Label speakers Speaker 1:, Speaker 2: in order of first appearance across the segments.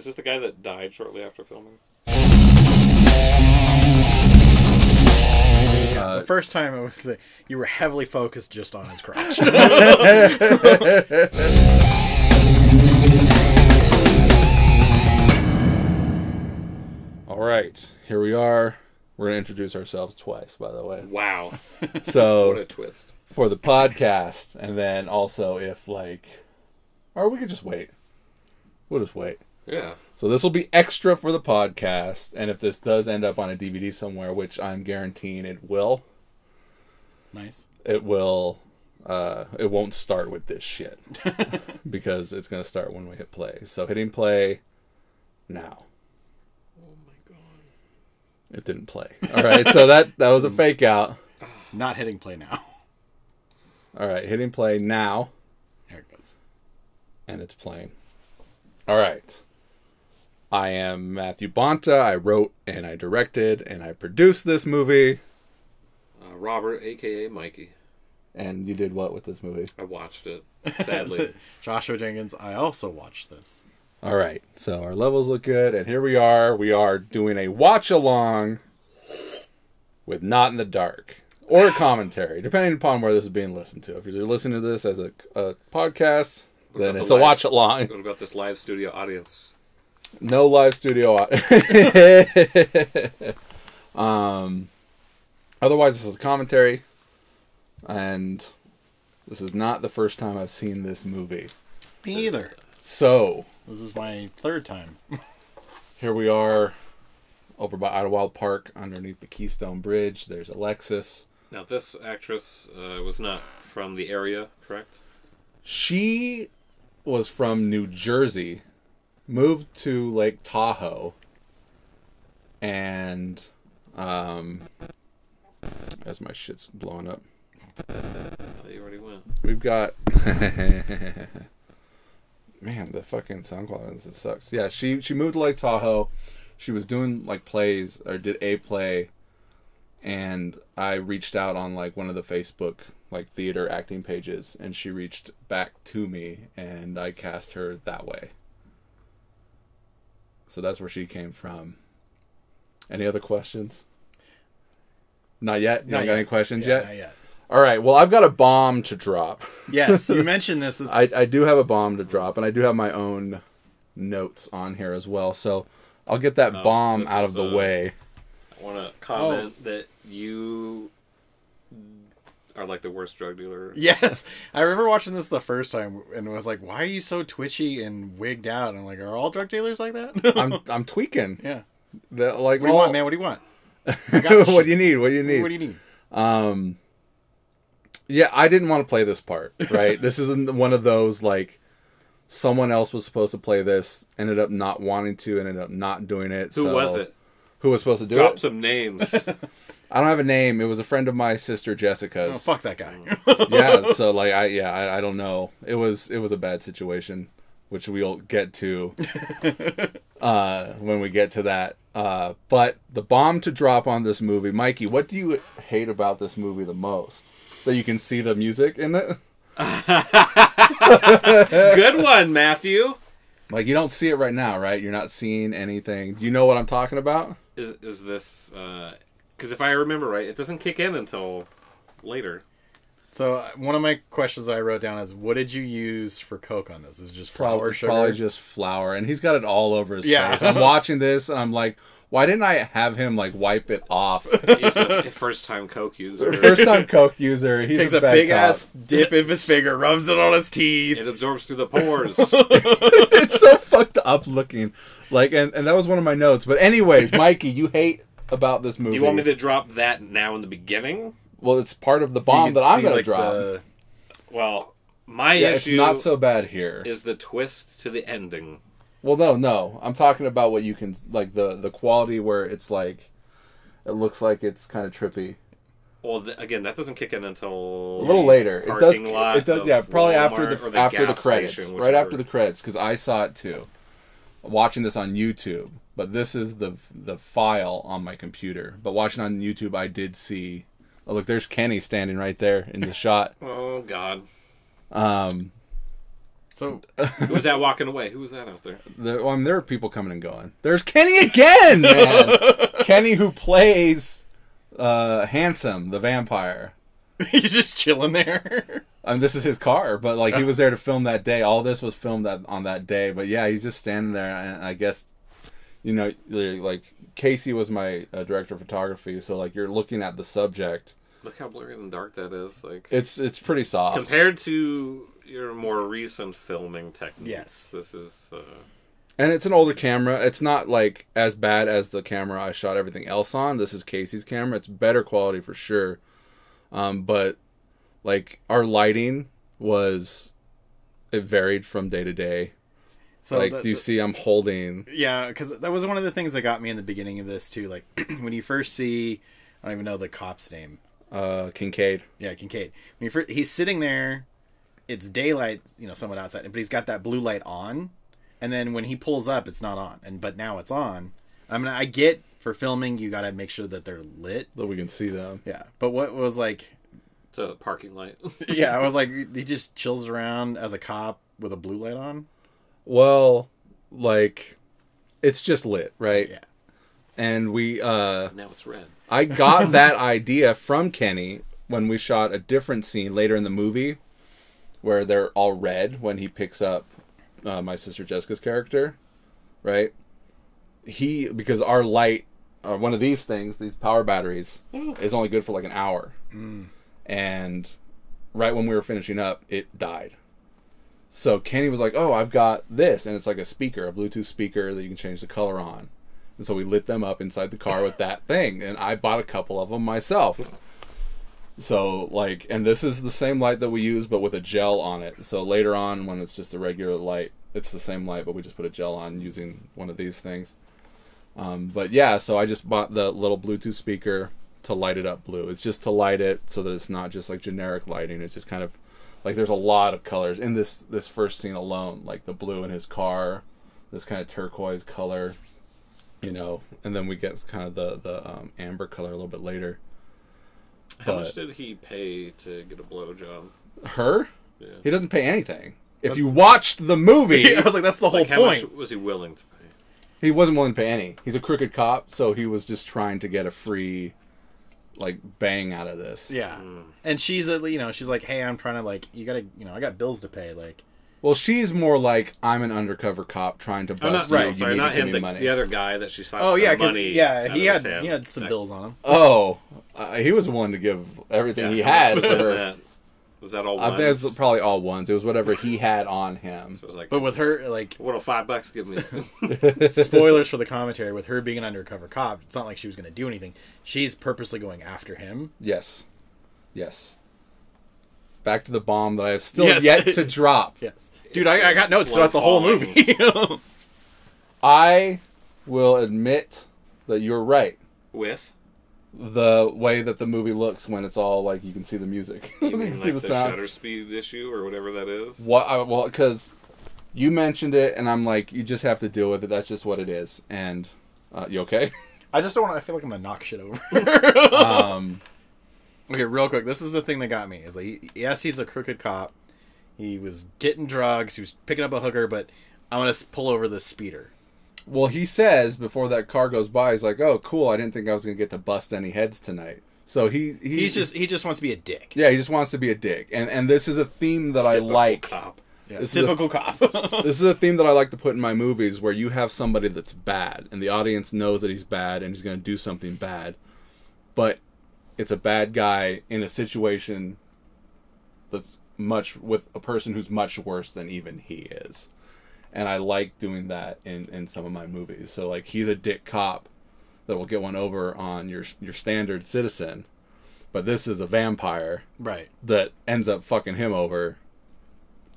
Speaker 1: this the guy that died shortly after filming?
Speaker 2: The first time it was you were heavily focused just on his crotch.
Speaker 3: All right, here we are. We're gonna introduce ourselves twice, by the way.
Speaker 1: Wow.
Speaker 3: So
Speaker 1: What a twist.
Speaker 3: for the podcast, and then also if or we could just wait. We'll just wait.
Speaker 1: Yeah.
Speaker 3: So this will be extra for the podcast, and if this does end up on a DVD somewhere, which I'm guaranteeing it will.
Speaker 2: Nice.
Speaker 3: It will. It won't start with this shit because it's gonna start when we hit play. So hitting play now.
Speaker 1: Oh my god.
Speaker 3: It didn't play. All right, so that was a fake out.
Speaker 2: Not hitting play now.
Speaker 3: All right, hitting play now,
Speaker 2: There it goes.
Speaker 3: and it's playing. All right. I am Mathew Bonta. I wrote and I directed and I produced this movie.
Speaker 1: Robert, a.k.a. Mikey.
Speaker 3: And you did what with this movie?
Speaker 1: I watched it, sadly.
Speaker 2: Joshua Jenkins, I also watched this.
Speaker 3: All right, so our levels look good, and here we are. We are doing a watch-along with Not in the Dark, or a commentary, depending upon where this is being listened to. If you're listening to this as a podcast, then it's a watch-along.
Speaker 1: What about this live studio audience?
Speaker 3: No live studio. Otherwise, this is a commentary, and this is not the first time I've seen this movie.
Speaker 2: Me either.
Speaker 3: So,
Speaker 2: This is my third time.
Speaker 3: here we are over by Idlewild Park underneath the Keystone Bridge. There's Alexis.
Speaker 1: Now, this actress was not from the area, correct?
Speaker 3: She was from New Jersey, moved to Lake Tahoe, and as my shit's blowing up,
Speaker 1: Oh, you already went.
Speaker 3: we've got man, the fucking sound quality on this sucks. Yeah, she moved to Lake Tahoe. She was doing plays, or did a play, and I reached out on one of the Facebook theater acting pages, and she reached back to me, and I cast her that way. So that's where she came from. Any other questions? Not yet? You don't got any questions yet?
Speaker 2: Not yet.
Speaker 3: All right, well, I've got a bomb to drop.
Speaker 2: Yes, you mentioned this.
Speaker 3: I do have a bomb to drop, and I do have my own notes on here as well, so I'll get that bomb out of the way.
Speaker 1: I want to comment that you are the worst drug dealer.
Speaker 2: Yes, I remember watching this the first time, and was like, "Why are you so twitchy and wigged out?" And I'm like, "Are all drug dealers like that?"
Speaker 3: I'm tweaking.
Speaker 2: Yeah.
Speaker 3: What
Speaker 2: do you want, man? What do you want?
Speaker 3: What do you need? What do you need?
Speaker 2: What do you need?
Speaker 3: Yeah, I didn't want to play this part, right? This isn't one of those, someone else was supposed to play this, ended up not wanting to, ended up not doing it.
Speaker 1: Who was it?
Speaker 3: Who was supposed to do it?
Speaker 1: Drop some names.
Speaker 3: I don't have a name. It was a friend of my sister Jessica's.
Speaker 2: Oh, fuck that guy.
Speaker 3: Yeah, so I don't know. It was a bad situation, which we'll get to when we get to that. But the bomb to drop on this movie, Mikey, what do you hate about this movie the most? That you can see the music in it?
Speaker 1: Good one, Matthew.
Speaker 3: You don't see it right now, right? You're not seeing anything. Do you know what I'm talking about?
Speaker 1: Is this... Because if I remember right, it doesn't kick in until later.
Speaker 2: So one of my questions that I wrote down is, what did you use for Coke on this? Is it just flour, sugar?
Speaker 3: Probably just flour. And he's got it all over his face. I'm watching this, and I'm like, why didn't I have him, wipe it off?
Speaker 1: He's a first-time Coke user.
Speaker 3: First-time Coke user. He
Speaker 2: takes a big-ass dip in his finger, rubs it on his teeth.
Speaker 1: It absorbs through the pores.
Speaker 3: It's so fucked up looking. And that was one of my notes. But anyways, Mikey, you hate about this movie.
Speaker 1: Do you want me to drop that now in the beginning?
Speaker 3: Well, it's part of the bomb that I'm going to drop.
Speaker 1: Well, my issue...
Speaker 3: it's not so bad here.
Speaker 1: ...is the twist to the ending.
Speaker 3: Well, no. I'm talking about what you can... the quality where it's it looks like it's kind of trippy.
Speaker 1: Well, again, that doesn't kick in until...
Speaker 3: A little later. It does, yeah, probably
Speaker 1: Walmart
Speaker 3: after the credits.
Speaker 1: Station,
Speaker 3: right after the credits, because I saw it too. Watching this on YouTube. But this is the file on my computer. But watching on YouTube, I did see... Oh, look, there's Kenny standing right there in the shot.
Speaker 1: Oh, God.
Speaker 2: So
Speaker 1: Who was that walking away? Who was that out there?
Speaker 3: There are people coming and going. There's Kenny again, man. Kenny, who plays Handsome, the vampire.
Speaker 2: he's just chilling there.
Speaker 3: This is his car, but like he was there to film that day. All this was filmed on that day. But yeah, he's just standing there, and I guess, like Casey was my director of photography, so like you're looking at the subject.
Speaker 1: Look how blurry and dark that is. Like
Speaker 3: it's pretty soft
Speaker 1: compared to your more recent filming techniques.
Speaker 2: Yes.
Speaker 1: This is.
Speaker 3: And it's an older camera. It's not like as bad as the camera I shot everything else on. This is Casey's camera. It's better quality for sure. But like our lighting it varied from day to day. So like, do you see I'm holding?
Speaker 2: Yeah, because that was one of the things that got me in the beginning of this too. Like when you first see, I don't even know the cop's name.
Speaker 3: Kincaid.
Speaker 2: Yeah, Kincaid. He's sitting there, it's daylight, somewhat outside, but he's got that blue light on, and then when he pulls up, it's not on, but now it's on. I mean, I get for filming, you got to make sure that they're lit,
Speaker 3: that we can see them.
Speaker 2: Yeah, but what was like,
Speaker 1: it's a parking light.
Speaker 2: yeah, I was like, he just chills around as a cop with a blue light on.
Speaker 3: Well, like, it's just lit, right?
Speaker 2: Yeah.
Speaker 1: Now
Speaker 3: And
Speaker 1: it's red.
Speaker 3: I got that idea from Kenny when we shot a different scene later in the movie where they're all red when he picks up my sister Jessica's character, right? Because our light, one of these things, these power batteries, is only good for like an hour. And right when we were finishing up, it died. So Kenny was like, oh, I've got this. And it's like a speaker, a Bluetooth speaker that you can change the color on. And so we lit them up inside the car with that thing. And I bought a couple of them myself. So, like, and this is the same light that we use, but with a gel on it. So later on, when it's just a regular light, it's the same light, but we just put a gel on using one of these things. But yeah, so I just bought the little Bluetooth speaker to light it up blue. It's just to light it so that it's not just like generic lighting. It's just kind of like there's a lot of colors in this first scene alone, like the blue in his car, this kind of turquoise color, and then we get kind of the amber color a little bit later.
Speaker 1: How much did he pay to get a blowjob?
Speaker 3: Her?
Speaker 1: Yeah.
Speaker 3: He doesn't pay anything. If you watched the movie,
Speaker 2: I was like, that's the whole
Speaker 1: how
Speaker 2: point.
Speaker 1: much was he willing to pay?
Speaker 3: He wasn't willing to pay any. He's a crooked cop, so he was just trying to get a free, like, bang out of this.
Speaker 2: Yeah, and she's she's like, hey, I'm trying to I got bills to pay, like.
Speaker 3: Well, she's more like, I'm an undercover cop trying to bust you.
Speaker 1: Right,
Speaker 3: you need
Speaker 1: not
Speaker 3: to give
Speaker 1: him.
Speaker 3: me money.
Speaker 1: The other guy that she slapped.
Speaker 2: Oh yeah,
Speaker 1: money.
Speaker 2: Yeah, he had some bills on him.
Speaker 3: Oh, he was willing to give everything he had for her.
Speaker 1: Was that all?
Speaker 3: I think it's probably all ones. It was whatever he had on him.
Speaker 1: So it was like,
Speaker 2: but with her, like,
Speaker 1: what'll $5 give me?
Speaker 2: Spoilers for the commentary. With her being an undercover cop, it's not like she was going to do anything. She's purposely going after him.
Speaker 3: Yes. Back to the bomb that I have still yet to drop.
Speaker 2: Yes. Dude, I got notes throughout the whole movie.
Speaker 3: I will admit that you're right.
Speaker 1: With?
Speaker 3: The way that the movie looks when it's all, like, you can see the music.
Speaker 1: You mean like the shutter speed issue or whatever that is?
Speaker 3: Well, because you mentioned it, and I'm like, you just have to deal with it. That's just what it is. And, you okay?
Speaker 2: I just don't want to, I feel like I'm going to knock shit over. Okay, real quick. This is the thing that got me. Is like, yes, he's a crooked cop. He was getting drugs. He was picking up a hooker, but I'm going to pull over this speeder.
Speaker 3: Well, he says before that car goes by, he's like, "Oh, cool! I didn't think I was going to get to bust any heads tonight." So he
Speaker 2: just wants to be a dick.
Speaker 3: Yeah, he just wants to be a dick, and this is a theme that I like.
Speaker 2: Cop. Yeah, typical cop.
Speaker 3: This is a theme that I like to put in my movies, where you have somebody that's bad, and the audience knows that he's bad, and he's going to do something bad, but it's a bad guy in a situation that's with a person who's much worse than even he is. And I like doing that in some of my movies. So, like, he's a dick cop that will get one over on your standard citizen. But this is a vampire.
Speaker 2: Right.
Speaker 3: That ends up fucking him over.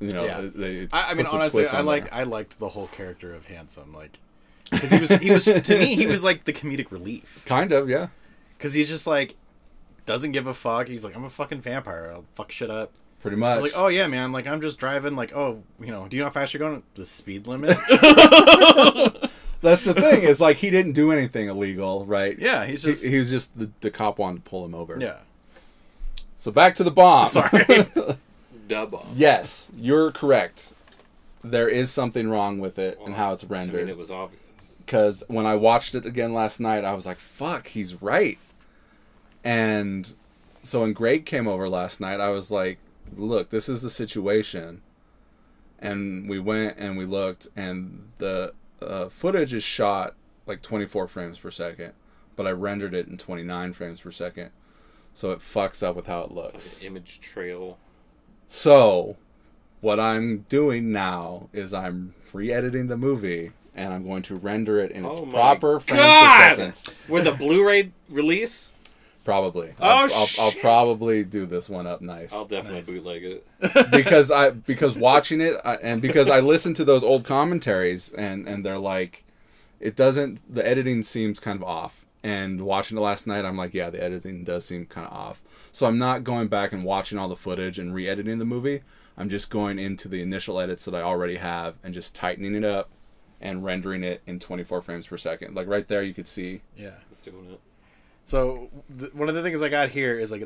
Speaker 2: Yeah. I mean, honestly, I liked the whole character of Handsome. Like, because he was to me, he was like the comedic relief.
Speaker 3: Kind of, yeah.
Speaker 2: Because he's just like, doesn't give a fuck. He's like, I'm a fucking vampire. I'll fuck shit up.
Speaker 3: Pretty much.
Speaker 2: I'm like, oh yeah, man. Like, I'm just driving. Like, oh, do you know how fast you're going? The speed limit.
Speaker 3: That's the thing. Is like he didn't do anything illegal, right?
Speaker 2: Yeah, he
Speaker 3: was just the cop wanted to pull him over.
Speaker 2: Yeah.
Speaker 3: So back to the bomb.
Speaker 2: Sorry.
Speaker 1: Da bomb.
Speaker 3: Yes, you're correct. there is something wrong with it and how it's rendered.
Speaker 1: I mean, it was obvious.
Speaker 3: Because when I watched it again last night, I was like, fuck, he's right. And so when Greg came over last night, I was like, look, this is the situation. And we went and we looked, and the footage is shot like 24 frames per second, but I rendered it in 29 frames per second. So it fucks up with how it looks.
Speaker 1: Like an image trail.
Speaker 3: So what I'm doing now is I'm re-editing the movie, and I'm going to render it in its proper frames per second.
Speaker 1: With the Blu-ray release?
Speaker 3: Probably.
Speaker 1: Oh,
Speaker 3: I'll probably do this one up nice.
Speaker 1: I'll definitely bootleg it.
Speaker 3: because watching it, and because I listened to those old commentaries, and they're like, the editing seems kind of off. And watching it last night, I'm like, yeah, the editing does seem kind of off. So I'm not going back and watching all the footage and re-editing the movie. I'm just going into the initial edits that I already have and just tightening it up and rendering it in 24 frames per second. Like right there, you could see.
Speaker 2: Yeah.
Speaker 1: It's doing it.
Speaker 2: So one of the things I got here is like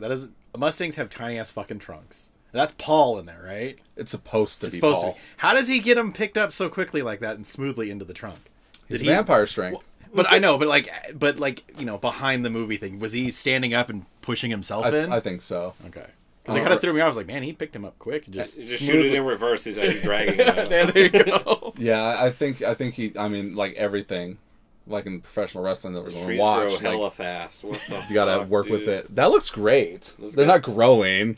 Speaker 2: Mustangs have tiny ass fucking trunks. That's Paul in there, right?
Speaker 3: It's supposed to be Paul.
Speaker 2: How does he get him picked up so quickly like that and smoothly into the trunk?
Speaker 3: His vampire strength.
Speaker 2: Well, but I know, but behind the movie thing, was he standing up and pushing himself in?
Speaker 3: I think so.
Speaker 2: Okay. Because it kind of threw me off. I was like, man, he picked him up quick. And just
Speaker 1: shoot it in reverse. He's actually dragging him out.
Speaker 2: There you go.
Speaker 3: Yeah, I think he. I mean, like everything, like in professional wrestling that we're going to watch.
Speaker 1: Trees grow hella fast. What the
Speaker 3: you got to work with it. That looks great. They're
Speaker 1: good.
Speaker 3: not growing.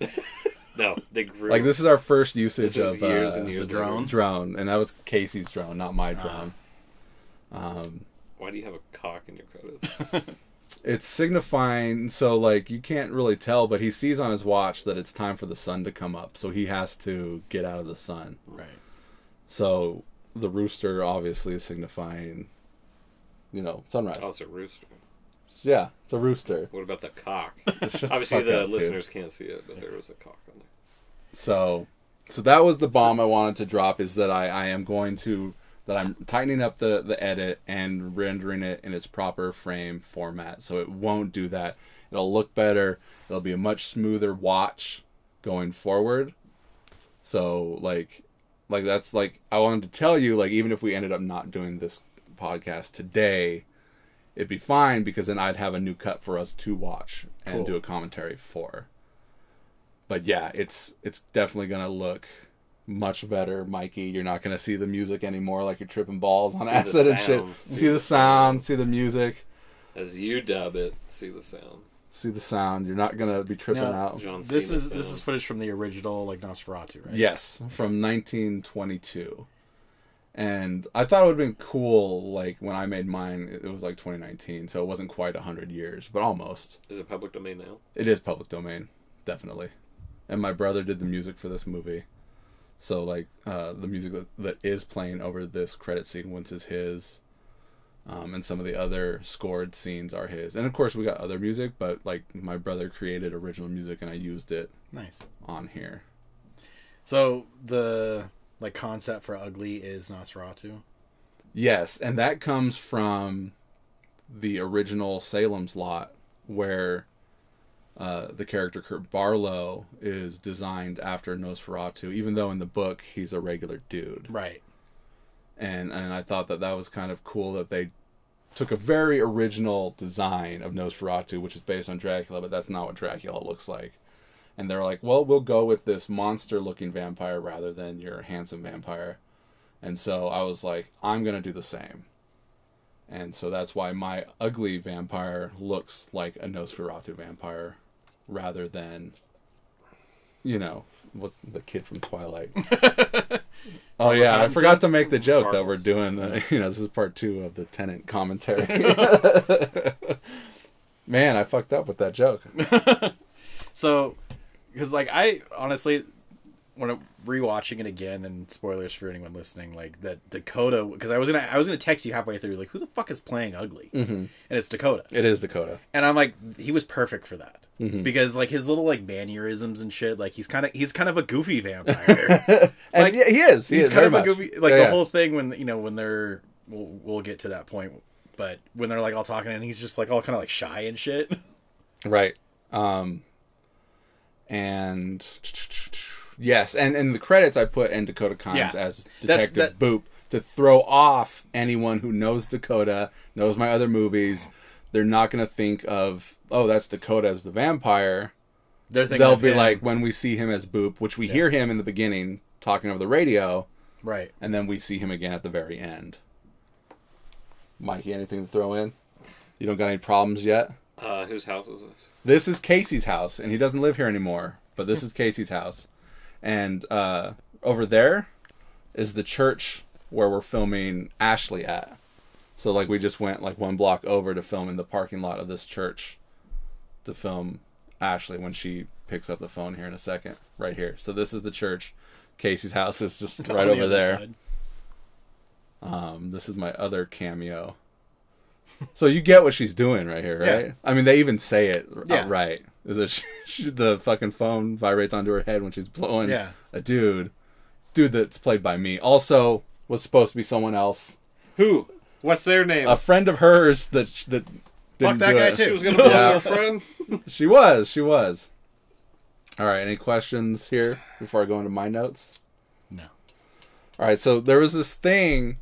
Speaker 1: No, they grew.
Speaker 3: Like this is our first usage of
Speaker 1: years and years
Speaker 2: the drone.
Speaker 3: Drone, and that was Casey's drone, not my drone.
Speaker 1: Why do you have a cock in your credits?
Speaker 3: It's signifying, so like you can't really tell, but he sees on his watch that it's time for the sun to come up, so he has to get out of the sun.
Speaker 2: Right.
Speaker 3: So the rooster obviously is signifying, sunrise.
Speaker 1: Oh, it's a rooster.
Speaker 3: Yeah, it's a rooster.
Speaker 1: What about the cock?
Speaker 3: Shut
Speaker 1: Obviously,
Speaker 3: fuck
Speaker 1: the
Speaker 3: up,
Speaker 1: listeners can't see it, but there was a cock on there.
Speaker 3: So that was the bomb I wanted to drop, is that I'm tightening up the edit and rendering it in its proper frame format. So it won't do that. It'll look better. It'll be a much smoother watch going forward. So like that's like, I wanted to tell you, like, even if we ended up not doing this podcast today, it'd be fine, because then I'd have a new cut for us to watch and do a commentary for. But yeah, it's definitely going to look much better, Mikey. You're not going to see the music anymore like you're tripping balls on acid and shit. See the sound, see the music.
Speaker 1: As you dub it, see the sound.
Speaker 3: See the sound. You're not going to be tripping out.
Speaker 2: This is footage from the original, like, Nosferatu, right?
Speaker 3: Yes, from 1922. And I thought it would have been cool, like, when I made mine, it was like 2019, so it wasn't quite 100 years, but almost.
Speaker 1: Is it public domain now?
Speaker 3: It is public domain, definitely. And my brother did the music for this movie. So, like, the music that is playing over this credit sequence is his. And some of the other scored scenes are his. And, of course, we got other music, but, like, my brother created original music, and I used it on here.
Speaker 2: So, the, like, concept for Ugly is Nosferatu?
Speaker 3: Yes, and that comes from the original Salem's Lot, where the character Kurt Barlow is designed after Nosferatu, even though in the book he's a regular dude.
Speaker 2: Right.
Speaker 3: And I thought that was kind of cool that they took a very original design of Nosferatu, which is based on Dracula, but that's not what Dracula looks like. And they're like, well, we'll go with this monster-looking vampire rather than your handsome vampire. And so I was like, I'm going to do the same. And so that's why my ugly vampire looks like a Nosferatu vampire rather than, what's the kid from Twilight? Oh, yeah, I forgot to make the joke that we're doing, this is part 2 of the Tenant commentary. Man, I fucked up with that joke.
Speaker 2: So, because, like, I honestly, when I'm rewatching it again, and spoilers for anyone listening, like, that Dakota, because I was gonna text you halfway through, like, who the fuck is playing Ugly? Mm-hmm. And it's Dakota.
Speaker 3: It is Dakota.
Speaker 2: And I'm like, he was perfect for that.
Speaker 3: Mm-hmm.
Speaker 2: Because, like, his little, like, mannerisms and shit, like, he's kind of a goofy vampire.
Speaker 3: And
Speaker 2: like,
Speaker 3: he is.
Speaker 2: He's kind of a goofy, like, the whole thing when they're, we'll get to that point, but when they're, like, all talking, and he's just, like, all kind of, like, shy and shit.
Speaker 3: Right. And Yes, and in the credits I put in Dakota Kimes
Speaker 2: Yeah.
Speaker 3: as Detective Boop to throw off anyone who knows Dakota, knows my other movies. They're not going to think of, oh, that's Dakota as the vampire. They'll be like, when we see him as Boop, which we hear him in the beginning talking over the radio.
Speaker 2: Right.
Speaker 3: And then we see him again at the very end. Mikey, anything to throw in? You don't got any problems yet?
Speaker 1: Whose house is this?
Speaker 3: This is Casey's house, and he doesn't live here anymore. But this is Casey's house. And over there is the church where we're filming Ashley at. So, like, we just went, like, one block over to film in the parking lot of this church to film Ashley when she picks up the phone here in a second. Right here. So this is the church. Casey's house is just right over there. This is my other cameo. So you get what she's doing right here, right? Yeah. I mean, they even say it outright. Is that the fucking phone vibrates onto her head when she's blowing a dude that's played by me. Also was supposed to be someone else.
Speaker 1: Who? What's their name?
Speaker 3: A friend of hers that
Speaker 2: fuck that guy too.
Speaker 1: She was gonna blow her friend.
Speaker 3: She was. All right. Any questions here before I go into my notes?
Speaker 2: No.
Speaker 3: All right. So there was this thing.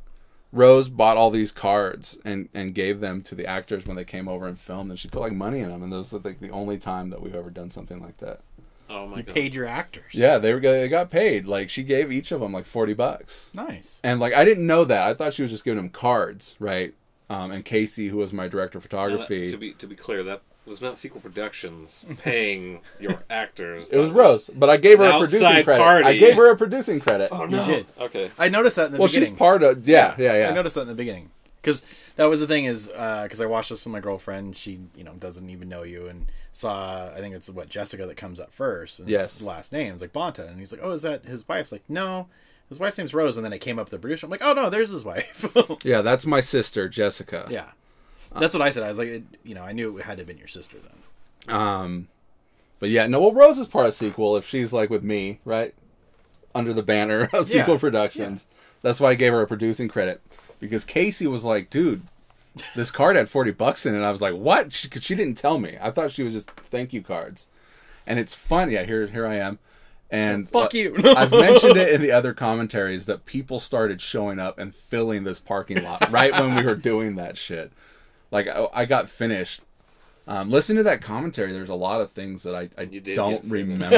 Speaker 3: Rose bought all these cards and gave them to the actors when they came over and filmed, and she put like money in them, and that was like the only time that we've ever done something like that.
Speaker 1: Oh my god!
Speaker 2: You paid your actors.
Speaker 3: Yeah, they got paid. Like she gave each of them like $40.
Speaker 2: Nice.
Speaker 3: And like I didn't know that. I thought she was just giving them cards, right? And Casey, who was my director of photography,
Speaker 1: to be clear, that was not Sequel Productions paying your actors.
Speaker 3: It was Rose, but I gave her a producing credit.
Speaker 1: Party.
Speaker 3: I gave her a producing credit.
Speaker 1: Oh no!
Speaker 2: You did.
Speaker 1: Okay.
Speaker 2: I noticed that in the beginning.
Speaker 3: Well, she's part of. Yeah.
Speaker 2: I noticed that in the beginning because that was the thing is because I watched this with my girlfriend. She doesn't even know you and saw. I think it's Jessica that comes up first. And
Speaker 3: yes.
Speaker 2: The last name is like Bonta, and he's like, oh, is that his wife's? Like, no. His wife's name's Rose, and then it came up the producer. I'm like, oh no, there's his wife.
Speaker 3: Yeah, that's my sister, Jessica.
Speaker 2: Yeah, that's what I said. I was like, I knew it had to have been your sister then.
Speaker 3: But yeah, no. Well, Rose is part of Sequel if she's like with me, right, under the banner of Sequel Productions. Yeah. That's why I gave her a producing credit because Casey was like, dude, this card had $40 in it. And I was like, what? Because she didn't tell me. I thought she was just thank you cards, and it's funny. Yeah, here I am. And
Speaker 2: fuck you.
Speaker 3: I've mentioned it in the other commentaries that people started showing up and filling this parking lot right when we were doing that shit. Like I got finished. Listen to that commentary. There's a lot of things that I don't remember.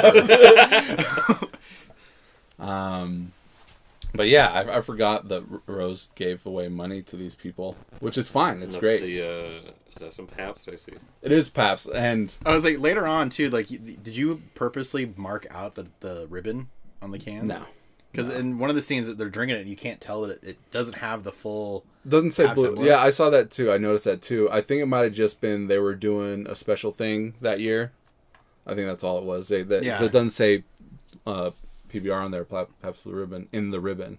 Speaker 3: But yeah, I forgot that Rose gave away money to these people, which is fine. It's great.
Speaker 1: Is that some Pabst I see?
Speaker 3: It is Pabst, and
Speaker 2: I was like later on too. Like, did you purposely mark out the ribbon on the cans?
Speaker 3: No,
Speaker 2: because in one of the scenes that they're drinking it, you can't tell that it doesn't have the full.
Speaker 3: Doesn't say blue. Yeah, I saw that too. I noticed that too. I think it might have just been they were doing a special thing that year. I think that's all it was. It doesn't say PBR on there. Pabst Blue Ribbon in the ribbon.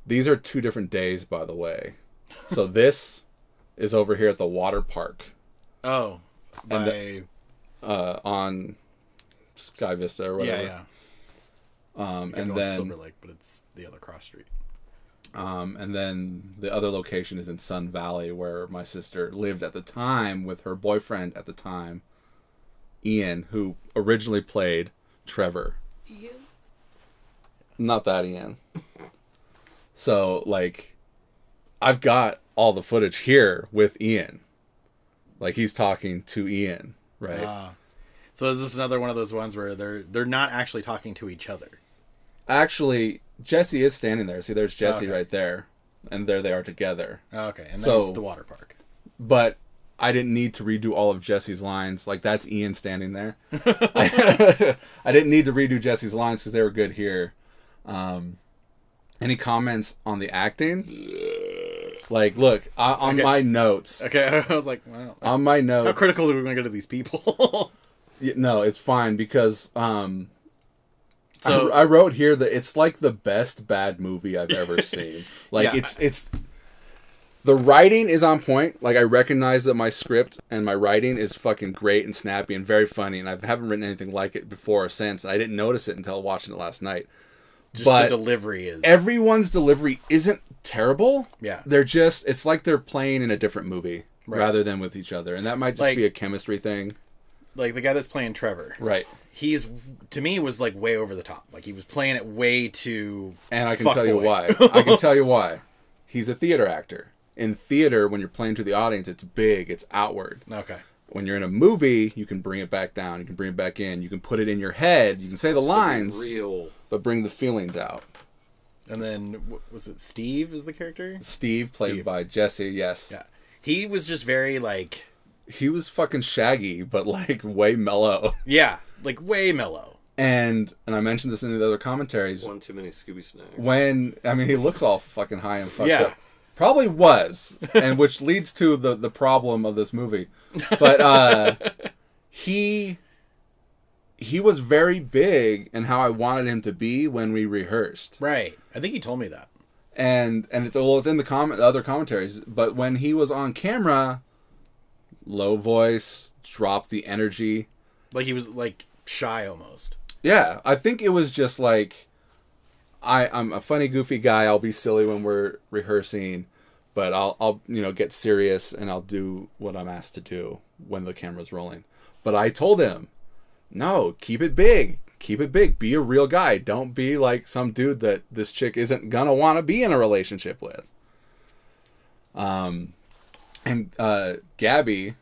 Speaker 3: These are 2 different days, by the way. So this is over here at the water park.
Speaker 2: Oh,
Speaker 3: on Sky Vista or whatever.
Speaker 2: Yeah.
Speaker 3: And then
Speaker 2: Silver Lake, but it's the other cross street.
Speaker 3: And then the other location is in Sun Valley, where my sister lived at the time with her boyfriend at the time, Ian, who originally played Trevor.
Speaker 1: Ian?
Speaker 3: Not that Ian. So, like, I've got all the footage here with Ian. Like, he's talking to Ian, right?
Speaker 2: So is this another one of those ones where they're not actually talking to each other?
Speaker 3: Actually, Jesse is standing there. See, there's Jesse right there. And there they are together.
Speaker 2: Okay, and that's the water park.
Speaker 3: But I didn't need to redo all of Jesse's lines. Like, that's Ian standing there. I didn't need to redo Jesse's lines because they were good here. Any comments on the acting? Like, look, on my notes.
Speaker 2: Okay, I was like, wow.
Speaker 3: On my notes.
Speaker 2: How critical are we going to go to these people?
Speaker 3: No, it's fine because so I wrote here that it's like the best bad movie I've ever seen. Like, it's the writing is on point. Like, I recognize that my script and my writing is fucking great and snappy and very funny, and I haven't written anything like it before or since. I didn't notice it until watching it last night.
Speaker 2: But the delivery is...
Speaker 3: Everyone's delivery isn't terrible.
Speaker 2: Yeah.
Speaker 3: They're just... It's like they're playing in a different movie rather than with each other. And that might just be a chemistry thing.
Speaker 2: like the guy that's playing Trevor.
Speaker 3: Right.
Speaker 2: He's, to me, was like way over the top. Like he was playing it way too.
Speaker 3: And I can tell you why. I can tell you why. He's a theater actor. In theater, when you're playing to the audience, it's big, it's outward.
Speaker 2: Okay.
Speaker 3: When you're in a movie, you can bring it back down, you can bring it back in, you can put it in your head, you can say the lines,
Speaker 1: real,
Speaker 3: but bring the feelings out.
Speaker 2: And then, was it Steve is the character?
Speaker 3: Steve, played by Jesse, yes.
Speaker 2: Yeah. He was just very, like...
Speaker 3: He was fucking Shaggy, but, like, way mellow.
Speaker 2: Yeah, like, way mellow.
Speaker 3: And I mentioned this in the other commentaries.
Speaker 1: One too many Scooby snacks.
Speaker 3: He looks all fucking high and fucked
Speaker 2: yeah.
Speaker 3: up. Probably was, and which leads to the problem of this movie. But he was very big in how I wanted him to be when we rehearsed.
Speaker 2: Right. I think he told me that.
Speaker 3: And it's in the other commentaries. But when he was on camera, low voice, dropped the energy.
Speaker 2: Like he was like shy almost.
Speaker 3: Yeah, I think it was just like I'm a funny, goofy guy. I'll be silly when we're rehearsing, but I'll get serious and I'll do what I'm asked to do when the camera's rolling. But I told him, no, keep it big. Keep it big. Be a real guy. Don't be like some dude that this chick isn't gonna want to be in a relationship with. Gabby,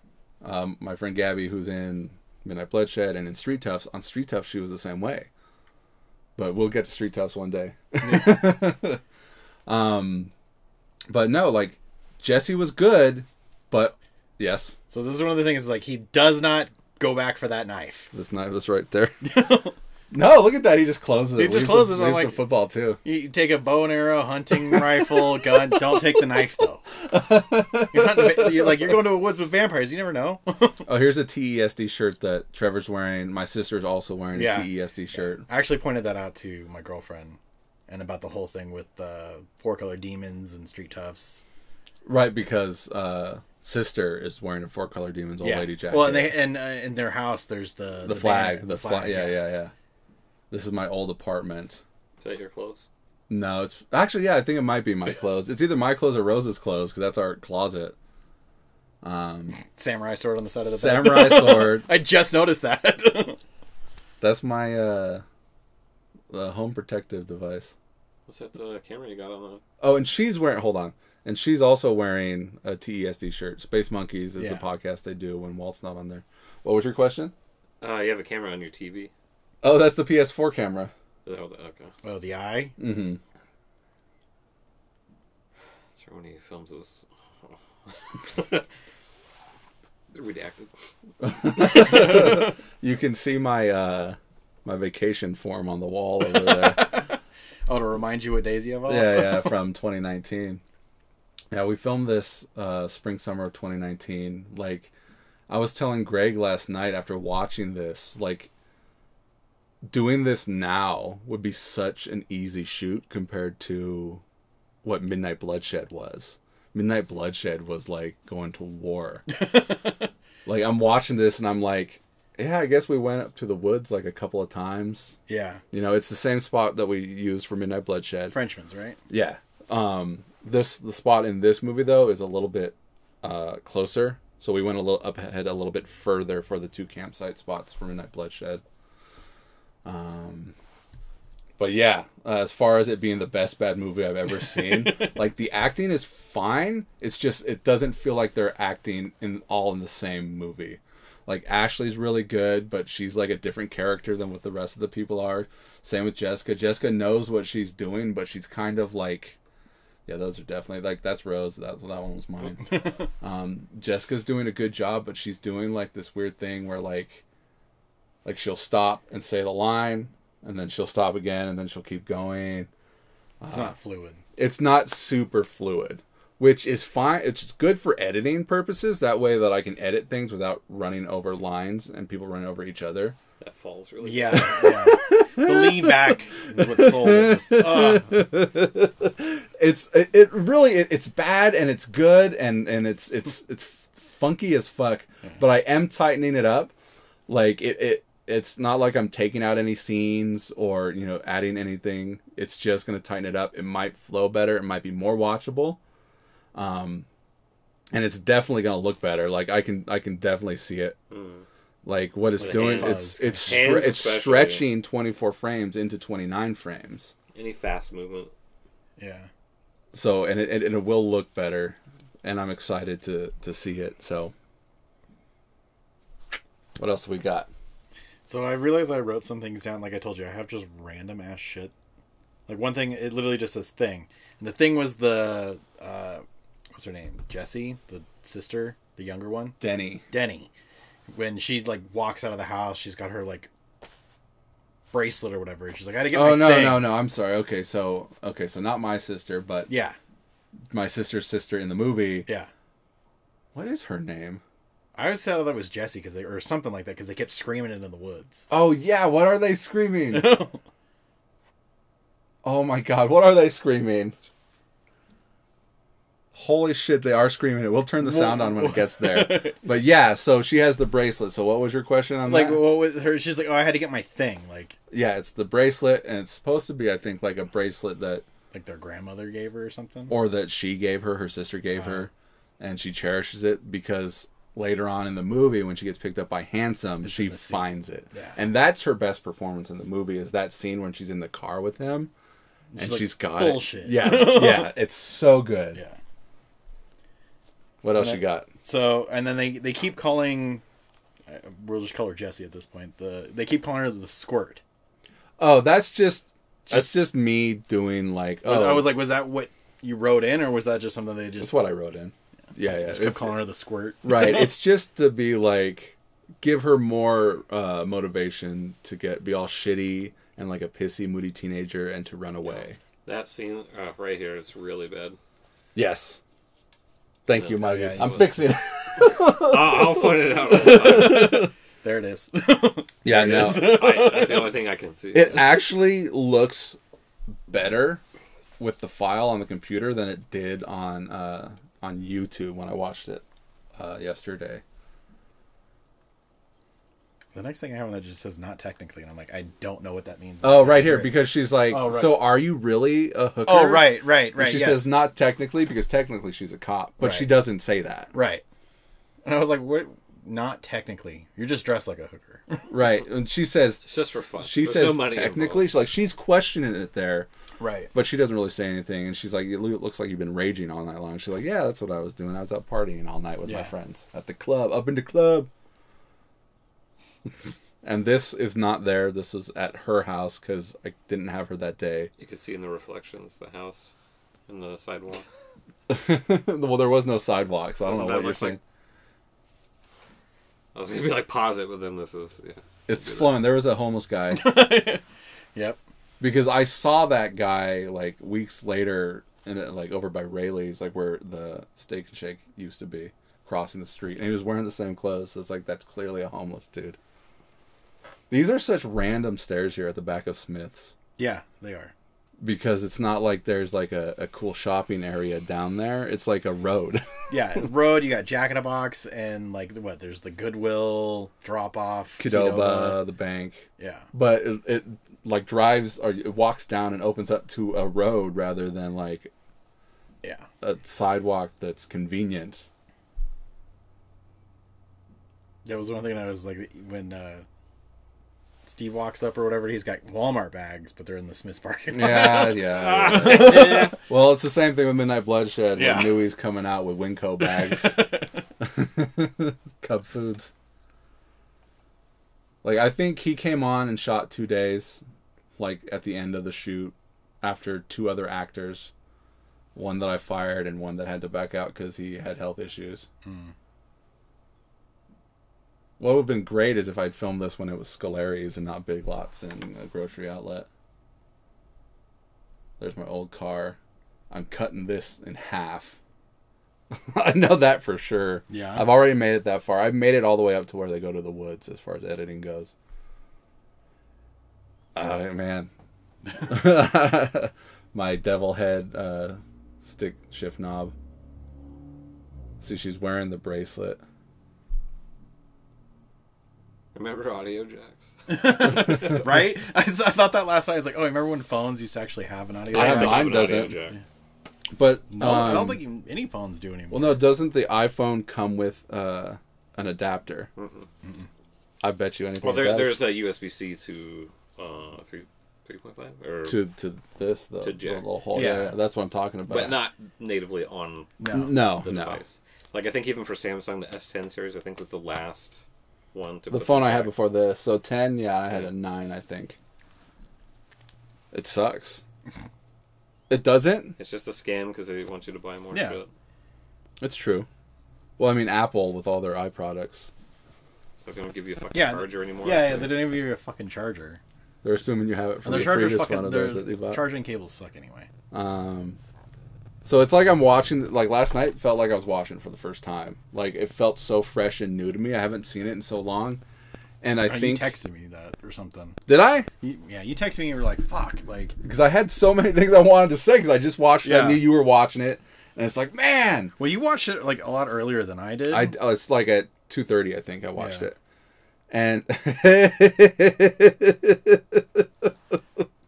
Speaker 3: my friend Gabby, who's in Midnight Bloodshed and in Street Toughs, on Street Toughs she was the same way. But we'll get to Street Toughs one day. But no, like, Jesse was good, but yes.
Speaker 2: So this is one of the things, is like, he does not go back for that knife.
Speaker 3: This knife is right there. No, look at that. He just closes it.
Speaker 2: He just closes it.
Speaker 3: Leaves
Speaker 2: Like,
Speaker 3: the football, too.
Speaker 2: You take a bow and arrow, hunting rifle, gun. Don't take the knife, though. You're going to the woods with vampires. You never know.
Speaker 3: Oh, here's a TESD shirt that Trevor's wearing. My sister's also wearing a TESD shirt.
Speaker 2: I actually pointed that out to my girlfriend, and about the whole thing with Four Color Demons and Street Toughs.
Speaker 3: Right, because sister is wearing a Four Color Demons old lady jacket.
Speaker 2: Well, and in their house, there's the
Speaker 3: flag.
Speaker 2: banner,
Speaker 3: the flag. Yeah. This is my old apartment.
Speaker 1: Is that your clothes?
Speaker 3: No, it's actually, I think it might be my clothes. It's either my clothes or Rose's clothes, because that's our closet.
Speaker 2: Samurai sword on the side of the
Speaker 3: samurai sword.
Speaker 2: I just noticed that.
Speaker 3: That's my the home protective device.
Speaker 1: What's that camera you got on the...
Speaker 3: Oh, and she's wearing... Hold on. And she's also wearing a TESD shirt. Space Monkeys is the podcast they do when Walt's not on there. What was your question?
Speaker 1: You have a camera on your TV.
Speaker 3: Oh, that's the PS4 camera.
Speaker 1: Is that okay.
Speaker 2: Oh, the eye?
Speaker 3: Mm-hmm.
Speaker 1: So when he films this... Redacted.
Speaker 3: You can see my my vacation form on the wall over there.
Speaker 2: Oh, to remind you what days you have off?
Speaker 3: Yeah, from 2019. Yeah, we filmed this spring, summer of 2019. Like, I was telling Greg last night after watching this, like, doing this now would be such an easy shoot compared to what Midnight Bloodshed was. Midnight Bloodshed was like going to war. Like, I'm watching this and I'm like, yeah, I guess we went up to the woods like a couple of times.
Speaker 2: Yeah.
Speaker 3: You know, it's the same spot that we used for Midnight Bloodshed.
Speaker 2: Frenchman's, right?
Speaker 3: Yeah. The spot in this movie though is a little bit closer. So we went a little up ahead, a little bit further for the two campsite spots for Midnight Bloodshed. But yeah, as far as it being the best bad movie I've ever seen, like, the acting is fine. It's just, it doesn't feel like they're acting in the same movie. Like, Ashley's really good, but she's like a different character than what the rest of the people are. Same with Jessica. Jessica knows what she's doing, but she's kind of like, yeah, those are definitely, like, that's Rose. That one was mine. Jessica's doing a good job, but she's doing like this weird thing where like she'll stop and say the line, and then she'll stop again, and then she'll keep going.
Speaker 2: It's not fluid.
Speaker 3: It's not super fluid, which is fine. It's good for editing purposes. That way that I can edit things without running over lines and people running over each other.
Speaker 1: That falls really
Speaker 2: good. Yeah. The lean back is what sold it.
Speaker 3: It's bad and it's good and it's funky as fuck. But I am tightening it up. Like, it's not like I'm taking out any scenes or, you know, adding anything. It's just going to tighten it up. It might flow better. It might be more watchable. And it's definitely going to look better. Like, I can definitely see it. Like what it's doing,
Speaker 1: hands.
Speaker 3: it's
Speaker 1: Hands especially.
Speaker 3: stretching 24 frames into 29 frames.
Speaker 1: Any fast movement.
Speaker 2: Yeah.
Speaker 3: So and it will look better, and I'm excited to see it. So what else we got?
Speaker 2: So I realized I wrote some things down. Like I told you, I have just random ass shit. Like one thing, it literally just says thing, and the thing was the what's her name? Jessie, the sister, the younger one.
Speaker 3: Denny.
Speaker 2: When she like walks out of the house, she's got her like bracelet or whatever. She's like, I gotta get
Speaker 3: Oh
Speaker 2: my thing.
Speaker 3: no! I'm sorry. Okay, so not my sister, but
Speaker 2: Yeah.
Speaker 3: my sister's sister in the movie.
Speaker 2: Yeah.
Speaker 3: What is her name?
Speaker 2: I always thought that was Jessie or something like that because they kept screaming it in the woods.
Speaker 3: Oh yeah, what are they screaming? Oh my god, what are they screaming? Holy shit, they are screaming it. We'll turn the sound on when it gets there. But yeah, so she has the bracelet. So what was your question on
Speaker 2: Like
Speaker 3: that?
Speaker 2: what was her? She's like, oh, I had to get my thing. Like
Speaker 3: Yeah, it's the bracelet, and it's supposed to be, I think, like a bracelet that
Speaker 2: their grandmother gave her or something.
Speaker 3: or that she gave her sister gave her, and she cherishes it because later on in the movie, when she gets picked up by Handsome, she finds it.
Speaker 2: Yeah.
Speaker 3: And that's her best performance in the movie, is that scene when she's in the car with him, and
Speaker 2: like,
Speaker 3: she's got
Speaker 2: bullshit.
Speaker 3: it. Yeah, it's so good.
Speaker 2: Yeah.
Speaker 3: What else you got?
Speaker 2: So, and then they keep calling, we'll just call her Jessie at this point. They keep calling her the Squirt.
Speaker 3: Oh, that's just me doing like. Oh,
Speaker 2: I was like, was that what you wrote in, or was that just something they just?
Speaker 3: That's what I wrote in. Yeah.
Speaker 2: Just kept calling her the Squirt.
Speaker 3: Right. It's just to be like, give her more motivation to be all shitty and like a pissy, moody teenager and to run away.
Speaker 1: That scene right here, it's really bad.
Speaker 3: Yes. Thank you, Mikey.
Speaker 2: yeah,
Speaker 3: I'm fixing it.
Speaker 1: I'll point it out.
Speaker 2: There it is.
Speaker 3: Yeah, no.
Speaker 1: That's the only thing I can see.
Speaker 3: It actually looks better with the file on the computer than it did on YouTube when I watched it yesterday.
Speaker 2: The next thing I have on that just says not technically, and I'm like, I don't know what that means.
Speaker 3: Oh, right here, because she's like,
Speaker 2: Oh, right.
Speaker 3: so are you really a hooker?
Speaker 2: Oh, right.
Speaker 3: And she
Speaker 2: yes.
Speaker 3: says not technically, because technically she's a cop, but she
Speaker 2: Right.
Speaker 3: doesn't say that.
Speaker 2: Right. And I was like, what? Not technically. You're just dressed like a hooker.
Speaker 3: Right. And she says,
Speaker 1: It's just for fun.
Speaker 3: she
Speaker 1: There's
Speaker 3: says
Speaker 1: no money
Speaker 3: technically, she's questioning it there,
Speaker 2: Right.
Speaker 3: but she doesn't really say anything. And she's like, it looks like you've been raging all night long. She's like, yeah, that's what I was doing. I was out partying all night with my friends at the club, up in the club. And this is not there. This was at her house because I didn't have her that day.
Speaker 1: You could see in the reflections the house and the sidewalk.
Speaker 3: Well, there was no sidewalk, so I don't know what you're saying.
Speaker 1: I was gonna be like, pause it, but then this is
Speaker 3: It's flowing. There was a homeless guy.
Speaker 2: Yep.
Speaker 3: Because I saw that guy like weeks later, like over by Rayleigh's, like where the Steak and Shake used to be, crossing the street, and he was wearing the same clothes. So it's like, that's clearly a homeless dude. These are such random stairs here at the back of Smith's.
Speaker 2: Yeah, they are.
Speaker 3: Because it's not like there's like a cool shopping area down there. It's like a road.
Speaker 2: Yeah, road. You got Jack in a Box and like what? There's the Goodwill drop off.
Speaker 3: Qdoba, the bank.
Speaker 2: Yeah.
Speaker 3: But it like drives or it walks down and opens up to a road rather than like a sidewalk that's convenient.
Speaker 2: That was one thing I was like when Steve walks up or whatever, he's got Walmart bags, but they're in the Smith's parking lot.
Speaker 3: Yeah. Well, it's the same thing with Midnight Bloodshed.
Speaker 2: Yeah.
Speaker 3: When Newey's coming out with Winco bags. Cub Foods. Like, I think he came on and shot 2 days, like, at the end of the shoot, after 2 other actors. One that I fired and one that had to back out because he had health issues. What would have been great is if I'd filmed this when it was Scolari's and not Big Lots and a grocery outlet. There's my old car. I'm cutting this in half. I know that for sure.
Speaker 2: Yeah.
Speaker 3: I've already made it that far. I've made it all the way up to where they go to the woods as far as editing goes. Man. My devil head stick shift knob. See, she's wearing the bracelet.
Speaker 1: Remember audio jacks?
Speaker 2: Right? I thought that last night. I was like, oh, remember when phones used to actually have an audio
Speaker 3: I
Speaker 2: jack?
Speaker 3: have mine doesn't.
Speaker 1: Jack.
Speaker 3: But
Speaker 2: No, I don't think any phones do anymore.
Speaker 3: Well, no, doesn't the iPhone come with an adapter? I bet you anything.
Speaker 1: Well,
Speaker 3: it does.
Speaker 1: there's a USB-C to 3.5 or
Speaker 3: to this the little hole. Yeah, that's what I'm talking about.
Speaker 1: but not natively on
Speaker 3: no
Speaker 1: the device. Like I think even for Samsung, the S10 series I think was the last one to.
Speaker 3: The phone I had before this, so 10. Yeah, I had a 9. I think. It sucks. It doesn't.
Speaker 1: It's just a scam because they want you to buy more
Speaker 2: Yeah.
Speaker 1: shit.
Speaker 3: It's true. Well, I mean, Apple with all their iProducts,
Speaker 1: So they don't give you a fucking
Speaker 2: Yeah.
Speaker 1: charger anymore.
Speaker 2: Yeah, they don't even give you a fucking charger.
Speaker 3: they're assuming you have it from
Speaker 2: And their
Speaker 3: the
Speaker 2: chargers
Speaker 3: previous
Speaker 2: fucking.
Speaker 3: one of theirs that they bought.
Speaker 2: Charging cables suck anyway.
Speaker 3: So it's like I'm watching. Like last night, felt like I was watching for the first time. Like it felt so fresh and new to me. I haven't seen it in so long, and I think
Speaker 2: you texted me that or something.
Speaker 3: Did I?
Speaker 2: You texted me and you were like, "Fuck!" Like
Speaker 3: Because I had so many things I wanted to say because I just watched it.
Speaker 2: Yeah.
Speaker 3: I knew you were watching it, and it's like, man.
Speaker 2: Well, you watched it like a lot earlier than I did.
Speaker 3: It's like at 2:30, I think I watched it, and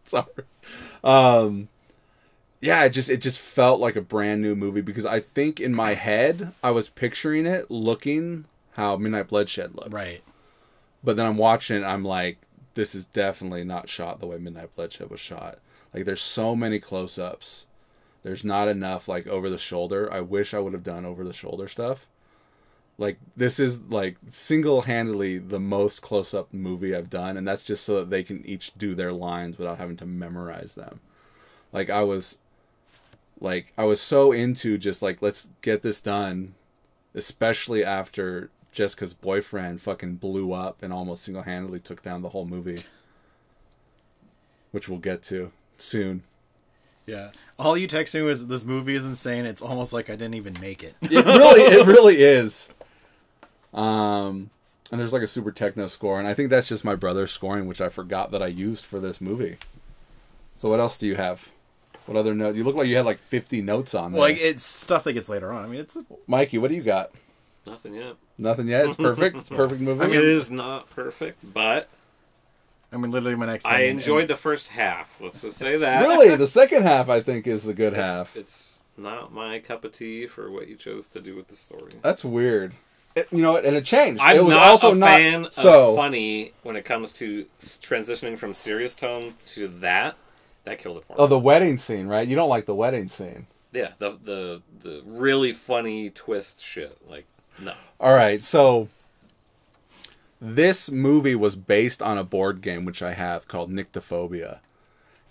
Speaker 3: sorry, yeah, it just felt like a brand new movie because I think in my head I was picturing it looking how Midnight Bloodshed looks,
Speaker 2: Right.
Speaker 3: But then I'm watching it, I'm like, this is definitely not shot the way Midnight Bloodshed was shot. Like, there's so many close-ups. There's not enough, like, over the shoulder. I wish I would have done over the shoulder stuff. Like, this is, like, single-handedly the most close-up movie I've done, and that's just so that they can each do their lines without having to memorize them. Like, I was so into just, like, let's get this done, especially after Jessica's boyfriend fucking blew up and almost single-handedly took down the whole movie. Which we'll get to soon.
Speaker 2: Yeah. All you texted me was, "This movie is insane. It's almost like I didn't even make it."
Speaker 3: It really is. And there's like a super techno score, and I think that's just my brother's scoring, which I forgot that I used for this movie. So what else do you have? What other note? You look like you had like 50 notes on there.
Speaker 2: Well, like, it's stuff that gets later on. I mean, it's...
Speaker 3: Mikey, what do you got?
Speaker 1: Nothing yet.
Speaker 3: Nothing yet? It's perfect? It's a perfect movie?
Speaker 1: I mean, it is not perfect, but
Speaker 2: I mean, literally my next
Speaker 1: I
Speaker 2: thing,
Speaker 1: enjoyed the first half. Let's just say that.
Speaker 3: Really? The second half, I think, is the good half.
Speaker 1: It's not my cup of tea for what you chose to do with the story.
Speaker 3: That's weird. You know, and it changed.
Speaker 1: I'm
Speaker 3: it was
Speaker 1: not
Speaker 3: also
Speaker 1: a fan of funny when it comes to transitioning from serious tone to that. That killed it for me.
Speaker 3: Oh, the wedding scene, right? You don't like the wedding scene.
Speaker 1: Yeah, the really funny twist shit. Like, no.
Speaker 3: All right, so this movie was based on a board game which I have called Nyctophobia.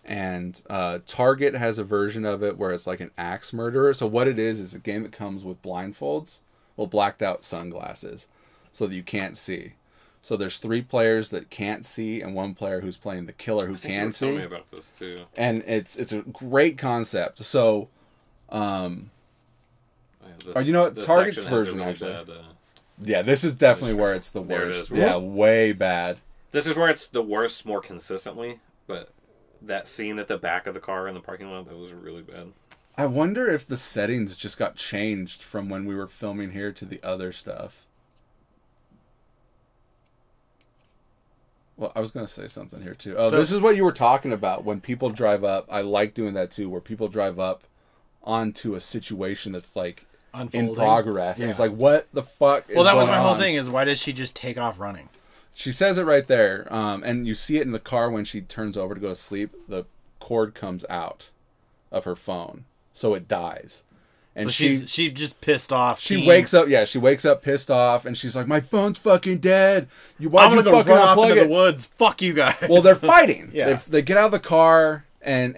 Speaker 3: And Target has a version of it where it's like an axe murderer. So what it is a game that comes with blindfolds, well, blacked out sunglasses, so that you can't see. So there's 3 players that can't see and 1 player who's playing the killer who can see.
Speaker 1: You were telling me about this too.
Speaker 3: And it's a great concept. So, you know what? Target's version actually. Yeah, this is definitely where it's the worst. Yeah, way bad.
Speaker 1: This is where it's the worst more consistently, but that scene at the back of the car in the parking lot, that was really bad.
Speaker 3: I wonder if the settings just got changed from when we were filming here to the other stuff. Well, I was going to say something here too. Oh, so, this is what you were talking about. When people drive up, I like doing that too, where people drive up onto a situation that's like unfolding. In progress. Yeah. And it's like, what the fuck is
Speaker 2: Well, that was
Speaker 3: going
Speaker 2: my whole
Speaker 3: on?
Speaker 2: thing, is why does she just take off running?
Speaker 3: She says it right there. And you see it in the car when she turns over to go to sleep. The cord comes out of her phone. So it dies. And
Speaker 2: so she's just pissed off.
Speaker 3: She wakes up, she wakes up pissed off, and she's like, "My phone's fucking dead.
Speaker 2: I'm gonna go run off into the woods. Fuck you guys."
Speaker 3: Well, they're fighting.
Speaker 2: Yeah.
Speaker 3: They get out of the car, and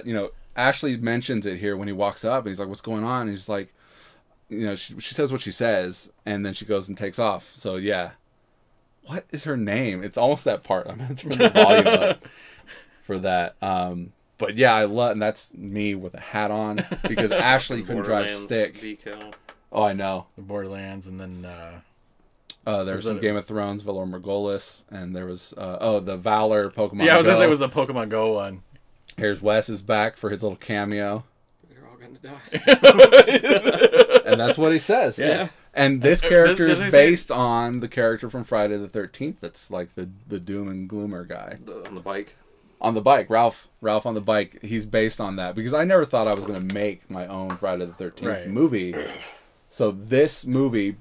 Speaker 3: you know, Ashley mentions it here when he walks up, and he's like, "What's going on?" And he's like, you know, she says what she says, and then she goes and takes off. So yeah, what is her name? It's almost that part. I'm gonna turn the volume up for that. But yeah, I love, and that's me with a hat on because Ashley couldn't drive stick. Decal. Oh, I know.
Speaker 2: The Borderlands, and then
Speaker 3: there was some Game of Thrones, Valor Morghulis, and there was the Valor Pokemon.
Speaker 2: Yeah, I was gonna say it was the Pokemon Go one.
Speaker 3: Here's Wes is back for his little cameo.
Speaker 1: You're all gonna die.
Speaker 3: And that's what he says.
Speaker 1: Yeah.
Speaker 3: And this character is based on the character from Friday the 13th. That's like the doom and gloomer guy
Speaker 1: on the bike.
Speaker 3: On the bike, Ralph on the bike. He's based on that because I never thought I was going to make my own Friday the 13th movie. So this movie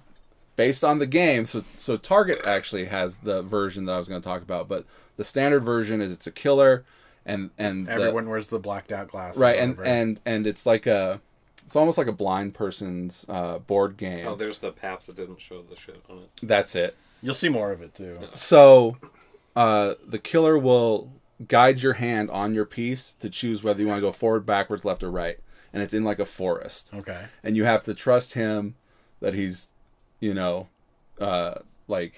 Speaker 3: based on the game. So Target actually has the version that I was going to talk about, but the standard version is it's a killer, and
Speaker 2: everyone wears the blacked out glasses,
Speaker 3: right, and it's like it's almost like a blind person's board game.
Speaker 1: Oh, there's the Paps that didn't show the shit on it.
Speaker 3: That's it.
Speaker 2: You'll see more of it too.
Speaker 3: So the killer will guide your hand on your piece to choose whether you want to go forward, backwards, left, or right. And it's in like a forest.
Speaker 2: Okay.
Speaker 3: And you have to trust him that he's, like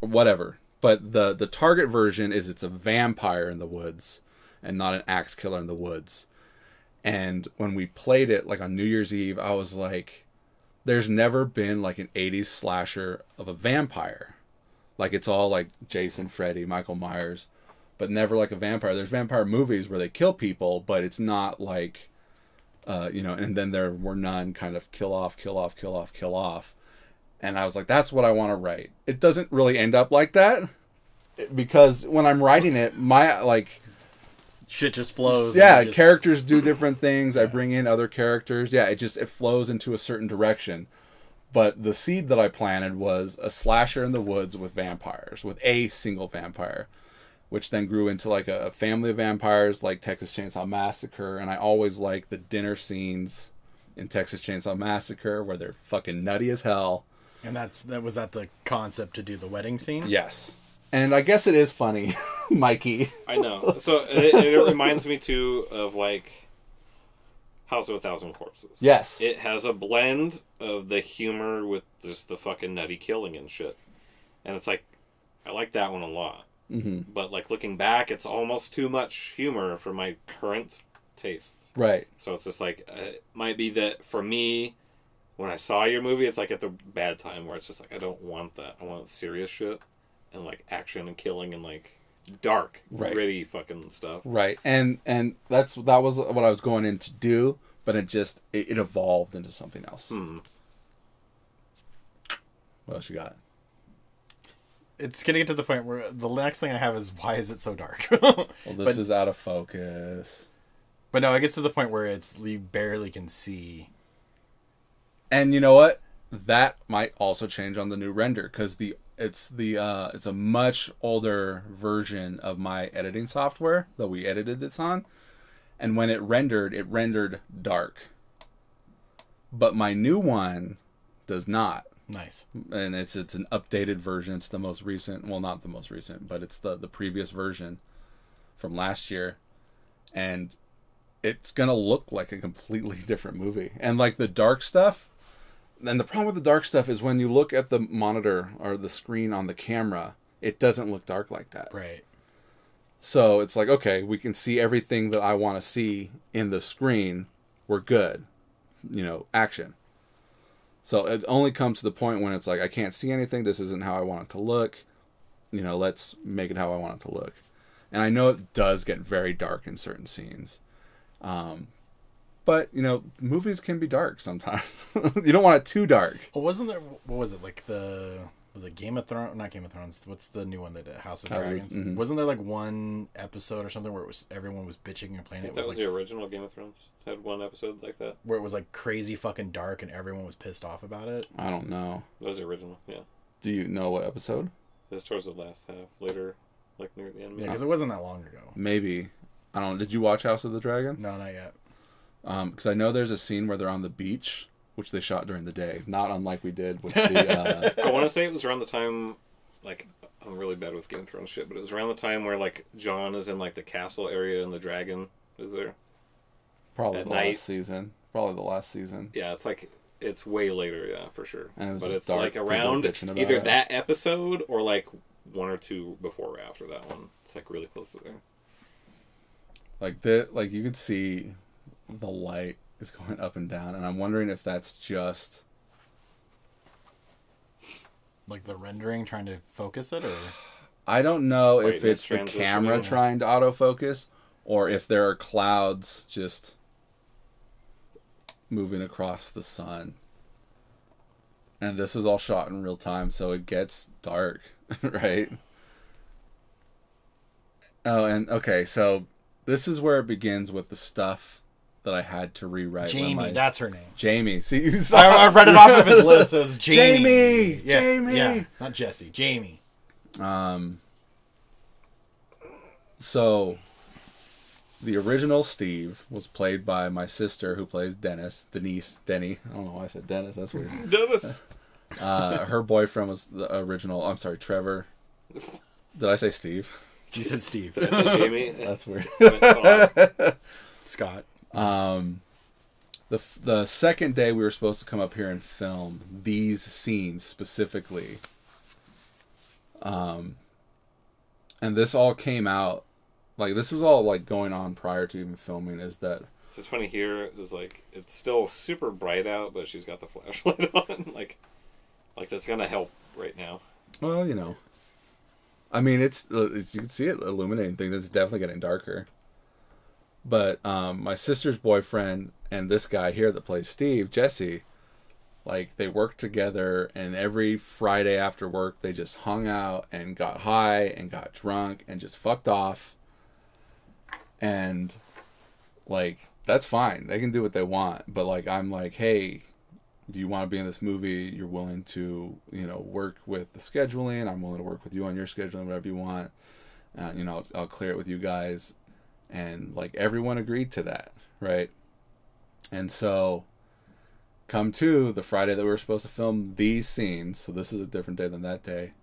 Speaker 3: whatever. But the Target version is it's a vampire in the woods and not an axe killer in the woods. And when we played it like on New Year's Eve, I was like, there's never been like an 80s slasher of a vampire. Like it's all like Jason, Freddy, Michael Myers, but never like a vampire. There's vampire movies where they kill people, but it's not like, and then there were none kind of kill off. And I was like, that's what I want to write. It doesn't really end up like that because when I'm writing it, my like
Speaker 2: shit just flows.
Speaker 3: Yeah, characters do different things. I bring in other characters. Yeah, it flows into a certain direction. But the seed that I planted was a slasher in the woods with vampires, with a single vampire, which then grew into like a family of vampires like Texas Chainsaw Massacre. And I always like the dinner scenes in Texas Chainsaw Massacre where they're fucking nutty as hell.
Speaker 2: And was that the concept to do the wedding scene?
Speaker 3: Yes. And I guess it is funny, Mikey.
Speaker 1: I know. So it reminds me too of like House of a Thousand Corpses.
Speaker 3: Yes.
Speaker 1: It has a blend of the humor with just the fucking nutty killing and shit. And it's like, I like that one a lot.
Speaker 3: Mm-hmm.
Speaker 1: But like looking back, it's almost too much humor for my current tastes.
Speaker 3: Right.
Speaker 1: So it's just like, it might be that for me, when I saw your movie, it's like at the bad time where it's just like, I don't want that. I want serious shit. And like action and killing and like dark, gritty fucking stuff.
Speaker 3: Right, and that was what I was going in to do, but it evolved into something else. What else you got?
Speaker 2: It's gonna get to the point where the next thing I have is why is it so dark?
Speaker 3: Well, this is out of focus.
Speaker 2: But no, it gets to the point where you barely can see.
Speaker 3: And you know what? That might also change on the new render because it's a much older version of my editing software that we edited this on, and when it rendered dark. But my new one does not.
Speaker 2: Nice.
Speaker 3: And it's an updated version. It's the most recent. Well, not the most recent, but it's the previous version from last year, and it's gonna look like a completely different movie. And like the dark stuff. And the problem with the dark stuff is when you look at the monitor or the screen on the camera, it doesn't look dark like that.
Speaker 2: Right.
Speaker 3: So it's like, okay, we can see everything that I want to see in the screen. We're good. Action. So it only comes to the point when it's like, I can't see anything. This isn't how I want it to look. Let's make it how I want it to look. And I know it does get very dark in certain scenes. But, movies can be dark sometimes. You don't want it too dark.
Speaker 2: Well, wasn't there, what was it, like was it Game of Thrones? Not Game of Thrones. What's the new one they did? House of Dragons?
Speaker 3: Mm-hmm.
Speaker 2: Wasn't there like one episode or something where everyone was bitching and complaining?
Speaker 1: That was like, the original Game of Thrones. It had one episode like that.
Speaker 2: Where it was like crazy fucking dark and everyone was pissed off about it?
Speaker 3: I don't know.
Speaker 1: That was the original, yeah.
Speaker 3: Do you know what episode?
Speaker 1: It was towards the last half. Later, like near the end.
Speaker 2: Yeah, because it wasn't that long ago.
Speaker 3: Maybe. I don't know. Did you watch House of the Dragon?
Speaker 2: No, not yet.
Speaker 3: Because I know there's a scene where they're on the beach, which they shot during the day, not unlike we did with the.
Speaker 1: I want to say it was around the time, like I'm really bad with Game of Thrones shit, but it was around the time where like Jon is in like the castle area and the dragon is there.
Speaker 3: Probably
Speaker 1: at
Speaker 3: the
Speaker 1: night.
Speaker 3: last season. Probably the last season.
Speaker 1: Yeah, it's way later, yeah, for sure.
Speaker 3: And it was
Speaker 1: but
Speaker 3: just
Speaker 1: it's
Speaker 3: dark.
Speaker 1: like
Speaker 3: People
Speaker 1: around
Speaker 3: bitching about
Speaker 1: either
Speaker 3: it.
Speaker 1: that episode or like one or two before or after that one. It's like really close to there.
Speaker 3: Like you could see the light is going up and down, and I'm wondering if that's just
Speaker 2: like the rendering trying to focus it, or
Speaker 3: I don't know
Speaker 1: Wait,
Speaker 3: if it's the
Speaker 1: transitioning?
Speaker 3: camera trying to autofocus or if there are clouds just moving across the sun. And this is all shot in real time, so it gets dark, right? Oh, and okay, so this is where it begins with the stuff that I had to rewrite.
Speaker 2: Jamie, that's her name.
Speaker 3: Jamie. See,
Speaker 2: I read it off of his list. It was Jamie.
Speaker 3: Jamie.
Speaker 2: Yeah,
Speaker 3: Jamie.
Speaker 2: yeah, not Jesse. Jamie.
Speaker 3: So the original Steve was played by my sister, who plays Dennis. Denny. I don't know why I said Dennis. That's weird.
Speaker 1: Dennis.
Speaker 3: Her boyfriend was the original. I'm sorry, Trevor. Did I say Steve?
Speaker 2: You said Steve.
Speaker 1: Did I say Jamie?
Speaker 3: That's weird.
Speaker 2: Scott.
Speaker 3: The second day we were supposed to come up here and film these scenes specifically. And this all came out, like, this was all, like, going on prior to even filming, is that...
Speaker 1: It's funny here, is, like, it's still super bright out, but she's got the flashlight on, like that's gonna help right now.
Speaker 3: Well, you know. I mean, it's you can see it illuminating things. It's definitely getting darker. But my sister's boyfriend and this guy here that plays Steve, Jesse, like, they worked together, and every Friday after work they just hung out and got high and got drunk and just fucked off. And, like, that's fine. They can do what they want. But, like, I'm like, hey, do you want to be in this movie? You're willing to, you know, work with the scheduling. I'm willing to work with you on your scheduling, whatever you want. You know, I'll clear it with you guys. And, like, everyone agreed to that, right? And so, come to the Friday that we were supposed to film these scenes, so this is a different day than that day.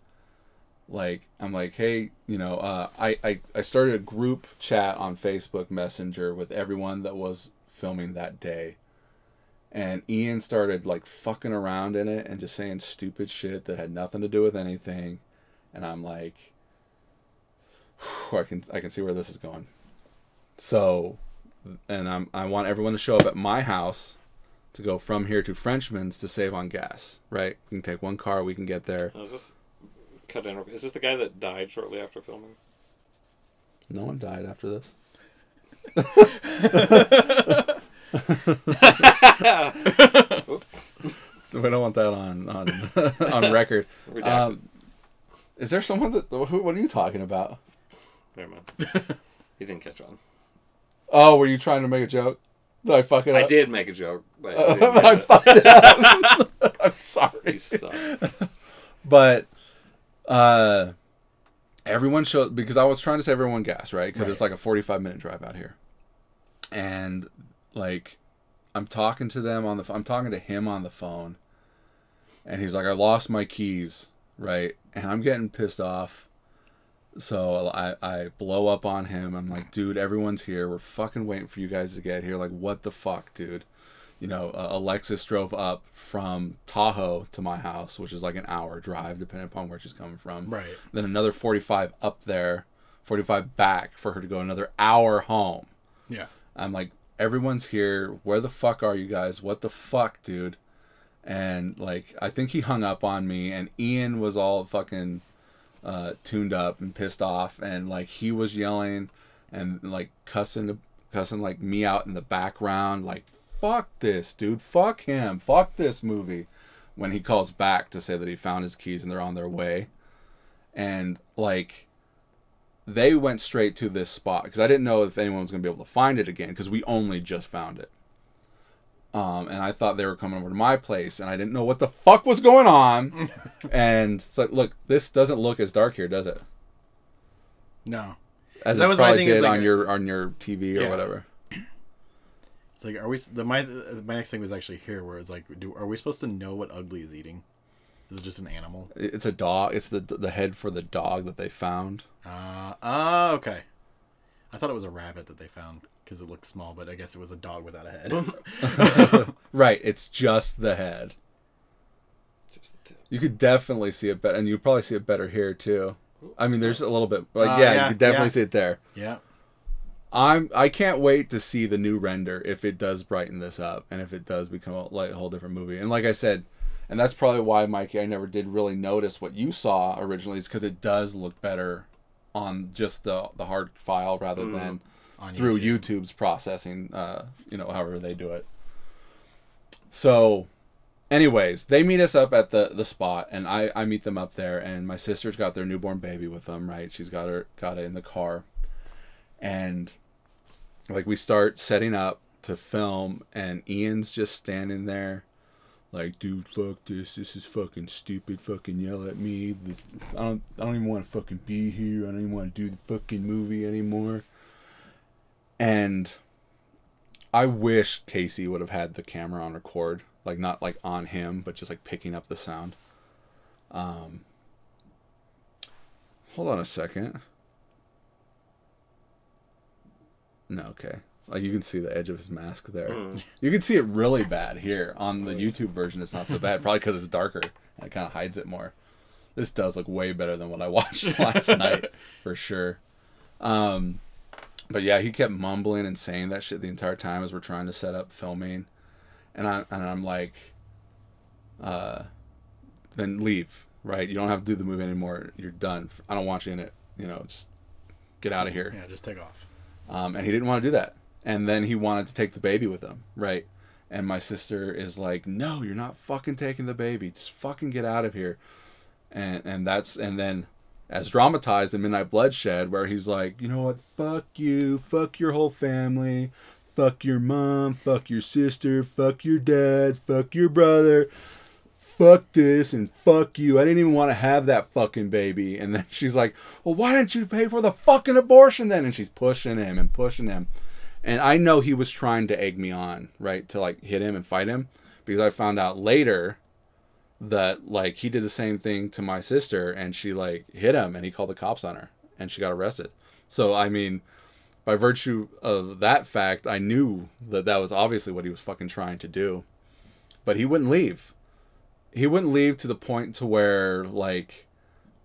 Speaker 3: Like, I'm like, hey, you know, I started a group chat on Facebook Messenger with everyone that was filming that day. And Ian started, like, fucking around in it and just saying stupid shit that had nothing to do with anything. And I'm like, I can see where this is going. So, and I want everyone to show up at my house to go from here to Frenchman's to save on gas, right? We can take one car, we can get there.
Speaker 1: Is this the guy that died shortly after filming?
Speaker 3: No one died after this. We don't want that on record. Is there someone that... What are you talking about?
Speaker 1: Never mind. He didn't catch on.
Speaker 3: Oh, were you trying to make a joke? Did I fuck it up?
Speaker 1: I did make a joke, but
Speaker 3: I fucked it up. I'm sorry.
Speaker 1: You suck.
Speaker 3: But everyone showed, because I was trying to save everyone gas, right? Because it's like a 45-minute drive out here. And, like, I'm talking to them on the phone. I'm talking to him on the phone. And he's like, I lost my keys, right? And I'm getting pissed off. So I blow up on him. I'm like, dude, everyone's here. We're fucking waiting for you guys to get here. Like, what the fuck, dude? You know, Alexis drove up from Tahoe to my house, which is like an hour drive, depending upon where she's coming from.
Speaker 2: Right.
Speaker 3: Then another 45 up there, 45 back for her to go another hour home.
Speaker 2: Yeah.
Speaker 3: I'm like, everyone's here. Where the fuck are you guys? What the fuck, dude? And, like, I think he hung up on me, and Ian was all fucking tuned up and pissed off, and, like, he was yelling and, like, cussing like me out in the background, like, fuck this, dude, fuck him, fuck this movie, when he calls back to say that he found his keys and they're on their way. And, like, they went straight to this spot, because I didn't know if anyone was going to be able to find it again, because we only just found it. And I thought they were coming over to my place, and I didn't know what the fuck was going on. And it's like, look, this doesn't look as dark here, does it?
Speaker 2: No.
Speaker 3: As
Speaker 2: that
Speaker 3: it
Speaker 2: was
Speaker 3: probably
Speaker 2: my thing,
Speaker 3: did
Speaker 2: like
Speaker 3: on your TV or whatever.
Speaker 2: It's like, are we? My next thing was actually here, where it's like, are we supposed to know what Ugly is eating? Is it just an animal?
Speaker 3: It's a dog. It's the head for the dog that they found.
Speaker 2: Okay. I thought it was a rabbit that they found, because it looked small, but I guess it was a dog without a head.
Speaker 3: Right, it's just the head.
Speaker 1: Just the tip.
Speaker 3: You could definitely see it better, and you probably see it better here too. I mean, there's a little bit, like you could definitely see it there.
Speaker 2: Yeah.
Speaker 3: I can't wait to see the new render if it does brighten this up, and if it does become a whole different movie. And like I said, and that's probably why, Mikey, I never did really notice what you saw originally, is because it does look better on just the hard file rather than through YouTube's processing, however they do it. So, anyways, they meet us up at the spot, and I meet them up there, and my sister's got their newborn baby with them, right? She's got it in the car. And, like, we start setting up, to film, and Ian's just standing there like, dude, fuck this. This is fucking stupid. Fucking yell at me. I don't even want to fucking be here. I don't even want to do the fucking movie anymore. And I wish Casey would have had the camera on record, like not like on him, but just like picking up the sound. Hold on a second. No, okay. Like you can see the edge of his mask there. You can see it really bad here on the YouTube version. It's not so bad, probably because it's darker and it kind of hides it more. This does look way better than what I watched last night, for sure. But yeah, he kept mumbling and saying that shit the entire time as we're trying to set up filming, and I'm like, then leave, right? You don't have to do the movie anymore. You're done. I don't want you in it. You know, just get out of here.
Speaker 2: Yeah, just take off.
Speaker 3: And he didn't want to do that. And then he wanted to take the baby with him, right? And my sister is like, no, you're not fucking taking the baby. Just fucking get out of here. And then as dramatized in Midnight Bloodshed, where he's like, you know what, fuck you, fuck your whole family, fuck your mom, fuck your sister, fuck your dad, fuck your brother, fuck this, and fuck you. I didn't even want to have that fucking baby. And then she's like, well, why didn't you pay for the fucking abortion then? And she's pushing him. And I know he was trying to egg me on, right, to like hit him and fight him, because I found out later that like he did the same thing to my sister, and she like hit him, and he called the cops on her, and she got arrested. So I mean, by virtue of that fact, I knew that was obviously what he was fucking trying to do. But he wouldn't leave. He wouldn't leave to the point to where like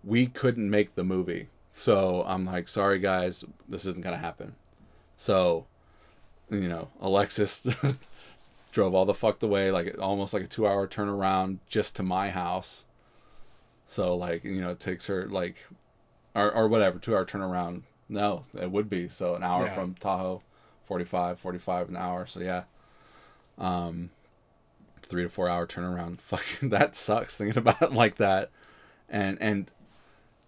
Speaker 3: we couldn't make the movie. So I'm like, sorry guys, this isn't gonna happen. So, you know, Alexis drove all the fucked away, like almost like a 2-hour turnaround just to my house. So like, you know, it takes her like, or whatever, 2-hour turnaround. No, it would be. So an hour from Tahoe, 45 an hour. So yeah, 3 to 4 hour turnaround. Fucking, that sucks thinking about it like that. And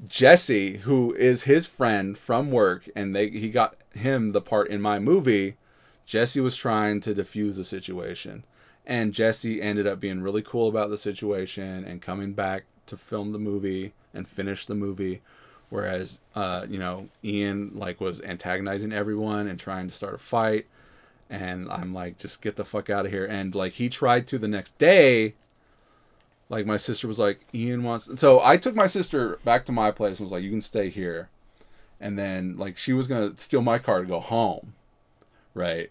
Speaker 3: Jesse, who is his friend from work, and he got him the part in my movie. Jesse was trying to defuse the situation, and Jesse ended up being really cool about the situation and coming back to film the movie and finish the movie. Whereas, you know, Ian like was antagonizing everyone and trying to start a fight. And I'm like, just get the fuck out of here. And like, he tried to the next day. Like, my sister was like, Ian wants... So I took my sister back to my place and was like, you can stay here. And then, like, she was going to steal my car to go home. Right?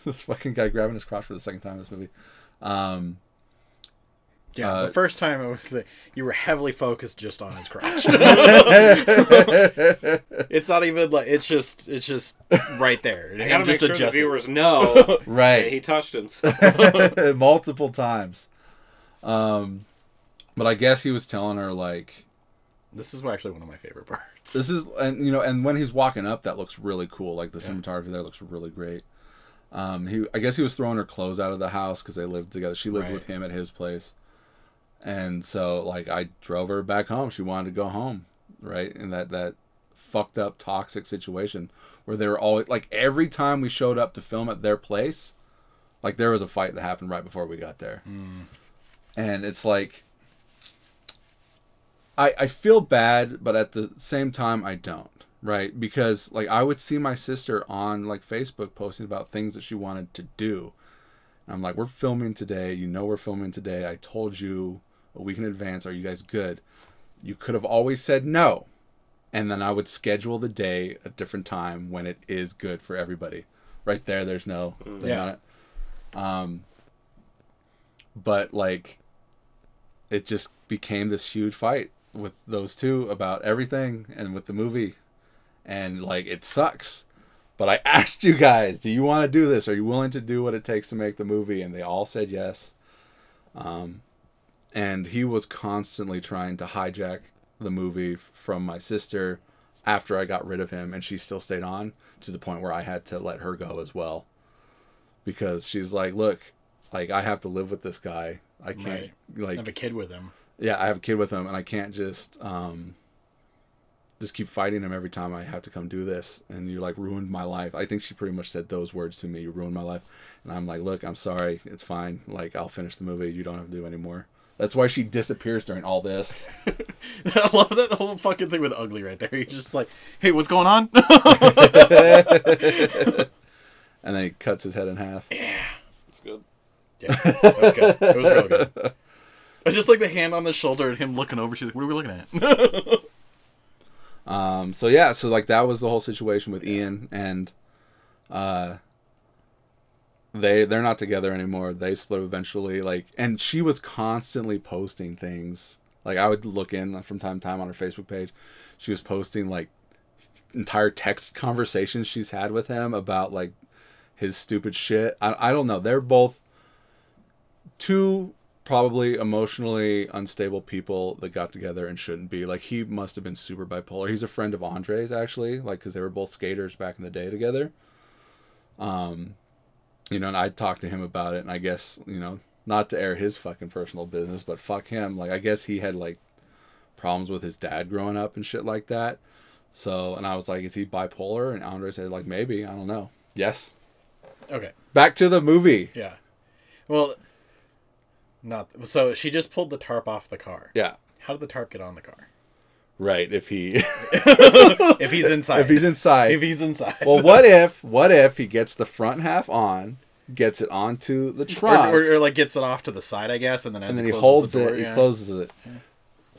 Speaker 3: This fucking guy grabbing his crotch for the second time in this movie.
Speaker 2: Yeah, the first time it was you were heavily focused just on his crotch. It's not even like it's just right there.
Speaker 1: I gotta make sure the viewers know
Speaker 3: right.
Speaker 1: that he touched himself
Speaker 3: multiple times. But I guess he was telling her like,
Speaker 2: this is actually one of my favorite parts.
Speaker 3: This is, and you know, and when he's walking up, that looks really cool. Like the cinematography there looks really great. I guess he was throwing her clothes out of the house because they lived together. She lived with him at his place. And so, like, I drove her back home. She wanted to go home, right? In that fucked up, toxic situation where they were all, like, every time we showed up to film at their place, like, there was a fight that happened right before we got there. And it's like, I feel bad, but at the same time, I don't, right? Because, like, I would see my sister on, like, Facebook posting about things that she wanted to do. And I'm like, we're filming today. You know we're filming today. I told you a week in advance, are you guys good? You could have always said no. And then I would schedule the day a different time when it is good for everybody. Right there's no thing on it. But like, it just became this huge fight with those two about everything and with the movie. And like, it sucks. But I asked you guys, do you want to do this? Are you willing to do what it takes to make the movie? And they all said yes. And he was constantly trying to hijack the movie from my sister after I got rid of him, and she still stayed on to the point where I had to let her go as well. Because she's like, look, like, I have to live with this guy. I can't, like...
Speaker 2: I have a kid with him.
Speaker 3: Yeah, I have a kid with him, and I can't just, just keep fighting him every time I have to come do this, and you like ruined my life. I think she pretty much said those words to me. You ruined my life, and I'm like, look, I'm sorry, it's fine. Like I'll finish the movie. You don't have to do anymore. That's why she disappears during all this.
Speaker 2: I love that whole fucking thing with Ugly right there. He's just like, hey, what's going on?
Speaker 3: And then he cuts his head in half.
Speaker 2: Yeah,
Speaker 1: It's good.
Speaker 2: yeah, that was good. It was real good. I just like the hand on the shoulder and him looking over. She's like, what are we looking at?
Speaker 3: So like that was the whole situation with Ian, and they're not together anymore. They split eventually. Like, and she was constantly posting things. Like I would look in from time to time on her Facebook page. She was posting like entire text conversations she's had with him about like his stupid shit. I don't know. They're both two probably emotionally unstable people that got together and shouldn't be. Like he must have been super bipolar. He's a friend of Andre's actually, like because they were both skaters back in the day together. You know, and I talked to him about it, and I guess, you know, not to air his fucking personal business, but fuck him. Like I guess he had like problems with his dad growing up and shit like that. So, and I was like, is he bipolar? And Andre said like, maybe, I don't know. Yes.
Speaker 2: Okay.
Speaker 3: Back to the movie.
Speaker 2: Yeah. Well, not so. She just pulled the tarp off the car.
Speaker 3: Yeah.
Speaker 2: How did the tarp get on the car?
Speaker 3: Right. If he,
Speaker 2: If he's inside.
Speaker 3: if he's inside.
Speaker 2: If he's inside.
Speaker 3: Well, what if he gets the front half on, gets it onto the trunk,
Speaker 2: or like gets it off to the side, I guess, and then as
Speaker 3: and then
Speaker 2: he
Speaker 3: he
Speaker 2: closes
Speaker 3: holds
Speaker 2: the door,
Speaker 3: it,
Speaker 2: yeah.
Speaker 3: he closes it. Yeah.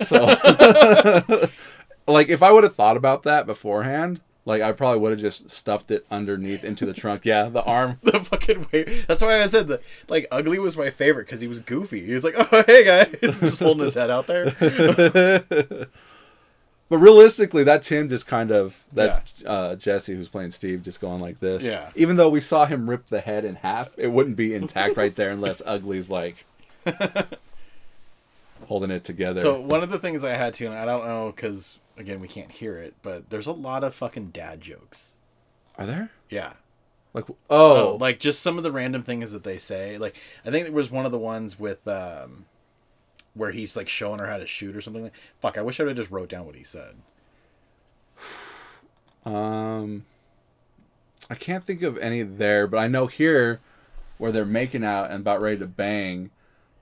Speaker 3: So, like, if I would have thought about that beforehand, like, I probably would have just stuffed it underneath into the trunk. Yeah, the arm.
Speaker 2: The fucking way. That's why I said that. Like Ugly was my favorite because he was goofy. He was like, "Oh, hey guys," just holding his head out there.
Speaker 3: But realistically, that's him just kind of, that's Jesse who's playing Steve just going like this.
Speaker 2: Yeah.
Speaker 3: Even though we saw him rip the head in half, it wouldn't be intact right there unless Ugly's like holding it together.
Speaker 2: So one of the things I had to, and I don't know because again we can't hear it, but there's a lot of fucking dad jokes.
Speaker 3: Are there?
Speaker 2: Yeah.
Speaker 3: Like,
Speaker 2: Like just some of the random things that they say. Like I think there was one of the ones with where he's like showing her how to shoot or something. Fuck, I wish I would have just wrote down what he said.
Speaker 3: I can't think of any there, but I know here where they're making out and about ready to bang,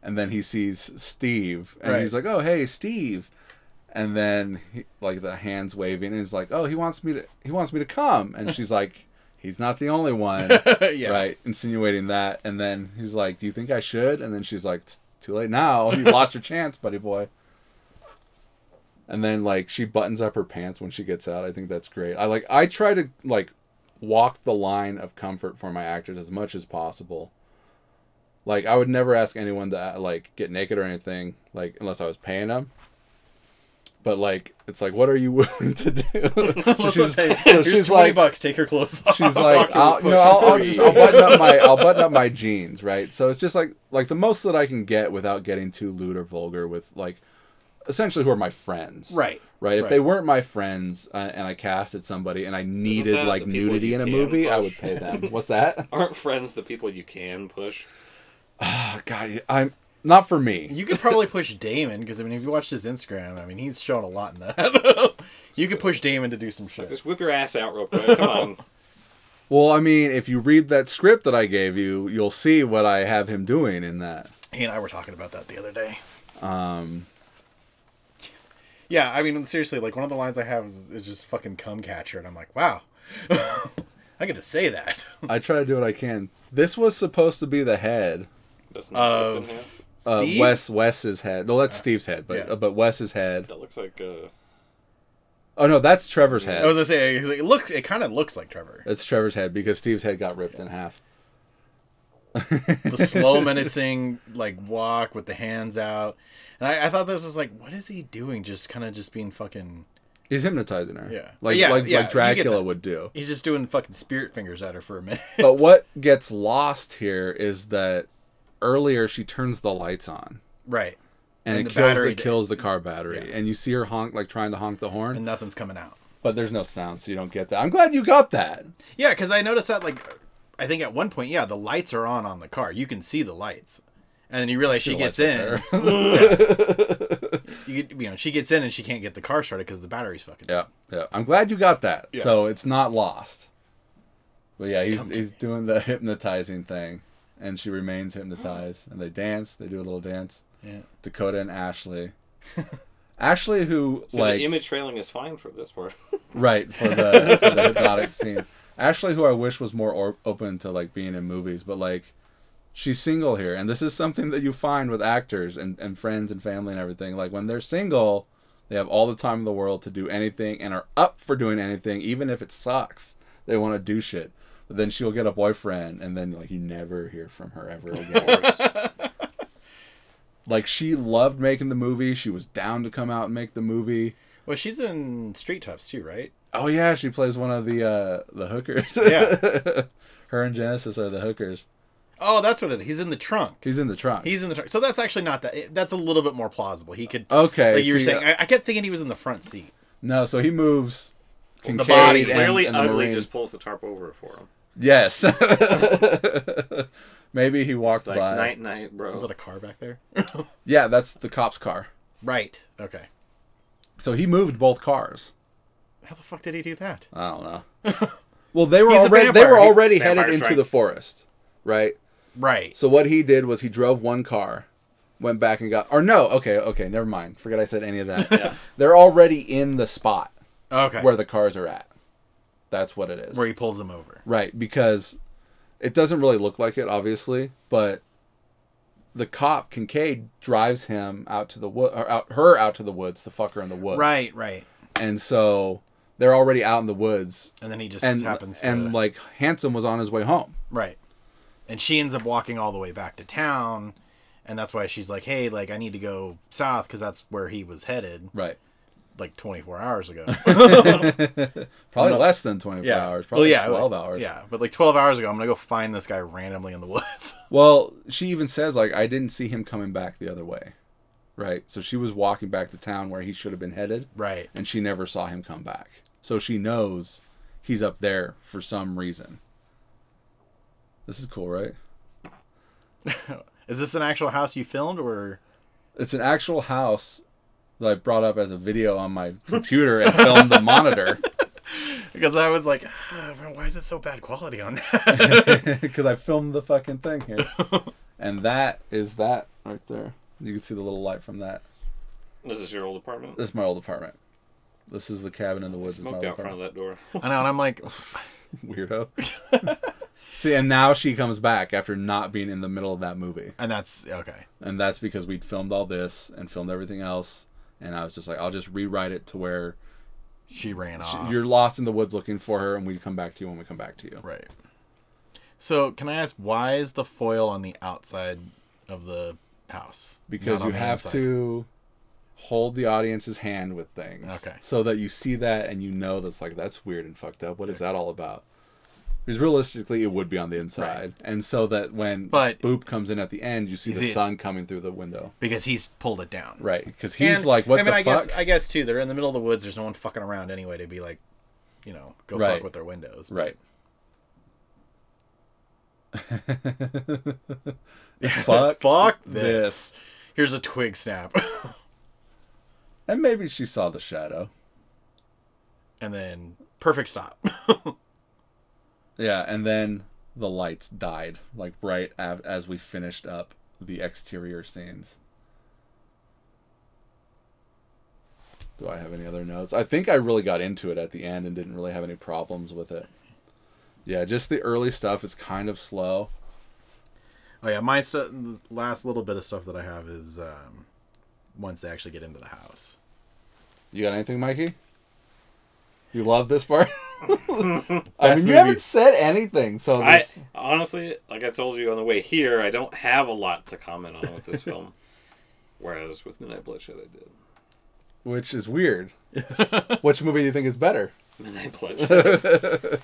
Speaker 3: and then he sees Steve, and
Speaker 2: Right.
Speaker 3: he's like, "Oh, hey, Steve," and then like the hands waving, and he's like, "Oh, he wants me to come," and she's like, "He's not the only one,"
Speaker 2: Yeah.
Speaker 3: right? Insinuating that, and then he's like, "Do you think I should?" And then she's like, "It's too late now. You lost your chance, buddy boy." And then like she buttons up her pants when she gets out. I think that's great. I try to like walk the line of comfort for my actors as much as possible. Like I would never ask anyone to like get naked or anything, like unless I was paying them. But like it's like, what are you willing to do? So
Speaker 2: Here's
Speaker 3: she's
Speaker 2: $20.
Speaker 3: like,
Speaker 2: Take her clothes off.
Speaker 3: she's like, I'll button up my jeans, right? So it's just like the most that I can get without getting too lewd or vulgar with like essentially who are my friends,
Speaker 2: Right.
Speaker 3: If they weren't my friends and I casted somebody and I needed
Speaker 1: that
Speaker 3: like
Speaker 1: the people
Speaker 3: nudity
Speaker 1: you
Speaker 3: in a
Speaker 1: can
Speaker 3: movie, I
Speaker 1: push?
Speaker 3: would pay them. What's that?
Speaker 1: Aren't friends the people you can push?
Speaker 3: Oh, God, I'm not for me.
Speaker 2: You could probably push Damon because I mean, if you watched his Instagram, I mean, he's shown a lot in that. You could push Damon to do some shit.
Speaker 1: Just whip your ass out real quick. Come on.
Speaker 3: Well, I mean, if you read that script that I gave you, you'll see what I have him doing in that.
Speaker 2: He and I were talking about that the other day. Yeah, I mean, seriously, like one of the lines I have is just fucking cum catcher, and I'm like, wow, I get to say that.
Speaker 3: I try to do what I can. This was supposed to be the head.
Speaker 1: That's not ripped in half.
Speaker 2: Steve?
Speaker 3: Wes's head. No, that's Steve's head, but
Speaker 2: yeah.
Speaker 3: but Wes's head.
Speaker 1: That looks like
Speaker 3: Oh no, that's Trevor's head.
Speaker 2: I was gonna say, it kind of looks like Trevor.
Speaker 3: It's Trevor's head because Steve's head got ripped in half.
Speaker 2: The slow menacing like walk with the hands out, and I thought this was like, what is he doing? Just kind of just being fucking.
Speaker 3: He's hypnotizing her.
Speaker 2: Yeah.
Speaker 3: Like
Speaker 2: Yeah,
Speaker 3: like
Speaker 2: yeah, you get
Speaker 3: Dracula
Speaker 2: that.
Speaker 3: would do.
Speaker 2: He's just doing fucking spirit fingers at her for a minute.
Speaker 3: But what gets lost here is that earlier she turns the lights on.
Speaker 2: Right.
Speaker 3: And
Speaker 2: And
Speaker 3: it
Speaker 2: the battery
Speaker 3: kills the car battery.
Speaker 2: Yeah.
Speaker 3: And you see her trying to honk the horn.
Speaker 2: And nothing's coming out.
Speaker 3: But there's no sound, so you don't get that. I'm glad you got that.
Speaker 2: Yeah, because I noticed that, like, I think at one point, yeah, the lights are on the car. You can see the lights. And then you realize she gets in. She gets in and she can't get the car started because the battery's fucking.
Speaker 3: Yeah. I'm glad you got that.
Speaker 2: Yes.
Speaker 3: So it's not lost. But yeah, he's doing the hypnotizing thing, and she remains hypnotized, and they dance. They do a little dance.
Speaker 2: Yeah.
Speaker 3: Dakota and Ashley. Ashley, who
Speaker 1: so the image trailing is fine for this part.
Speaker 3: Right, for the hypnotic scenes. Ashley, who I wish was more open to like being in movies, but like she's single here, and this is something that you find with actors and friends and family and everything. Like when they're single, they have all the time in the world to do anything and are up for doing anything, even if it sucks. They want to do shit. But then she'll get a boyfriend, and then like you never hear from her ever again. Like she loved making the movie. She was down to come out and make the movie.
Speaker 2: Well, she's in Street Toughs too, right?
Speaker 3: Oh yeah, she plays one of the hookers.
Speaker 2: Yeah.
Speaker 3: Her and Genesis are the hookers.
Speaker 2: Oh, that's what it is. He's in the trunk.
Speaker 3: He's in the trunk.
Speaker 2: So that's actually not that. That's a little bit more plausible. He could.
Speaker 3: Okay.
Speaker 2: Like you were saying, I kept thinking he was in the front seat.
Speaker 3: No, so he moves.
Speaker 2: The body
Speaker 1: clearly
Speaker 3: and
Speaker 1: ugly
Speaker 3: Marine.
Speaker 1: just pulls the tarp over for him.
Speaker 3: Yes. Maybe he walked
Speaker 1: It's like,
Speaker 3: by.
Speaker 1: night, bro.
Speaker 2: Is that a car back there?
Speaker 3: Yeah, that's the cop's car.
Speaker 2: Right. Okay.
Speaker 3: So he moved both cars.
Speaker 2: How the fuck did he do that?
Speaker 3: I don't know. Well, they were
Speaker 2: He's a vampire.
Speaker 3: already
Speaker 1: Vampire
Speaker 3: headed into
Speaker 1: strength.
Speaker 3: the forest, right?
Speaker 2: Right.
Speaker 3: So what he did was he drove one car, went back and got. Or no, okay, never mind. Forget I said any of that.
Speaker 1: Yeah.
Speaker 3: They're already in the spot
Speaker 2: Okay.
Speaker 3: where the cars are at. That's what it is.
Speaker 2: Where he pulls them over.
Speaker 3: Right, because it doesn't really look like it, obviously, but the cop Kincaid drives him out to the wood, or her out to the woods to fuck her in the woods.
Speaker 2: Right.
Speaker 3: And so they're already out in the woods,
Speaker 2: And then he just
Speaker 3: and
Speaker 2: happens to.
Speaker 3: and like Handsome was on his way home.
Speaker 2: Right. And she ends up walking all the way back to town, and that's why she's like, "Hey, like I need to go south because that's where he was headed."
Speaker 3: Right.
Speaker 2: Like 24 hours ago.
Speaker 3: Probably less than 24 hours. Probably 12 hours.
Speaker 2: Yeah, but like 12 hours ago, I'm gonna go find this guy randomly in the woods.
Speaker 3: Well, she even says like I didn't see him coming back the other way. Right. So she was walking back to town where he should have been headed.
Speaker 2: Right.
Speaker 3: And she never saw him come back. So she knows he's up there for some reason. This is cool, right?
Speaker 2: Is this an actual house you filmed, or?
Speaker 3: It's an actual house that I brought up as a video on my computer and filmed the monitor.
Speaker 2: Because I was like, why is it so bad quality on that?
Speaker 3: Because I filmed the fucking thing here. And that is that right there. You can see the little light from that.
Speaker 1: This is your old apartment?
Speaker 3: This is my old apartment. This is the cabin in the woods.
Speaker 1: Smoked out front of that door.
Speaker 2: I know, and I'm like...
Speaker 3: Weirdo. See, and now she comes back after not being in the middle of that movie.
Speaker 2: And that's... Okay.
Speaker 3: And that's because we'd filmed all this and filmed everything else. And I was just like, I'll just rewrite it to where...
Speaker 2: She ran off.
Speaker 3: You're lost in the woods looking for her, and we come back to you when we come back to you.
Speaker 2: Right. So, can I ask, why is the foil on the outside of the house?
Speaker 3: Because you have to hold the audience's hand with things.
Speaker 2: Okay.
Speaker 3: So that you see that and you know that's like, that's weird and fucked up. What is that all about? Because realistically, it would be on the inside. Right. And so that when Boop comes in at the end, you see the sun coming through the window.
Speaker 2: Because he's pulled it down.
Speaker 3: Right. Because he's like, what the fuck?
Speaker 2: I guess, too, they're in the middle of the woods. There's no one fucking around anyway to be like, you know, go fuck with their windows.
Speaker 3: Right. Fuck this.
Speaker 2: Here's a twig snap.
Speaker 3: And maybe she saw the shadow.
Speaker 2: And then, perfect stop.
Speaker 3: Yeah, and then the lights died, like right as we finished up the exterior scenes. Do I have any other notes? I think I really got into it at the end and didn't really have any problems with it. Yeah, just the early stuff is kind of slow.
Speaker 2: Oh yeah, my stuff. The last little bit of stuff that I have is once they actually get into the house.
Speaker 3: You got anything, Mikey? You love this part? I mean, you haven't said anything, so this...
Speaker 1: honestly, like I told you on the way here, I don't have a lot to comment on with this film. Whereas with Midnight Bloodshed, I did.
Speaker 3: Which is weird. Which movie do you think is better?
Speaker 1: Midnight Bloodshed.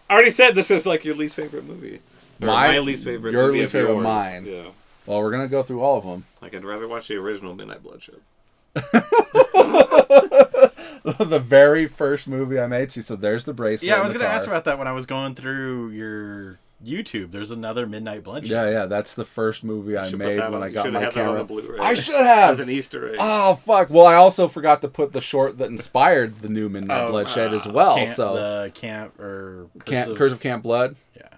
Speaker 1: I already said this is like your least favorite movie. My least favorite
Speaker 3: your
Speaker 1: movie
Speaker 3: least favorite
Speaker 1: yours.
Speaker 3: Mine.
Speaker 1: Yeah.
Speaker 3: Well, we're going to go through all of them.
Speaker 1: Like, I'd rather watch the original Midnight Bloodshed.
Speaker 3: The very first movie I made. See, so there's the bracelet.
Speaker 2: Yeah, I was going to ask about that when I was going through your YouTube. There's another Midnight Bloodshed.
Speaker 3: Yeah. That's the first movie I made when I got my camera.
Speaker 1: I
Speaker 3: should have
Speaker 1: as an Easter egg.
Speaker 3: Oh fuck! Well, I also forgot to put the short that inspired the new Midnight Bloodshed as well.
Speaker 2: The
Speaker 3: Curse of Camp Blood.
Speaker 2: Yeah.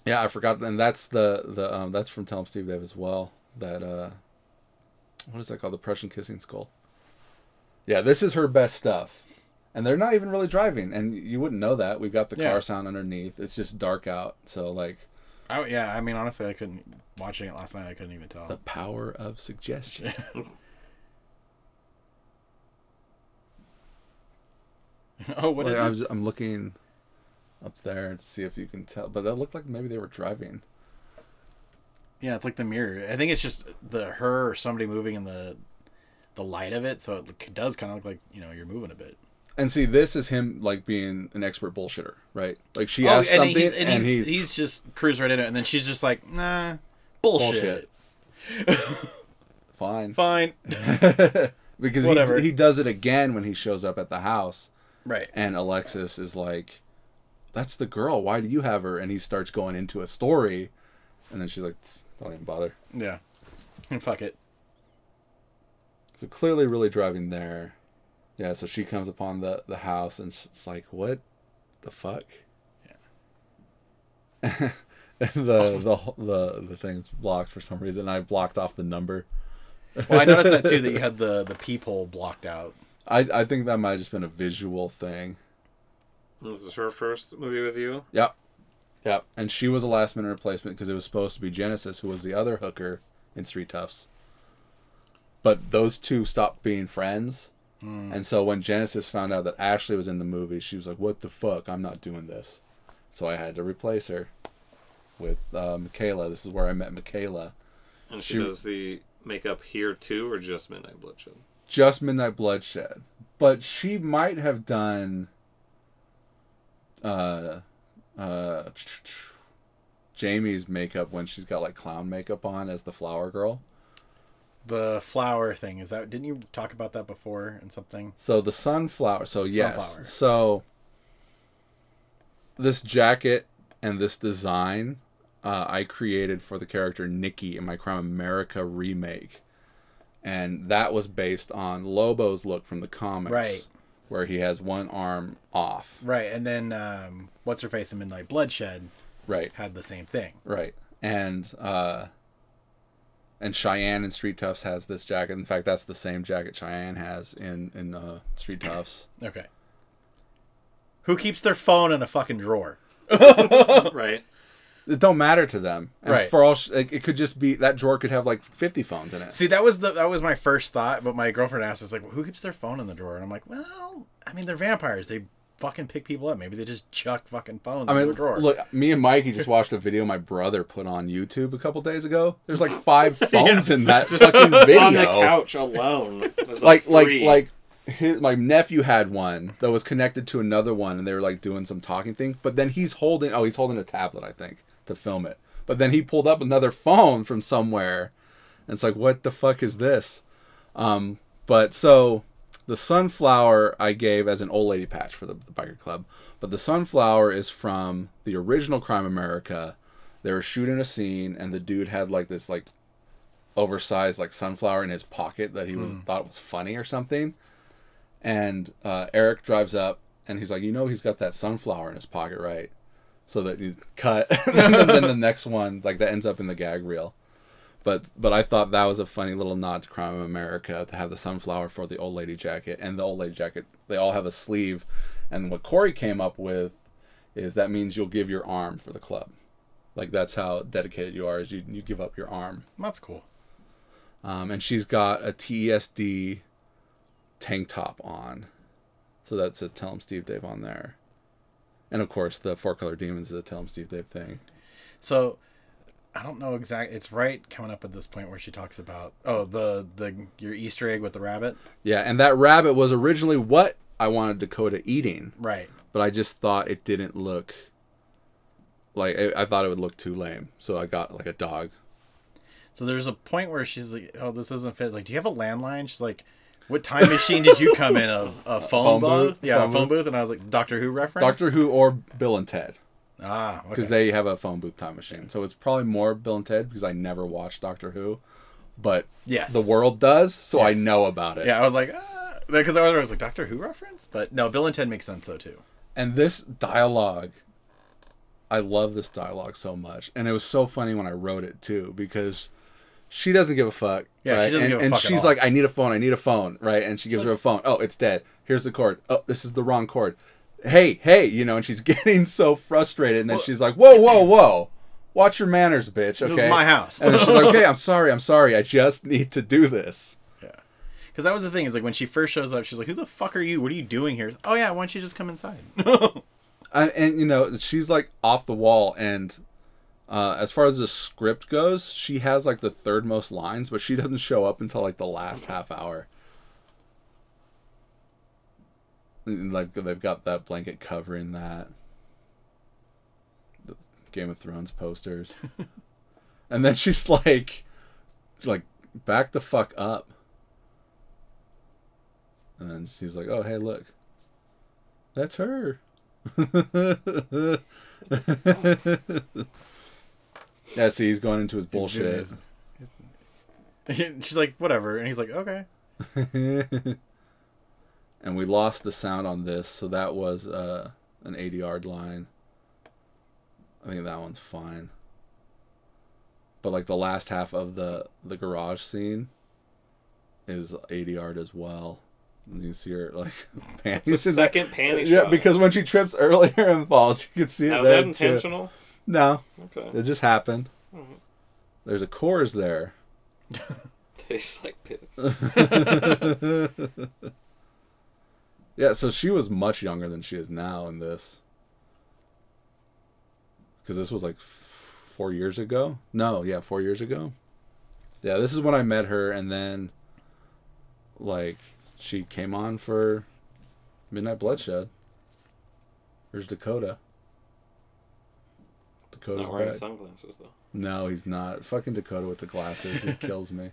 Speaker 3: Yeah, I forgot, and that's that's from Tell 'em Steve Dave as well. That what is that called? The Prussian Kissing Skull. Yeah, this is her best stuff. And they're not even really driving, and you wouldn't know that. We've got the car sound underneath. It's just dark out, so like.
Speaker 2: Oh yeah, I mean honestly, I couldn't watching it last night. I couldn't even tell.
Speaker 3: The power of suggestion.
Speaker 2: Oh, what is it?
Speaker 3: I'm looking up there to see if you can tell, but that looked like maybe they were driving.
Speaker 2: Yeah, it's like the mirror. I think it's just her or somebody moving in the light of it, so it does kind of look like you're moving a bit.
Speaker 3: And see, this is him like being an expert bullshitter, right? Like she asks something, and
Speaker 2: he's just cruised right into it, and then she's just like, nah, bullshit.
Speaker 3: Fine. Because he does it again when he shows up at the house,
Speaker 2: right? And
Speaker 3: Alexis is like, "That's the girl. Why do you have her?" And he starts going into a story, and then she's like, "Don't even bother."
Speaker 2: Yeah, and fuck it.
Speaker 3: So clearly, really driving there. Yeah, so she comes upon the house and it's like, what the fuck? Yeah. And the thing's blocked for some reason. I blocked off the number.
Speaker 2: Well, I noticed that too, that you had the peephole blocked out.
Speaker 3: I think that might have just been a visual thing.
Speaker 1: This is her first movie with you?
Speaker 3: Yep. And she was a last minute replacement because it was supposed to be Genesis, who was the other hooker in Street Toughs. But those two stopped being friends. And so when Genesis found out that Ashley was in the movie, she was like, what the fuck? I'm not doing this. So I had to replace her with Michaela. This is where I met Michaela.
Speaker 1: And she does the makeup here too, or just Midnight Bloodshed?
Speaker 3: Just Midnight Bloodshed. But she might have done Jamie's makeup when she's got like clown makeup on as the flower girl.
Speaker 2: The flower thing, is that, didn't you talk about that before in something?
Speaker 3: So the sunflower. So yes. So this jacket and this design I created for the character Nikki in my Crime America remake. And that was based on Lobo's look from the comics. Right. Where he has one arm off.
Speaker 2: Right. And then what's her face in Midnight Bloodshed had the same thing.
Speaker 3: Right. And Cheyenne in Street Toughs has this jacket. In fact, that's the same jacket Cheyenne has in Street Toughs.
Speaker 2: Okay. Who keeps their phone in a fucking drawer?
Speaker 1: Right.
Speaker 3: It don't matter to them. And
Speaker 2: right.
Speaker 3: For all, it could just be that drawer could have like 50 phones in it.
Speaker 2: See, that was my first thought. But my girlfriend asked us like, who keeps their phone in the drawer? And I'm like, well, I mean, they're vampires. They fucking pick people up. Maybe they just chuck fucking phones in the drawer.
Speaker 3: Look, me and Mikey just watched a video my brother put on YouTube a couple days ago. There's like 5 phones in that fucking video.
Speaker 1: On the couch alone.
Speaker 3: My nephew had one that was connected to another one, and they were like doing some talking thing. But then he's holding a tablet, I think, to film it. But then he pulled up another phone from somewhere, and it's like, what the fuck is this? But so the sunflower I gave as an old lady patch for the biker club, but the sunflower is from the original Crime America. They were shooting a scene, and the dude had like this like oversized like sunflower in his pocket that he thought it was funny or something. And Eric drives up, and he's like, he's got that sunflower in his pocket, right? So that you cut, and then the next one like that ends up in the gag reel. But I thought that was a funny little nod to Crime of America to have the sunflower for the old lady jacket. And the old lady jacket, they all have a sleeve. And what Corey came up with is that means you'll give your arm for the club. Like that's how dedicated you are, is you give up your arm.
Speaker 2: That's cool.
Speaker 3: And she's got a TESD tank top on. So that says Tell 'em Steve Dave on there. And of course the 4-color demons is a Tell 'em Steve Dave thing.
Speaker 2: So I don't know exactly. It's right coming up at this point where she talks about your Easter egg with the rabbit.
Speaker 3: Yeah, and that rabbit was originally what I wanted Dakota eating.
Speaker 2: Right.
Speaker 3: But I just thought it didn't look like I thought it would look too lame, so I got like a dog.
Speaker 2: So there's a point where she's like, "Oh, this doesn't fit." Like, do you have a landline? She's like, "What time machine did you come in? A phone booth?" Yeah, a phone booth. And I was like, "Doctor Who reference?"
Speaker 3: Doctor Who or Bill and Ted.
Speaker 2: Ah,
Speaker 3: because they have a phone booth time machine. So it's probably more Bill and Ted because I never watched Doctor Who, but
Speaker 2: yes,
Speaker 3: the world does, so
Speaker 2: yes.
Speaker 3: I know about it.
Speaker 2: Yeah, I was like, because I was like Doctor Who reference, but no, Bill and Ted makes sense though too.
Speaker 3: And this dialogue, I love this dialogue so much, and it was so funny when I wrote it too because she doesn't give a fuck.
Speaker 2: Yeah,
Speaker 3: right?
Speaker 2: she doesn't give a
Speaker 3: and
Speaker 2: fuck at
Speaker 3: she's
Speaker 2: all.
Speaker 3: like, I need a phone, right? And she gives her a phone. Oh, it's dead. Here's the cord. Oh, this is the wrong cord. Hey, and she's getting so frustrated, and then she's like, whoa. Watch your manners, bitch, okay?
Speaker 2: This is my house.
Speaker 3: And then she's like, okay, I'm sorry. I just need to do this.
Speaker 2: Yeah. Because that was the thing, is like when she first shows up, she's like, who the fuck are you? What are you doing here? Oh yeah, why don't you just come inside?
Speaker 3: And she's like off the wall, and as far as the script goes, she has like the third most lines, but she doesn't show up until like the last half hour. Like they've got that blanket covering that. The Game of Thrones posters. And then she's like, back the fuck up. And then she's like, oh, hey, look. That's her. Yeah, see, he's going into his bullshit.
Speaker 2: She's like, whatever. And he's like, okay.
Speaker 3: And we lost the sound on this, so that was an 80-yard line. I think that one's fine. But like the last half of the garage scene is 80-yard as well. And you can see her like panties.
Speaker 1: The second panty shot.
Speaker 3: Yeah, because when she trips earlier and falls, you can see it.
Speaker 1: Now,
Speaker 3: there
Speaker 1: was that intentional?
Speaker 3: Too. No.
Speaker 1: Okay.
Speaker 3: It just happened.
Speaker 1: Mm-hmm.
Speaker 3: There's a chorus there.
Speaker 1: Tastes like piss.
Speaker 3: Yeah, so she was much younger than she is now in this. Because this was like 4 years ago? No, yeah, 4 years ago. Yeah, this is when I met her, and then, like, she came on for Midnight Bloodshed. There's Dakota.
Speaker 1: He's not wearing sunglasses, though.
Speaker 3: No, he's not. Fucking Dakota with the glasses. He kills me.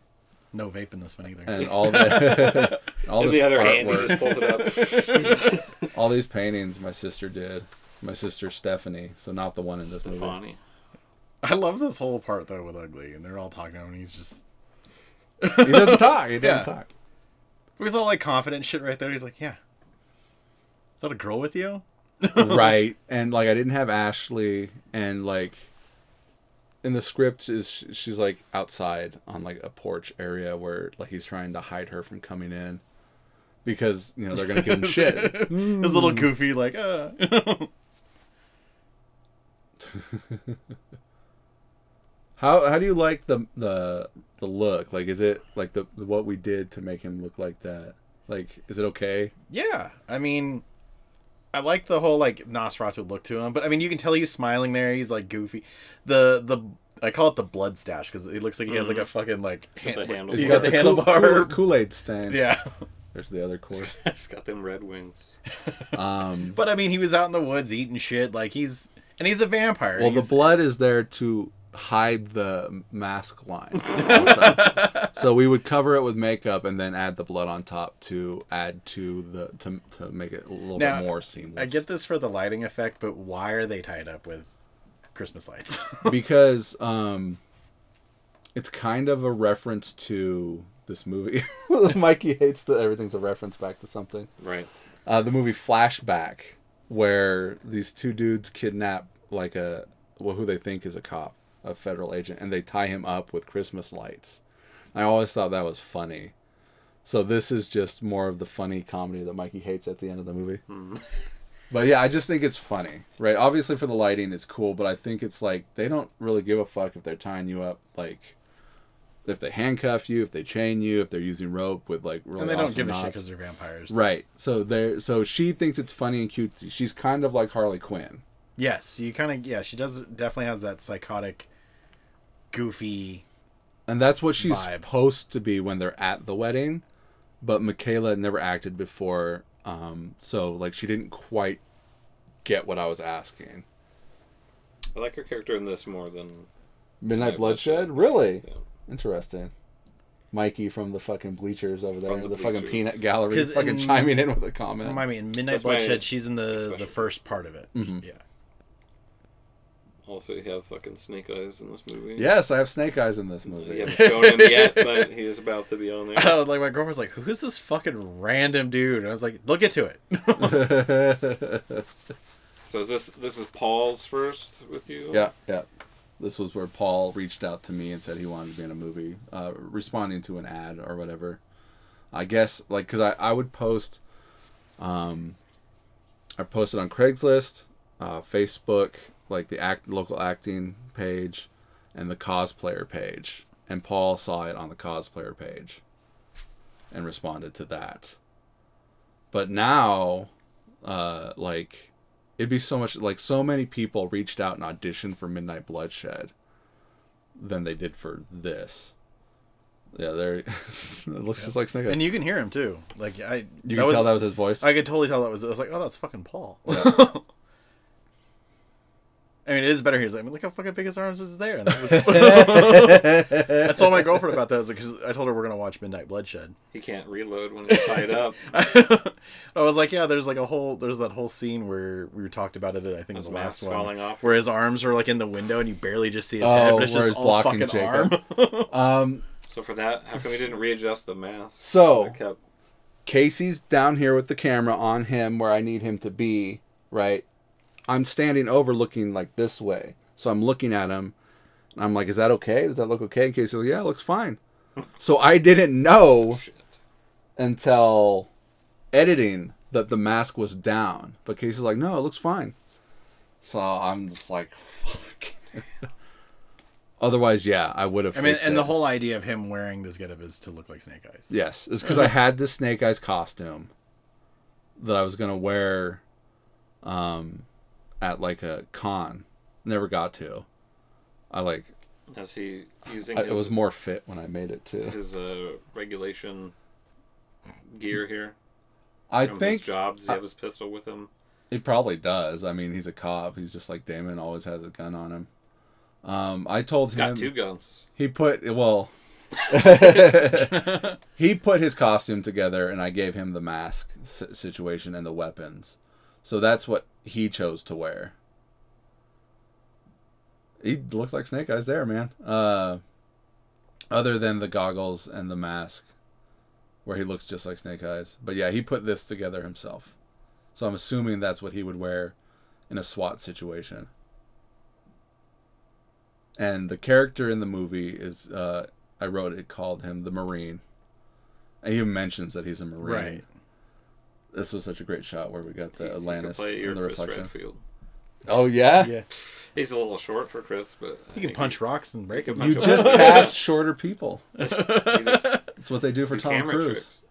Speaker 2: No vape in this one either.
Speaker 3: And all the
Speaker 1: in the other hand, he just pulls it
Speaker 3: up. All these paintings my sister did. My sister Stephanie, so not the one in this movie.
Speaker 2: I love this whole part though with Ugly, and they're all talking to him, and he's just
Speaker 3: he doesn't talk. He doesn't talk.
Speaker 2: He's all like confident shit right there. He's like, "Yeah, is that a girl with you?"
Speaker 3: Right, and like I didn't have Ashley, and like in the script she's like outside on like a porch area where like he's trying to hide her from coming in because you know they're gonna give him shit.
Speaker 2: His little goofy like
Speaker 3: How do you like the look? Like, is it like the what we did to make him look like that? Like, is it okay?
Speaker 2: Yeah, I mean, I like the whole like Nosferatu look to him, but I mean, you can tell he's smiling there. He's like goofy. The I call it the blood stash because it looks like he has like a fucking like
Speaker 1: he's got
Speaker 2: the handlebar
Speaker 3: Kool-Aid stain.
Speaker 2: Yeah.
Speaker 3: There's the other course.
Speaker 1: It's got them red wings.
Speaker 2: But I mean, he was out in the woods eating shit. Like he's a vampire.
Speaker 3: Well, the blood is there to hide the mask line. Also. So we would cover it with makeup and then add the blood on top to add to the to make it a little bit more seamless.
Speaker 2: I get this for the lighting effect, but why are they tied up with Christmas lights?
Speaker 3: Because it's kind of a reference to this movie. Mikey hates that everything's a reference back to something.
Speaker 1: Right.
Speaker 3: The movie Flashback, where these two dudes kidnap like who they think is a cop, a federal agent, and they tie him up with Christmas lights. I always thought that was funny. So this is just more of the funny comedy that Mikey hates at the end of the movie. But yeah, I just think it's funny, right? Obviously for the lighting it's cool, but I think it's like they don't really give a fuck if they're tying you up, like if they handcuff you, if they chain you, if they're using rope with like really
Speaker 2: and they
Speaker 3: awesome
Speaker 2: don't give
Speaker 3: knots.
Speaker 2: a shit because they're vampires,
Speaker 3: right? So she thinks it's funny and cute. She's kind of like Harley Quinn.
Speaker 2: Yes, you kind of she definitely has that psychotic, goofy,
Speaker 3: and that's what she's
Speaker 2: vibe.
Speaker 3: Supposed to be when they're at the wedding. But Michaela never acted before, so like she didn't quite get what I was asking.
Speaker 1: I like her character in this more than
Speaker 3: Midnight Bloodshed. Really?
Speaker 1: Yeah.
Speaker 3: Interesting. Mikey from the fucking bleachers over there, the fucking
Speaker 1: bleachers.
Speaker 3: peanut gallery, fucking chiming in with a comment.
Speaker 2: Remind me, in Midnight Bloodshed, she's in the first part of it.
Speaker 3: Mm-hmm.
Speaker 2: Yeah.
Speaker 1: Also, you have fucking Snake Eyes in this movie.
Speaker 3: Yes, I have Snake Eyes in this movie.
Speaker 1: You haven't shown him yet, but he is about to be on there.
Speaker 2: Like my girlfriend's like, "Who's this fucking random dude?" And I was like, "They'll get to it."
Speaker 1: So this is Paul's first with you?
Speaker 3: Yeah. This was where Paul reached out to me and said he wanted to be in a movie, responding to an ad or whatever. I guess, like, because I would post, I posted on Craigslist, Facebook, like the local acting page, and the cosplayer page. And Paul saw it on the cosplayer page and responded to that. But now, like, it'd be so much, like, so many people reached out and auditioned for Midnight Bloodshed than they did for this. Yeah, it looks just like Snake Eyes.
Speaker 2: And you can hear him too. Like you
Speaker 3: can tell that was his voice.
Speaker 2: I could totally tell that was. I was like, oh, that's fucking Paul.
Speaker 3: Yeah.
Speaker 2: I mean, it is better. He's like, I mean, look how fucking big his arms is there. And that was... I told my girlfriend about that. I was like, 'cause I told her we're gonna watch Midnight Bloodshed.
Speaker 1: He can't reload when he's tied up.
Speaker 2: I was like, yeah, there's that whole scene where we talked about it. I think it was the last one,
Speaker 1: falling off.
Speaker 2: where his arms are like in the window and you barely just see his head, but it's just all fucking
Speaker 3: Jacob.
Speaker 2: arm.
Speaker 1: So for that, how come he didn't readjust the mask?
Speaker 3: So Casey's down here with the camera on him where I need him to be, right? I'm standing over looking like this way. So I'm looking at him. And I'm like, is that okay? Does that look okay? And Casey's like, yeah, it looks fine. So I didn't know until editing that the mask was down. But Casey's like, no, it looks fine. So I'm just like, fuck. Otherwise, yeah, I would have.
Speaker 2: I mean, and the whole idea of him wearing this getup is to look like Snake Eyes.
Speaker 3: Yes, it's because I had this Snake Eyes costume that I was gonna wear at like a con. Never got to.
Speaker 1: Is he using?
Speaker 3: It was more fit when I made it too.
Speaker 1: His regulation gear here.
Speaker 3: I think
Speaker 1: his job. Does he have his pistol with him?
Speaker 3: He probably does. I mean, he's a cop. He's just like Damon. Always has a gun on him. I told him.
Speaker 1: He's got 2 guns.
Speaker 3: He put he put his costume together, and I gave him the mask situation and the weapons. So that's what he chose to wear. He looks like Snake Eyes there, man. Other than the goggles and the mask, where he looks just like Snake Eyes. But yeah, he put this together himself. So I'm assuming that's what he would wear in a SWAT situation. And the character in the movie is, I wrote it, called him the Marine. And he even mentions that he's a Marine.
Speaker 2: Right.
Speaker 3: This was such a great shot where we got the Atlantis
Speaker 1: and
Speaker 3: the reflection.
Speaker 1: Redfield.
Speaker 3: Oh, yeah?
Speaker 2: Yeah.
Speaker 1: He's a little short for Chris, but...
Speaker 2: He can punch rocks and break them.
Speaker 3: You just cast shorter people.
Speaker 1: That's
Speaker 3: what they do for Tom Cruise. Tricks.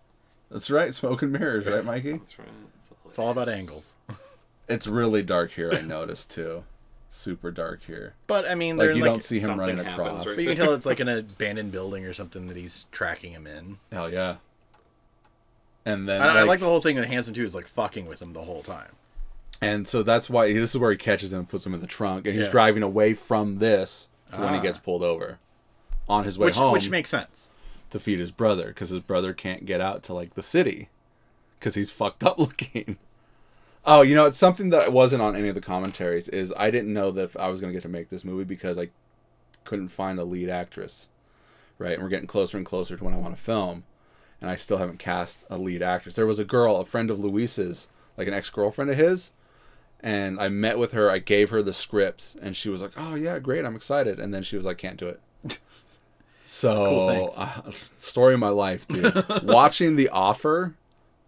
Speaker 3: That's right. Smoke and mirrors, right, Mikey?
Speaker 1: That's right.
Speaker 2: It's all about angles.
Speaker 3: It's really dark here, I noticed, too. Super dark here.
Speaker 2: But, I mean,
Speaker 3: like you don't see him running across.
Speaker 2: But you can tell it's like an abandoned building or something that he's tracking him in.
Speaker 3: Hell yeah. And then
Speaker 2: I like the whole thing with Hanson, too, is like fucking with him the whole time.
Speaker 3: And so that's why this is where he catches him and puts him in the trunk. And he's driving away from this to when he gets pulled over on his way home.
Speaker 2: Which makes sense.
Speaker 3: To feed his brother, because his brother can't get out to like the city because he's fucked up looking. Oh, you know, it's something that wasn't on any of the commentaries is I didn't know that if I was going to get to make this movie because I couldn't find a lead actress, right? And we're getting closer and closer to when I want to film, and I still haven't cast a lead actress. There was a girl, a friend of Luis's, like an ex-girlfriend of his, and I met with her, I gave her the script, and she was like, oh yeah, great, I'm excited. And then she was like, can't do it. So, cool, story of my life, dude. Watching The Offer...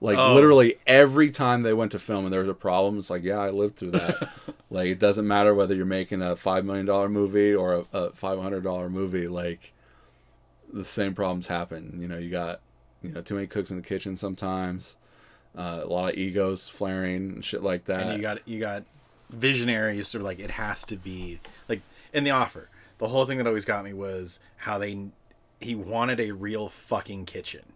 Speaker 3: Like, literally every time they went to film and there was a problem, it's like, yeah, I lived through that. Like, it doesn't matter whether you're making a $5 million movie or a $500 movie. Like, the same problems happen. You know, you got, too many cooks in the kitchen sometimes. A lot of egos flaring and shit like that.
Speaker 2: And you got visionaries sort of like, it has to be, like, in The Offer, the whole thing that always got me was how he wanted a real fucking kitchen.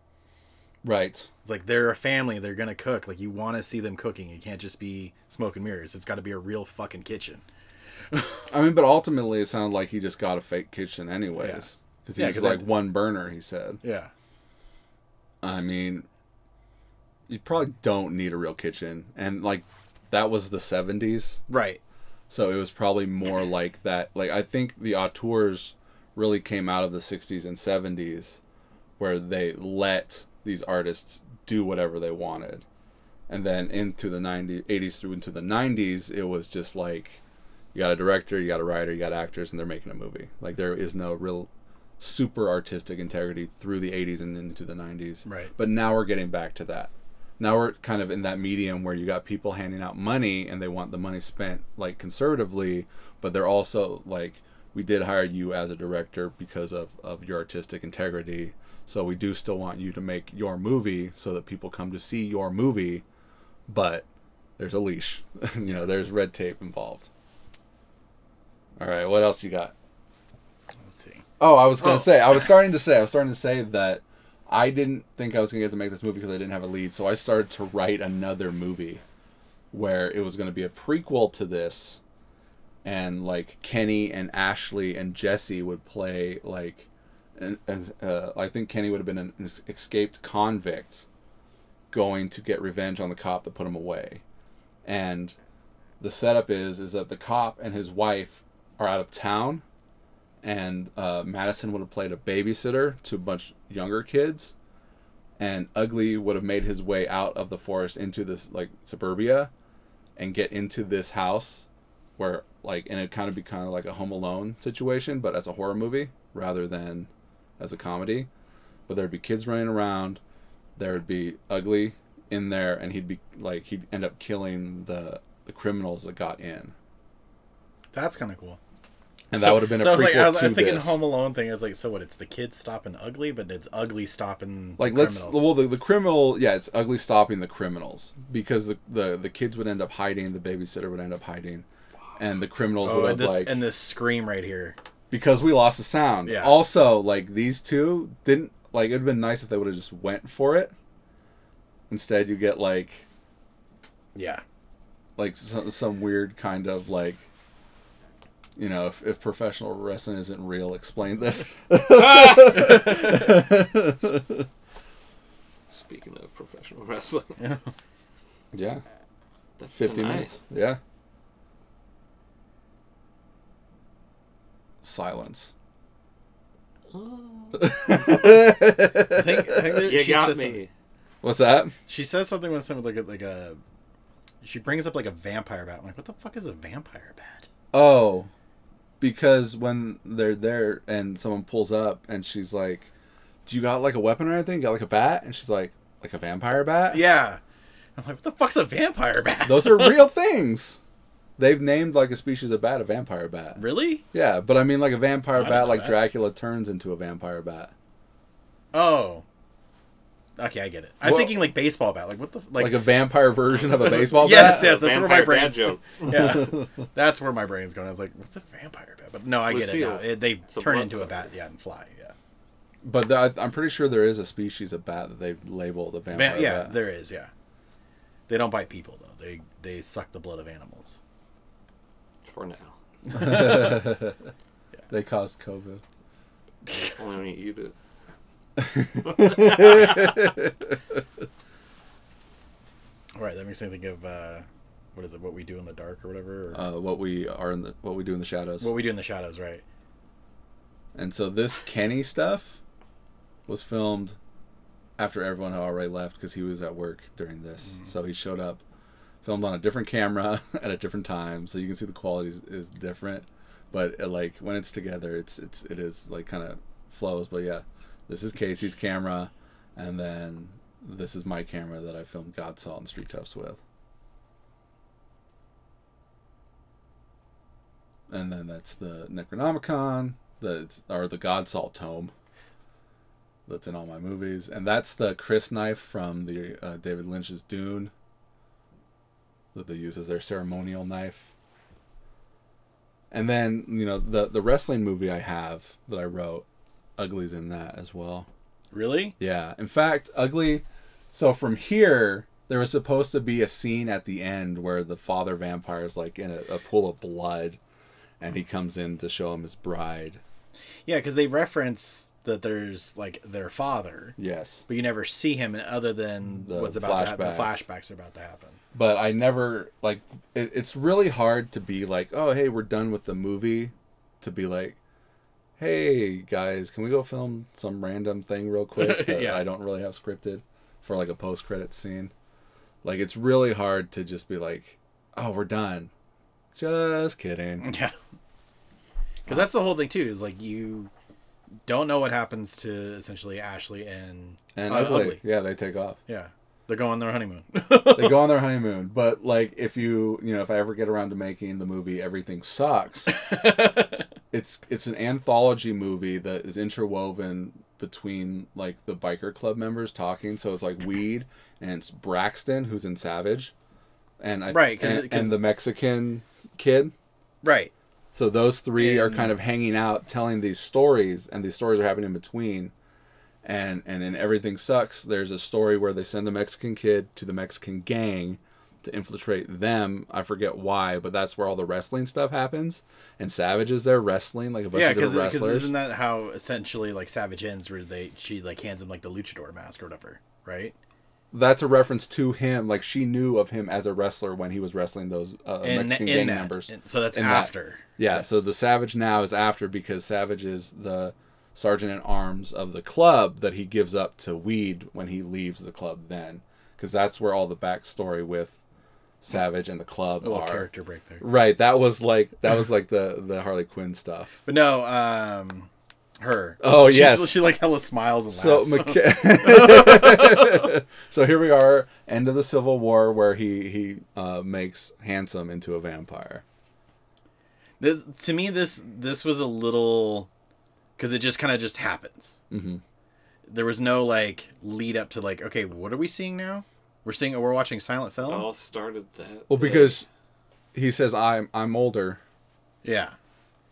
Speaker 3: Right.
Speaker 2: It's like they're a family, they're gonna cook. Like you want to see them cooking. It can't just be smoke and mirrors. It's got to be a real fucking kitchen.
Speaker 3: I mean, but ultimately it sounded like he just got a fake kitchen anyways. Because he was like one burner, he said.
Speaker 2: Yeah.
Speaker 3: I mean, you probably don't need a real kitchen. And like, that was the 70s.
Speaker 2: Right.
Speaker 3: So it was probably more like that. Like, I think the auteurs really came out of the 60s and 70s where they let these artists do whatever they wanted. And then into the 80s through into the 90s, it was just like, you got a director, you got a writer, you got actors, and they're making a movie. Like, there is no real super artistic integrity through the 80s and into the 90s.
Speaker 2: Right.
Speaker 3: But now we're getting back to that. Now we're kind of in that medium where you got people handing out money and they want the money spent like conservatively, but they're also like, we did hire you as a director because of your artistic integrity. So we do still want you to make your movie so that people come to see your movie, but there's a leash. There's red tape involved. All right, what else you got?
Speaker 2: Let's see.
Speaker 3: Oh, I was starting to say that I didn't think I was going to get to make this movie because I didn't have a lead, so I started to write another movie where it was going to be a prequel to this, and like Kenny and Ashley and Jesse would play like, I think Kenny would have been an escaped convict going to get revenge on the cop that put him away, and the setup is that the cop and his wife are out of town. And Madison would have played a babysitter to a bunch younger kids, and Ugly would have made his way out of the forest into this like suburbia, and get into this house, where like, and it kind of be kind of like a Home Alone situation, but as a horror movie rather than as a comedy. But there'd be kids running around, there would be Ugly in there, and he'd end up killing the criminals that got in.
Speaker 2: That's kind of cool.
Speaker 3: And that would have been a prequel
Speaker 2: I was
Speaker 3: to
Speaker 2: thinking
Speaker 3: this.
Speaker 2: Home Alone thing is like, so what? It's the kids stopping Ugly, but it's Ugly stopping
Speaker 3: like
Speaker 2: the
Speaker 3: criminals. The criminal, yeah, it's Ugly stopping the criminals, because the kids would end up hiding, the babysitter would end up hiding, and the criminals would have
Speaker 2: and this scream right here,
Speaker 3: because we lost the sound.
Speaker 2: Yeah.
Speaker 3: Also, like, these two didn't like. It'd been nice if they would have just went for it. Instead, you get like some weird kind of like. If professional wrestling isn't real, explain this.
Speaker 1: Speaking of professional wrestling.
Speaker 3: Yeah.
Speaker 1: That's
Speaker 3: 50
Speaker 1: tonight.
Speaker 3: minutes. Yeah. Silence.
Speaker 2: I think
Speaker 1: You got me.
Speaker 3: What's that?
Speaker 2: She says something with something like a. She brings up like a vampire bat. I'm like, what the fuck is a vampire bat?
Speaker 3: Oh. Because when they're there and someone pulls up and she's like, do you got like a weapon or anything? You got like a bat? And she's like a vampire bat?
Speaker 2: Yeah. I'm like, what the fuck's a vampire bat?
Speaker 3: Those are real things. They've named like a species of bat a vampire bat.
Speaker 2: Really?
Speaker 3: Yeah, but I mean like a vampire bat like
Speaker 2: that.
Speaker 3: Dracula turns into a vampire bat.
Speaker 2: Oh. Okay, I get it. I'm thinking like baseball bat. Like what the
Speaker 3: like a vampire version of a baseball
Speaker 2: yes,
Speaker 3: bat?
Speaker 2: yes, that's where my brain's
Speaker 1: joke.
Speaker 2: Yeah. That's where my brain's going. I was like, what's a vampire bat? But no, I get
Speaker 1: Lucille.
Speaker 2: it now. They turn into a
Speaker 1: bloodsucker.
Speaker 2: bat, and fly, yeah.
Speaker 3: But I'm pretty sure there is a species of bat that they've labeled a vampire bat.
Speaker 2: There is, yeah. They don't bite people though. They suck the blood of animals.
Speaker 1: For now.
Speaker 3: They caused COVID.
Speaker 1: Only when you eat it.
Speaker 2: All right, that makes me think of what is it? What We Do in the Dark or whatever. Or
Speaker 3: What we do in the shadows.
Speaker 2: What We Do in the Shadows, right?
Speaker 3: And so this Kenny stuff was filmed after everyone had already left because he was at work during this. Mm-hmm. So he showed up, filmed on a different camera at a different time, so you can see the quality is different. But like when it's together, it is like kind of flows. But yeah. This is Casey's camera, and then this is my camera that I filmed God Salt and Street Toughs with. And then that's the Necronomicon, the God Salt tome that's in all my movies. And that's the Chris knife from the David Lynch's Dune that they use as their ceremonial knife. And then, the wrestling movie I have that I wrote, Ugly's in that as well.
Speaker 2: Really?
Speaker 3: Yeah. In fact, Ugly... So from here, there was supposed to be a scene at the end where the father vampire is like in a pool of blood, and he comes in to show him his bride.
Speaker 2: Yeah, because they reference that there's like their father.
Speaker 3: Yes.
Speaker 2: But you never see him other than
Speaker 3: The
Speaker 2: what's about to happen. The
Speaker 3: flashbacks.
Speaker 2: flashbacks are about to happen.
Speaker 3: But I never, like, it's really hard to be like, oh, hey, we're done with the movie, to be like, hey, guys, can we go film some random thing real quick that I don't really have scripted for, like, a post-credits scene? Like, it's really hard to just be like, oh, we're done. Just kidding.
Speaker 2: Yeah. Because that's the whole thing, too, is, like, you don't know what happens to, essentially, Ashley and Ugly.
Speaker 3: Yeah, they take off.
Speaker 2: Yeah. They're going on their honeymoon.
Speaker 3: They go on their honeymoon. But, like, if if I ever get around to making the movie Everything Sucks, it's an anthology movie that is interwoven between, like, the biker club members talking. So it's, like, Weed, and it's Braxton, who's in Savage, and and the Mexican kid.
Speaker 2: Right.
Speaker 3: So those three are kind of hanging out, telling these stories, and these stories are happening in between. And in Everything Sucks, there's a story where they send the Mexican kid to the Mexican gang to infiltrate them. I forget why, but that's where all the wrestling stuff happens. And Savage is there wrestling, like a bunch of different wrestlers. Yeah, because
Speaker 2: isn't that how essentially like Savage ends, where she like hands him like the luchador mask or whatever, right?
Speaker 3: That's a reference to him. Like, she knew of him as a wrestler when he was wrestling those Mexican gang members.
Speaker 2: So that's after.
Speaker 3: Yeah, so the Savage now is after, because Savage is the sergeant-at-arms of the club that he gives up to Weed when he leaves the club then. Because that's where all the backstory with Savage and the club are.
Speaker 2: Character break there.
Speaker 3: Right, that was like the Harley Quinn stuff.
Speaker 2: But no, her.
Speaker 3: Oh, yes.
Speaker 2: She like hella smiles and laughs.
Speaker 3: So here we are, end of the Civil War, where he makes Handsome into a vampire.
Speaker 2: To me, this was a little... Because it just kind of just happens. Mm-hmm. There was no like lead up to like, okay, what are we seeing now? We're watching silent film.
Speaker 1: It all started that.
Speaker 3: Well, because he says I'm older.
Speaker 2: Yeah.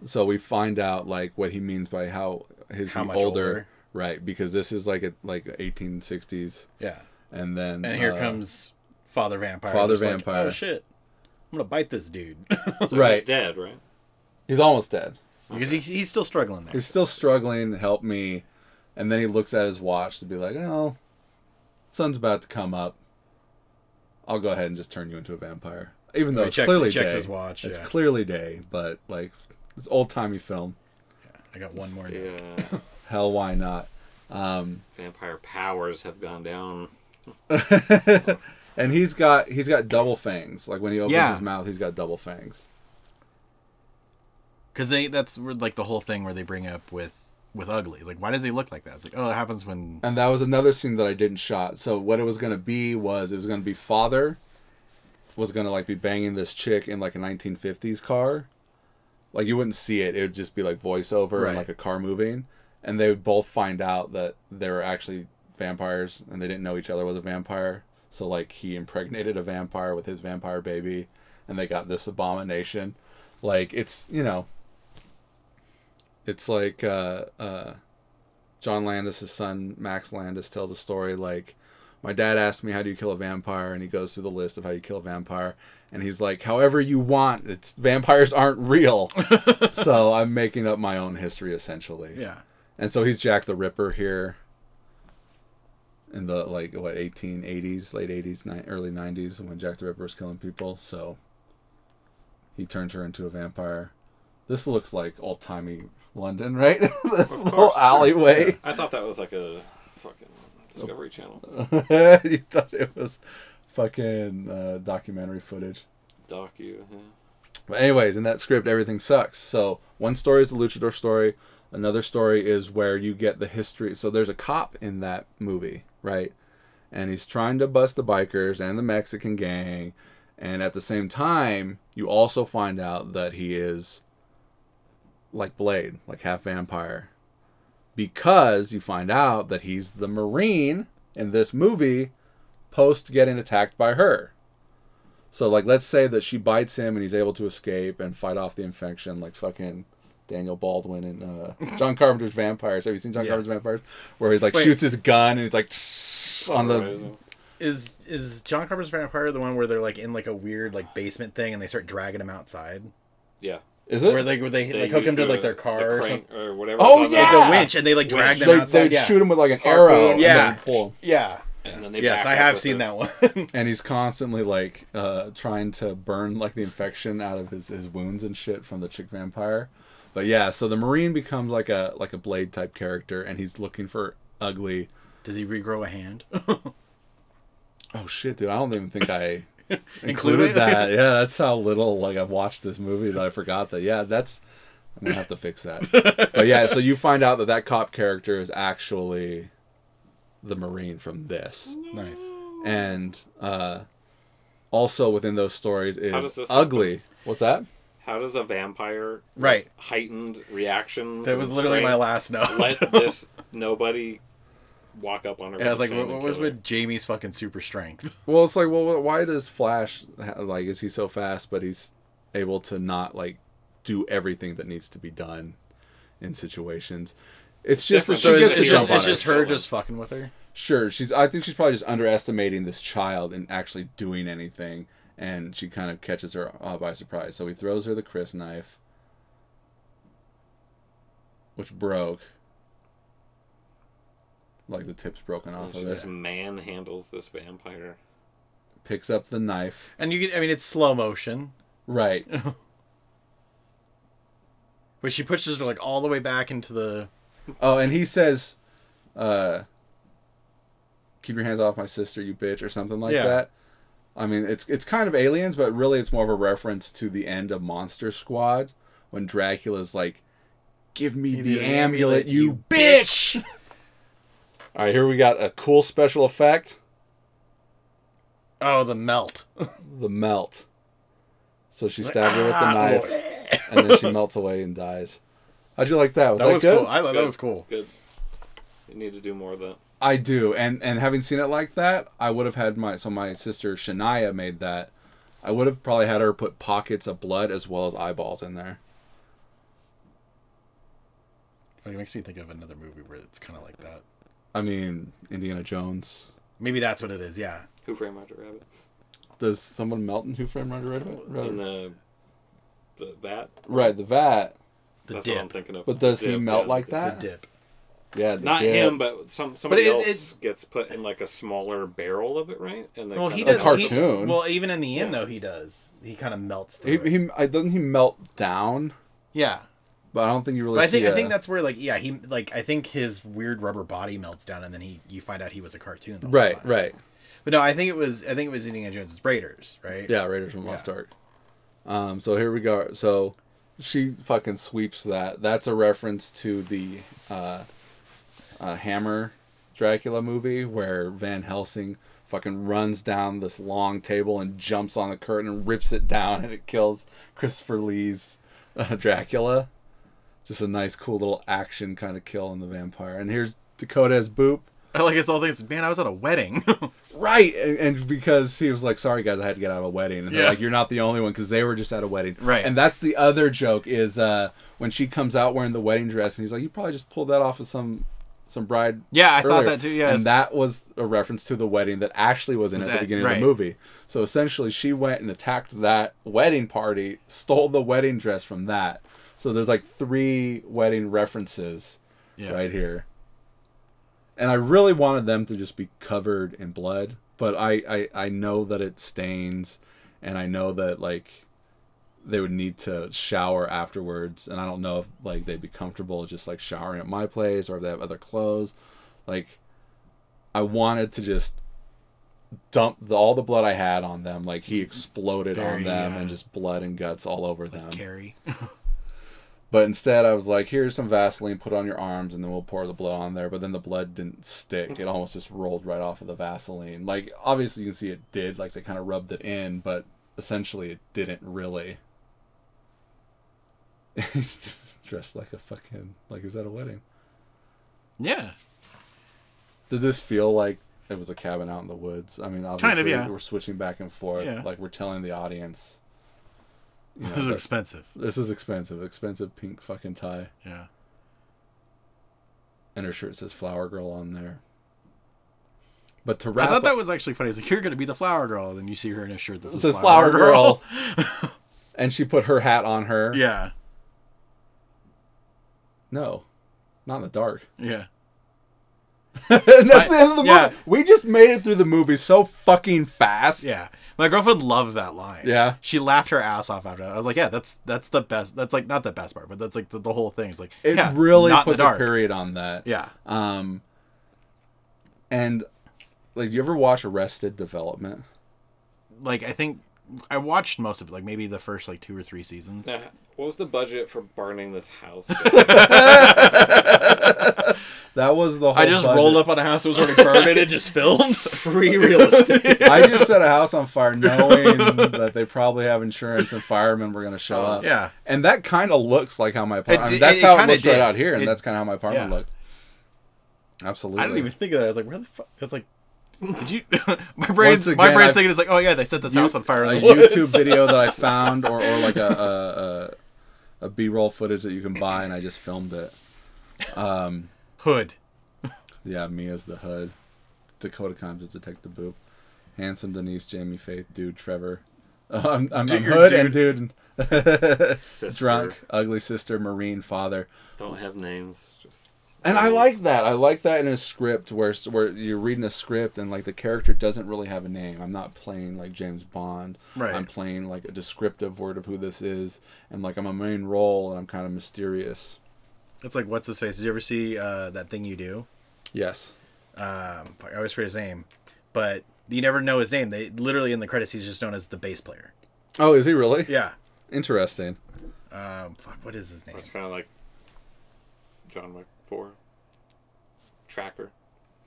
Speaker 3: So we find out like what he means by how much older, right? Because this is like 1860s.
Speaker 2: Yeah.
Speaker 3: And then
Speaker 2: here comes Father Vampire. Like, oh shit! I'm gonna bite this dude.
Speaker 1: So
Speaker 3: right.
Speaker 1: He's dead, right?
Speaker 3: He's almost dead.
Speaker 2: Because he's still struggling there.
Speaker 3: He's still struggling. Help me. And then he looks at his watch to be like, oh, sun's about to come up. I'll go ahead and just turn you into a vampire. Even though clearly day.
Speaker 2: Checks his watch.
Speaker 3: It's clearly day, but like, it's old-timey film.
Speaker 2: Yeah, I got one more.
Speaker 1: Yeah.
Speaker 3: Hell, why not?
Speaker 1: Vampire powers have gone down.
Speaker 3: And he's got double fangs. Like when he opens his mouth, he's got double fangs.
Speaker 2: Because that's like the whole thing where they bring up with Ugly. Like, why does he look like that? It's like, oh, it happens when...
Speaker 3: And that was another scene that I didn't shot. So what it was going to be was, it was going to be Father was going to like be banging this chick in like a 1950s car. Like, you wouldn't see it. It would just be like voiceover and like a car moving. And they would both find out that they were actually vampires and they didn't know each other was a vampire. So like, he impregnated a vampire with his vampire baby and they got this abomination. Like, it's, it's like John Landis' son, Max Landis, tells a story like, my dad asked me, how do you kill a vampire? And he goes through the list of how you kill a vampire. And he's like, however you want. Vampires aren't real. So I'm making up my own history, essentially.
Speaker 2: Yeah.
Speaker 3: And so he's Jack the Ripper here in the, 1880s, late 80s, early 90s, when Jack the Ripper was killing people. So he turns her into a vampire. This looks like old-timey London, right? This little alleyway.
Speaker 1: Yeah. I thought that was like a fucking Discovery Channel.
Speaker 3: You thought it was fucking documentary footage.
Speaker 1: Yeah.
Speaker 3: But anyways, in that script, everything sucks. So one story is the luchador story. Another story is where you get the history. So there's a cop in that movie, right? And he's trying to bust the bikers and the Mexican gang. And at the same time, you also find out that he is like Blade, like half vampire. Because you find out that he's the Marine in this movie post getting attacked by her. So, like, let's say that she bites him and he's able to escape and fight off the infection, like fucking Daniel Baldwin and John Carpenter's Vampires. Have you seen John Carpenter's Vampires? Where he like shoots his gun and he's like on the...
Speaker 2: Is John Carpenter's Vampire the one where they're like in like a weird like basement thing and they start dragging him outside?
Speaker 1: Yeah.
Speaker 3: Is it?
Speaker 2: Where they like hook him to like their car or something?
Speaker 1: Or whatever.
Speaker 3: Oh, yeah!
Speaker 2: Like the winch, and they like drag them outside.
Speaker 3: They shoot him with like an arrow.
Speaker 2: Yeah.
Speaker 3: And then pull him.
Speaker 2: Yeah.
Speaker 1: And then they
Speaker 2: Yes,
Speaker 1: back
Speaker 2: I
Speaker 1: up
Speaker 2: have
Speaker 1: with
Speaker 2: seen
Speaker 1: it.
Speaker 2: that one.
Speaker 3: And he's constantly like trying to burn like the infection out of his wounds and shit from the chick vampire. But yeah, so the Marine becomes like a Blade type character, and he's looking for ugly.
Speaker 2: Does he regrow a hand?
Speaker 3: Oh shit, dude! I don't even think I
Speaker 2: Included
Speaker 3: included that. Yeah, that's how little like I've watched this movie that I forgot that. Yeah, I'm gonna have to fix that. But yeah, so you find out that cop character is actually the Marine from this.
Speaker 2: Nice.
Speaker 3: And also within those stories
Speaker 1: How does
Speaker 3: is
Speaker 1: this
Speaker 3: ugly. What's that?
Speaker 1: How does a vampire
Speaker 2: Right.
Speaker 1: with heightened reactions?
Speaker 2: That was
Speaker 1: and
Speaker 2: literally my
Speaker 1: strength
Speaker 2: last note.
Speaker 1: Let this nobody walk up on her.
Speaker 2: Yeah, I was like,
Speaker 1: chain
Speaker 2: what
Speaker 1: and
Speaker 2: was
Speaker 1: kill her?
Speaker 2: with Jamie's fucking super strength?
Speaker 3: Well, it's like, well, why does Flash like? Is he so fast, but he's able to not like do everything that needs to be done in situations? It's just that
Speaker 1: Different.
Speaker 3: she
Speaker 1: So
Speaker 3: gets
Speaker 1: is
Speaker 3: to
Speaker 1: it
Speaker 3: jump on
Speaker 2: it's
Speaker 3: it.
Speaker 2: just her just fucking with her.
Speaker 3: Sure, I think she's probably just underestimating this child and actually doing anything, and she kind of catches her by surprise. So he throws her the Chris knife, which broke. Like the tip's broken off
Speaker 1: And she
Speaker 3: of
Speaker 1: just
Speaker 3: it.
Speaker 1: manhandles this vampire.
Speaker 3: Picks up the knife.
Speaker 2: And you get, I mean, it's slow motion.
Speaker 3: Right.
Speaker 2: But she pushes her like all the way back into the.
Speaker 3: Oh, and he says, keep your hands off my sister, you bitch, or something like
Speaker 2: Yeah.
Speaker 3: that. I mean, it's kind of Aliens, but really it's more of a reference to the end of Monster Squad when Dracula's like, give me the amulet, you bitch! All right, here we got a cool special effect.
Speaker 2: Oh, the melt.
Speaker 3: The melt. So she stabbed her with the knife, and then she melts away and dies. How'd you like that? Was that
Speaker 2: was
Speaker 3: good?
Speaker 2: cool. I thought that was cool.
Speaker 1: Good. You need to do more of that.
Speaker 3: I do, and having seen it like that, I would have had my sister Shania made that. I would have probably had her put pockets of blood as well as eyeballs in there.
Speaker 2: It makes me think of another movie where it's kind of like that.
Speaker 3: I mean, Indiana Jones.
Speaker 2: Maybe that's what it is. Yeah.
Speaker 1: Who Framed Roger Rabbit?
Speaker 3: Does someone melt in Who Framed Roger Rabbit?
Speaker 1: In the vat?
Speaker 3: Right, the vat.
Speaker 2: The
Speaker 1: That's
Speaker 2: dip.
Speaker 1: what I'm thinking of.
Speaker 3: But does
Speaker 1: The
Speaker 3: he
Speaker 1: dip,
Speaker 3: melt
Speaker 1: yeah,
Speaker 3: like
Speaker 1: the
Speaker 3: that?
Speaker 2: The dip.
Speaker 3: Yeah, the
Speaker 1: Not
Speaker 3: dip.
Speaker 1: him, but somebody
Speaker 2: But
Speaker 1: else gets put in like a smaller barrel of it, right? And they
Speaker 2: Well,
Speaker 1: kinda
Speaker 2: he
Speaker 3: A
Speaker 2: does.
Speaker 1: melt-
Speaker 3: cartoon.
Speaker 2: Well, even in the end,
Speaker 1: Yeah.
Speaker 2: though, he does. He kind of melts.
Speaker 3: He doesn't he melt down?
Speaker 2: Yeah.
Speaker 3: But I don't think you really.
Speaker 2: But
Speaker 3: see
Speaker 2: I think that's where I think his weird rubber body melts down, and then you find out he was a cartoon. the whole
Speaker 3: right,
Speaker 2: time.
Speaker 3: right.
Speaker 2: But no, I think it was Indiana Jones' Raiders, right?
Speaker 3: Yeah, Raiders from Lost Ark. So here we go. So she fucking sweeps that. That's a reference to the Hammer Dracula movie where Van Helsing fucking runs down this long table and jumps on the curtain and rips it down, and it kills Christopher Lee's Dracula. Just a nice, cool little action kind of kill on the vampire. And here's Dakota as Boop.
Speaker 2: I like it's all things. Man, I was at a wedding.
Speaker 3: Right, and because he was like, sorry guys, I had to get out of a wedding. And they're
Speaker 2: Yeah.
Speaker 3: like, you're not the only one, because they were just at a wedding.
Speaker 2: Right.
Speaker 3: And that's the other joke is when she comes out wearing the wedding dress, and he's like, you probably just pulled that off of some bride.
Speaker 2: Yeah, I thought
Speaker 3: earlier."
Speaker 2: that too, yeah.
Speaker 3: And that was a reference to the wedding that actually was in at the beginning of
Speaker 2: right.
Speaker 3: the movie. So essentially, she went and attacked that wedding party, stole the wedding dress from that. So there's like 3 wedding references right here. And I really wanted them to just be covered in blood, but I know that it stains, and I know that like they would need to shower afterwards, and I don't know if like they'd be comfortable just like showering at my place or if they have other clothes. Like I wanted to just dump all the blood I had on them, like he exploded on them and just blood and guts all over them.
Speaker 2: Carrie.
Speaker 3: But instead, I was like, here's some Vaseline, put on your arms, and then we'll pour the blood on there. But then the blood didn't stick. It almost just rolled right off of the Vaseline. Like, obviously, you can see it did. Like, they kind of rubbed it in, but essentially, it didn't really. He's just dressed like a fucking... Like he was at a wedding.
Speaker 2: Yeah.
Speaker 3: Did this feel like it was a cabin out in the woods? I mean, obviously,
Speaker 2: Kind of, yeah.
Speaker 3: we're switching back and forth.
Speaker 2: Yeah.
Speaker 3: Like, we're telling the audience... You know,
Speaker 2: This is
Speaker 3: that-
Speaker 2: expensive.
Speaker 3: This is expensive. Expensive pink fucking tie.
Speaker 2: Yeah.
Speaker 3: And her shirt says Flower Girl on there. But to
Speaker 2: I
Speaker 3: wrap
Speaker 2: thought
Speaker 3: up,
Speaker 2: that was actually funny. It's like, you're going to be the flower girl. And then you see her in a shirt that
Speaker 3: it
Speaker 2: says,
Speaker 3: says Flower
Speaker 2: Girl.
Speaker 3: Girl. And she put her hat on her.
Speaker 2: Yeah.
Speaker 3: No. Not in the dark.
Speaker 2: Yeah.
Speaker 3: And that's the end of the movie. We just made it through the movie so fucking fast.
Speaker 2: Yeah. My girlfriend loved that line.
Speaker 3: Yeah.
Speaker 2: She laughed her ass off after that. I was like, yeah, that's the best. That's like not the best part, but that's like the whole thing. It's like,
Speaker 3: it really puts a period on that.
Speaker 2: Yeah.
Speaker 3: And like, you ever watch Arrested Development?
Speaker 2: Like, I think I watched most of it, like maybe the first like 2 or 3 seasons.
Speaker 1: Yeah. What was the budget for burning this house?
Speaker 3: That was the whole
Speaker 2: I just
Speaker 3: budget.
Speaker 2: rolled up on a house that was already burned and it just filmed.
Speaker 1: Free real estate.
Speaker 3: I just set a house on fire knowing that they probably have insurance and firemen were going to show up.
Speaker 2: Yeah.
Speaker 3: And that kind of looks like how my apartment... that's how it looks right out here, and that's kind of how my apartment looked. Absolutely.
Speaker 2: I didn't even think of that. I was like, where the fuck? I was like, did you... my brain's thinking it's like, oh yeah, they set this house on fire in the woods.
Speaker 3: YouTube video that I found, or like a B-roll footage that you can buy, and I just filmed it.
Speaker 2: Hood.
Speaker 3: Yeah, me as the Hood. Dakota Combs as Detective Boop. Handsome Denise, Jamie, Faith, Dude, Trevor. I'm Hood and Dude. Drunk, ugly sister, Marine, father.
Speaker 1: Don't have names. Just
Speaker 3: and I like that. I like that in a script where you're reading a script and like the character doesn't really have a name. I'm not playing like James Bond.
Speaker 2: Right.
Speaker 3: I'm playing like a descriptive word of who this is, and like I'm a main role and I'm kind of mysterious.
Speaker 2: It's like, what's his face? Did you ever see That Thing You Do?
Speaker 3: Yes.
Speaker 2: I always forget his name, but you never know his name. They literally in the credits he's just known as the bass player.
Speaker 3: Oh, is he really?
Speaker 2: Yeah.
Speaker 3: Interesting.
Speaker 2: What is his name?
Speaker 1: It's kind of like John Wick 4. Tracker.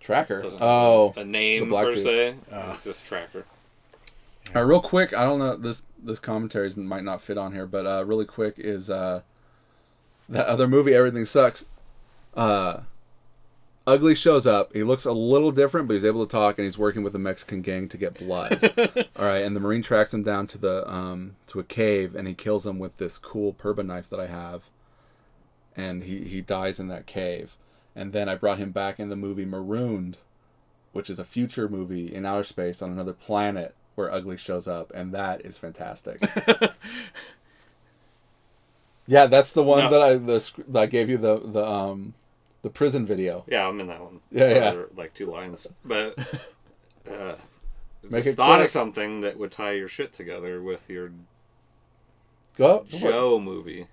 Speaker 3: Doesn't
Speaker 1: have a name per
Speaker 3: dude.
Speaker 1: se. It's just Tracker.
Speaker 3: All right, real quick. I don't know, this commentary might not fit on here, but really quick is that other movie, Everything Sucks. Ugly shows up. He looks a little different, but he's able to talk, and he's working with a Mexican gang to get blood. All right, and the Marine tracks him down to to a cave, and he kills him with this cool Purba knife that I have, and he dies in that cave. And then I brought him back in the movie Marooned, which is a future movie in outer space on another planet where Ugly shows up, and that is fantastic. Yeah, that's the one that I gave you the prison video.
Speaker 1: Yeah, I'm in that one.
Speaker 3: Yeah.
Speaker 1: Like 2 lines. But
Speaker 3: Make
Speaker 1: just
Speaker 3: it
Speaker 1: thought
Speaker 3: quick.
Speaker 1: of something that would tie your shit together with your
Speaker 3: Go.
Speaker 1: Joe movie.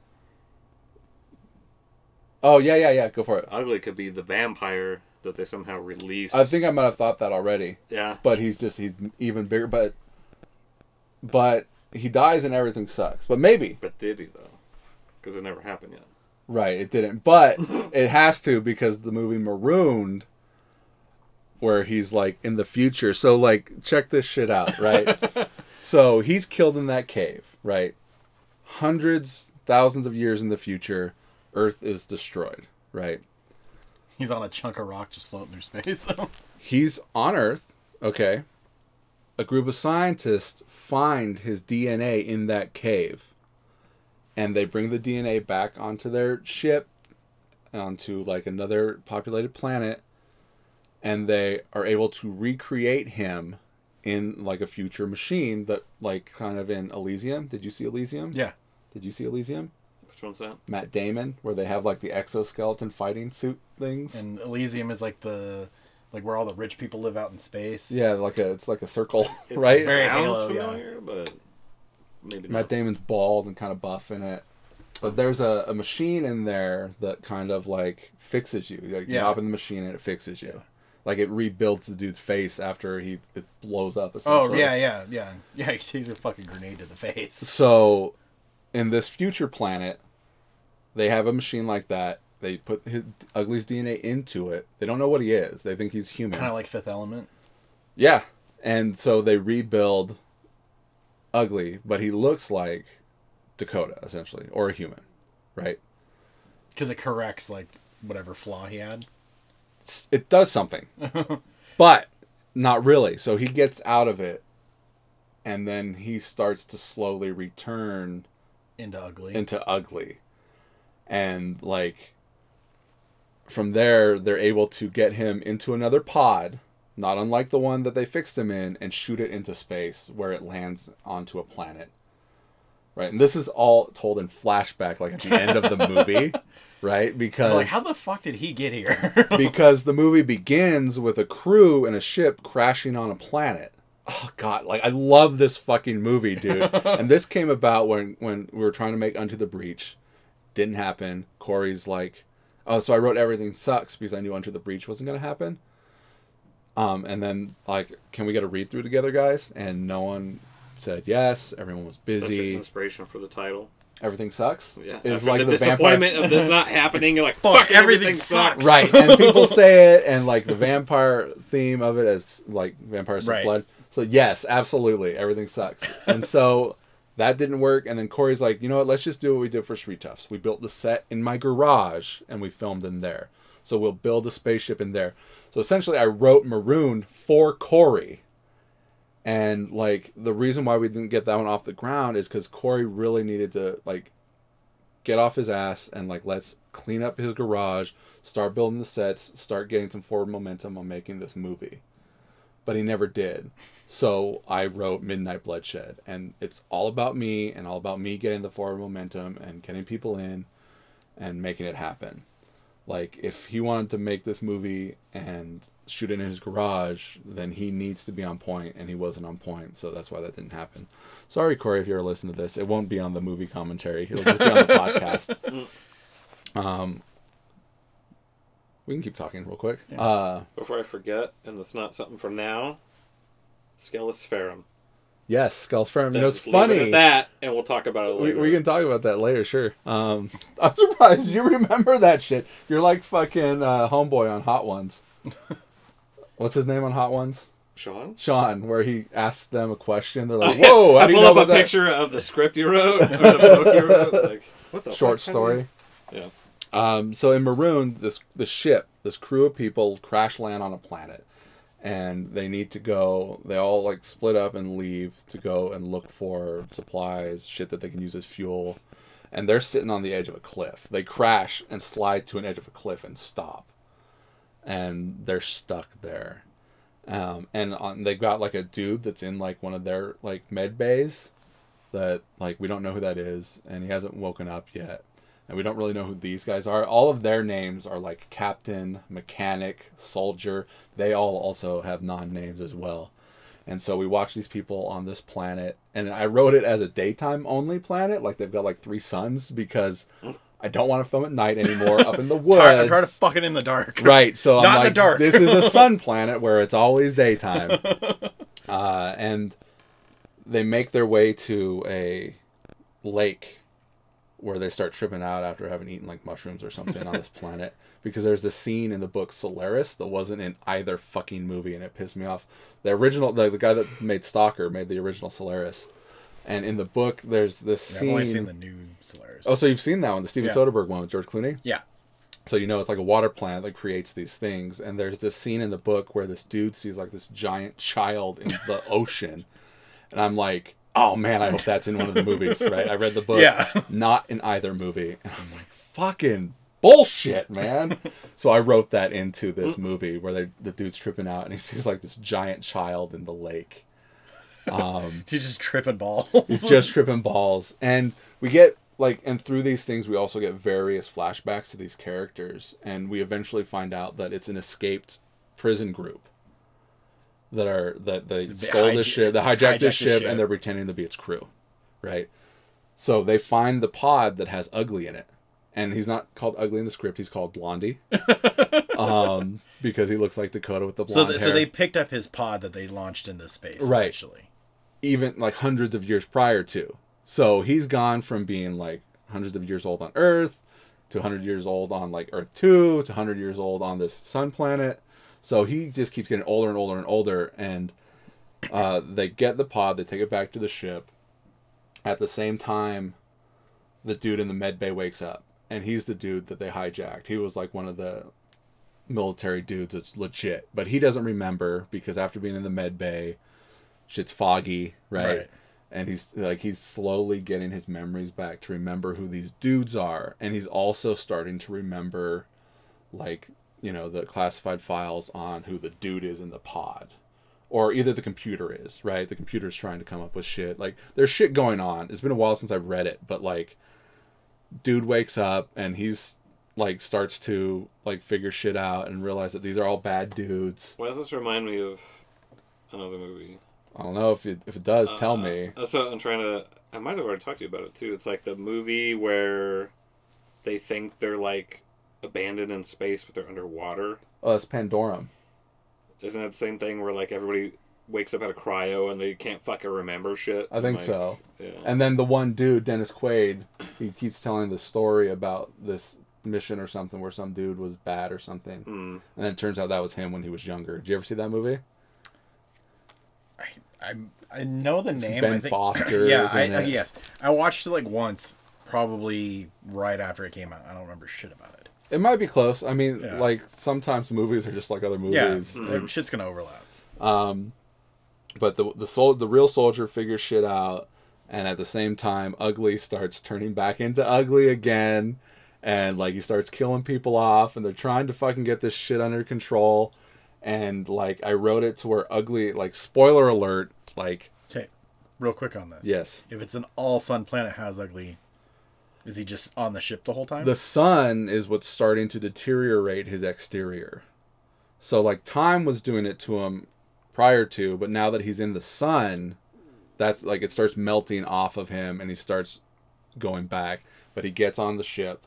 Speaker 3: Oh, yeah. Go for it.
Speaker 1: Ugly could be the vampire that they somehow release.
Speaker 3: I think I might have thought that already.
Speaker 1: Yeah.
Speaker 3: But he's even bigger. But he dies and Everything Sucks. But maybe.
Speaker 1: But did he, though? Because it never happened yet.
Speaker 3: Right, it didn't. But it has to, because the movie Marooned, where he's like in the future. So like, check this shit out, right? So he's killed in that cave, right? Hundreds, thousands of years in the future, Earth is destroyed, right?
Speaker 2: He's on a chunk of rock just floating through space.
Speaker 3: He's on Earth, okay? A group of scientists find his DNA in that cave. And they bring the DNA back onto their ship, onto like another populated planet, and they are able to recreate him in like a future machine that like kind of in Elysium. Did you see Elysium?
Speaker 2: Yeah.
Speaker 3: Did you see Elysium?
Speaker 1: Which one's that?
Speaker 3: Matt Damon, where they have like the exoskeleton fighting suit things.
Speaker 2: And Elysium is like where all the rich people live out in space.
Speaker 3: Yeah, it's like a circle, right?
Speaker 1: It
Speaker 2: Very
Speaker 1: sounds
Speaker 2: Halo,
Speaker 1: familiar, but maybe not.
Speaker 3: Matt Damon's bald and kind of buff in it. But there's a machine in there that kind of like fixes you. Like you hop in the machine and it fixes you. Like it rebuilds the dude's face after it blows up.
Speaker 2: Oh, yeah. Yeah, he takes a fucking grenade to the face.
Speaker 3: So, in this future planet, they have a machine like that. They put Ugly's DNA into it. They don't know what he is. They think he's human.
Speaker 2: Kind of like Fifth Element.
Speaker 3: Yeah. And so they rebuild Ugly, but he looks like Dakota, essentially, or a human, right?
Speaker 2: Because it corrects like whatever flaw he had.
Speaker 3: It does something, but not really. So he gets out of it, and then he starts to slowly return
Speaker 2: into Ugly.
Speaker 3: And like from there, they're able to get him into another pod, not unlike the one that they fixed him in, and shoot it into space where it lands onto a planet. right? And this is all told in flashback, like at the end of the movie, right? Because
Speaker 2: like, how the fuck did he get here?
Speaker 3: because the movie begins with a crew and a ship crashing on a planet. Oh God, like I love this fucking movie, dude. And this came about when we were trying to make Unto the Breach. Didn't happen. Corey's like, oh, so I wrote Everything Sucks because I knew Unto the Breach wasn't going to happen. And then, like, can we get a read-through together, guys? And no one said yes. Everyone was busy.
Speaker 1: That's your inspiration for the title.
Speaker 3: Everything Sucks?
Speaker 1: Yeah.
Speaker 3: Is
Speaker 1: After
Speaker 3: like
Speaker 1: the
Speaker 3: disappointment
Speaker 1: of this not happening, you're like, fuck, everything sucks.
Speaker 3: Right. And people say it, and, like, the vampire theme of it as, like, vampires of blood. So, yes, absolutely. Everything sucks. And so that didn't work. And then Corey's like, you know what? Let's just do what we did for Street Toughs. We built the set in my garage, and we filmed in there. So we'll build a spaceship in there. So essentially, I wrote Marooned for Corey. And, like, the reason why we didn't get that one off the ground is because Corey really needed to, like, get off his ass and, like, let's clean up his garage, start building the sets, start getting some forward momentum on making this movie. But he never did. So I wrote Midnight Bloodshed. And it's all about me and all about me getting the forward momentum and getting people in and making it happen. Like, if he wanted to make this movie and shoot it in his garage, then he needs to be on point, and he wasn't on point, so that's why that didn't happen. Sorry, Corey, if you're listening to this. It won't be on the movie commentary. It'll just be on the podcast. We can keep talking real quick. Yeah.
Speaker 1: Before I forget, and it's not something from now, Skellis Ferrum.
Speaker 3: Yes, Skellis Ferrum. You know, it's
Speaker 1: leave
Speaker 3: funny.
Speaker 1: it at that, and we'll talk about it later.
Speaker 3: We can talk about that later, sure. I'm surprised you remember that shit. You're like fucking homeboy on Hot Ones. What's his name on Hot Ones? Sean, where he asks them a question. They're like, whoa, how do you know about that?
Speaker 1: I pull up a picture of the script you wrote, or the book you wrote. Like, what the
Speaker 3: short story.
Speaker 1: Yeah.
Speaker 3: So in Marooned, this ship, this crew of people crash land on a planet. And they need to go, they all like split up and leave to go and look for supplies, shit that they can use as fuel. And they're sitting on the edge of a cliff. They crash and slide to an edge of a cliff and stop. And they're stuck there. They've got like a dude that's in like one of their like med bays that like we don't know who that is. And he hasn't woken up yet. And we don't really know who these guys are. All of their names are like captain, mechanic, soldier. They all also have non-names as well. And so we watch these people on this planet. And I wrote it as a daytime only planet. Like they've got like 3 suns because I don't want to film at night anymore up in the woods.
Speaker 2: I'm tired of fucking in the dark.
Speaker 3: Right. So I'm
Speaker 2: not
Speaker 3: like,
Speaker 2: in the dark.
Speaker 3: This is a sun planet where it's always daytime. And they make their way to a lake where they start tripping out after having eaten like mushrooms or something on this planet. Because there's this scene in the book Solaris that wasn't in either fucking movie, and it pissed me off. The original, the guy that made Stalker made the original Solaris. And in the book, there's this scene...
Speaker 2: I've only seen the new Solaris.
Speaker 3: Oh, so you've seen that one, the Steven Soderbergh one with George Clooney?
Speaker 2: Yeah.
Speaker 3: So you know it's like a water planet that creates these things. And there's this scene in the book where this dude sees like this giant child in the ocean. And I'm like... Oh man, I hope that's in one of the movies, right? I read the book, not in either movie. And I'm like, fucking bullshit, man. So I wrote that into this movie where the dude's tripping out and he sees like this giant child in the lake.
Speaker 2: He's just tripping balls.
Speaker 3: He's just tripping balls. And we get like, and through these things, we also get various flashbacks to these characters. And we eventually find out that it's an escaped prison group. That they stole this ship, they hijacked this ship, and they're pretending to be its crew, right? So they find the pod that has Ugly in it, and he's not called Ugly in the script; he's called Blondie, because he looks like Dakota with the blonde hair.
Speaker 2: So they picked up his pod that they launched into space,
Speaker 3: right?
Speaker 2: Essentially,
Speaker 3: even like hundreds of years prior to. So he's gone from being like hundreds of years old on Earth to 100 years old on like Earth 2 to 100 years old on this sun planet. So he just keeps getting older and older and older, and they get the pod, they take it back to the ship. At the same time, the dude in the med bay wakes up, and he's the dude that they hijacked. He was like one of the military dudes that's legit, but he doesn't remember because after being in the med bay, shit's foggy, right? And he's slowly getting his memories back to remember who these dudes are, and he's also starting to remember, like, you know, the classified files on who the dude is in the pod, or either the computer is, right? The computer's trying to come up with shit. Like, there's shit going on. It's been a while since I've read it, but, like, dude wakes up and he's, like, starts to, like, figure shit out and realize that these are all bad dudes.
Speaker 1: Why does this remind me of another movie?
Speaker 3: I don't know if it does, tell me.
Speaker 1: That's what I'm trying to... I might have already talked to you about it, too. It's like the movie where they think they're, like, abandoned in space, but they're underwater.
Speaker 3: Oh, it's Pandorum.
Speaker 1: Isn't it the same thing where, like, everybody wakes up out of cryo and they can't fucking remember shit?
Speaker 3: I think
Speaker 1: like,
Speaker 3: so.
Speaker 1: Yeah.
Speaker 3: And then the one dude, Dennis Quaid, he keeps telling the story about this mission or something where some dude was bad or something. And then it turns out that was him when he was younger. Did you ever see that movie?
Speaker 2: I know the name.
Speaker 3: Ben
Speaker 2: I think,
Speaker 3: Foster.
Speaker 2: Yeah, yes. I watched it like once, probably right after it came out. I don't remember shit about it.
Speaker 3: It might be close. I mean, like, sometimes movies are just like other movies.
Speaker 2: Yeah, shit's gonna overlap.
Speaker 3: But the real soldier figures shit out, and at the same time, Ugly starts turning back into Ugly again, and, like, he starts killing people off, and they're trying to fucking get this shit under control. And, like, I wrote it to where Ugly, like, spoiler alert, like...
Speaker 2: Okay, real quick on this.
Speaker 3: Yes.
Speaker 2: If it's an all-sun planet, how's Ugly? Is he just on the ship the whole time?
Speaker 3: The sun is what's starting to deteriorate his exterior. So, like, time was doing it to him prior to, but now that he's in the sun, that's, like, it starts melting off of him, and he starts going back. But he gets on the ship,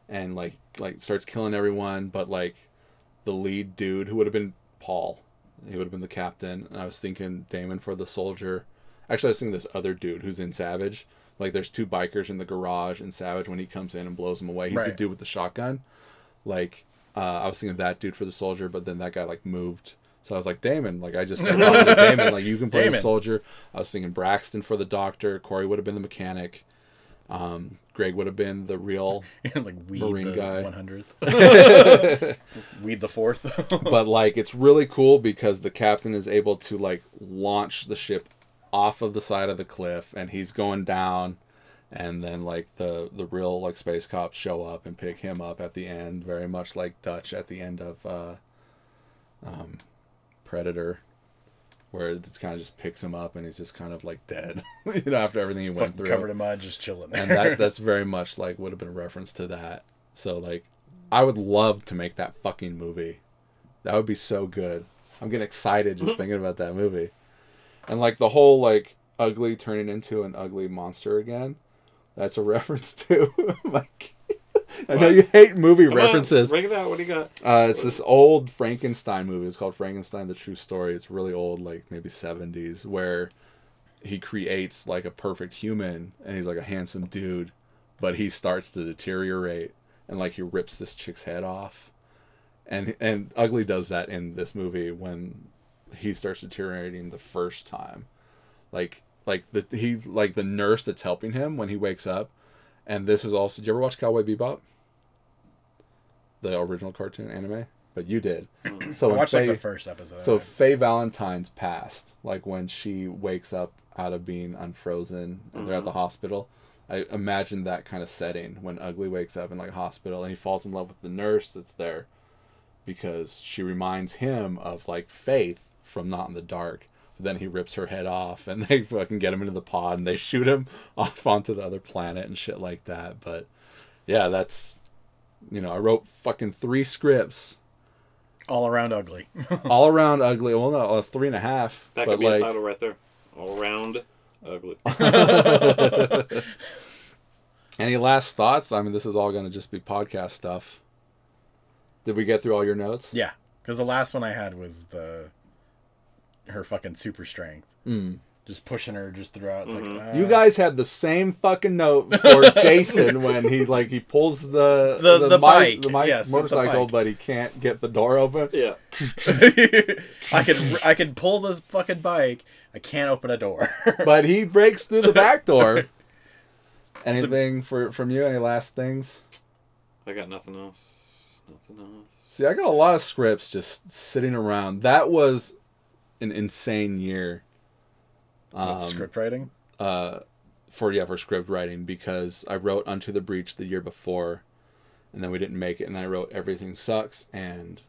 Speaker 3: and, like starts killing everyone, but, like... the lead dude, who would have been Paul. He would have been the captain. And I was thinking Damon for the soldier. Actually, I was thinking this other dude who's in Savage. Like, there's two bikers in the garage in Savage when he comes in and blows him away. He's the dude with the shotgun. Like, I was thinking that dude for the soldier, but then that guy, like, moved. So I was like, Damon. Like, I just Damon. Like, you can play the soldier. I was thinking Braxton for the doctor. Corey would have been the mechanic. Greg would have been the real
Speaker 2: like Weed
Speaker 3: Marine
Speaker 2: the
Speaker 3: guy.
Speaker 2: 100th. Weed the 4th.
Speaker 3: But, like, it's really cool because the captain is able to, like, launch the ship off of the side of the cliff, and he's going down, and then, like, the real, like, space cops show up and pick him up at the end, very much like Dutch at the end of Predator, where it kind of just picks him up and he's just kind of, like, dead, you know, after everything he went through.
Speaker 2: Covered in mud, just chilling there.
Speaker 3: And that's very much, like, would have been a reference to that. So, like, I would love to make that fucking movie. That would be so good. I'm getting excited just thinking about that movie. And, like, the whole, like, Ugly turning into an ugly monster again, that's a reference to, like... I know you hate movie references.
Speaker 1: Break it out. What do you got?
Speaker 3: It's this old Frankenstein movie. It's called Frankenstein: The True Story. It's really old, like maybe 70s, where he creates like a perfect human, and he's like a handsome dude, but he starts to deteriorate, and like he rips this chick's head off, and Ugly does that in this movie when he starts deteriorating the first time, like the nurse that's helping him when he wakes up. And this is also... Did you ever watch Cowboy Bebop? The original cartoon anime? But you did. So
Speaker 2: I watched like the first episode.
Speaker 3: So Faye Valentine's passed. Like when she wakes up out of being unfrozen and they're at the hospital. I imagine that kind of setting when Ugly wakes up in like a hospital and he falls in love with the nurse that's there. Because she reminds him of like Faith from Not in the Dark. Then he rips her head off and they fucking get him into the pod and they shoot him off onto the other planet and shit like that. But yeah, that's, you know, I wrote fucking 3 scripts.
Speaker 2: All around Ugly.
Speaker 3: All around Ugly. Well, no, 3.5.
Speaker 1: That could be a title right there. All around Ugly.
Speaker 3: Any last thoughts? I mean, this is all going to just be podcast stuff. Did we get through all your notes?
Speaker 2: Yeah. Because the last one I had was her fucking super strength. Just pushing her just throughout. It's like,
Speaker 3: you guys had the same fucking note for Jason when he pulls the
Speaker 2: bike,
Speaker 3: motorcycle, but he can't get the door open.
Speaker 1: Yeah.
Speaker 2: I can pull this fucking bike. I can't open a door.
Speaker 3: But he breaks through the back door. Anything from you? Any last things?
Speaker 1: I got nothing else.
Speaker 3: See, I got a lot of scripts just sitting around. That was an insane year.
Speaker 2: Script writing?
Speaker 3: For script writing, because I wrote Unto the Breach the year before, and then we didn't make it, and I wrote Everything Sucks and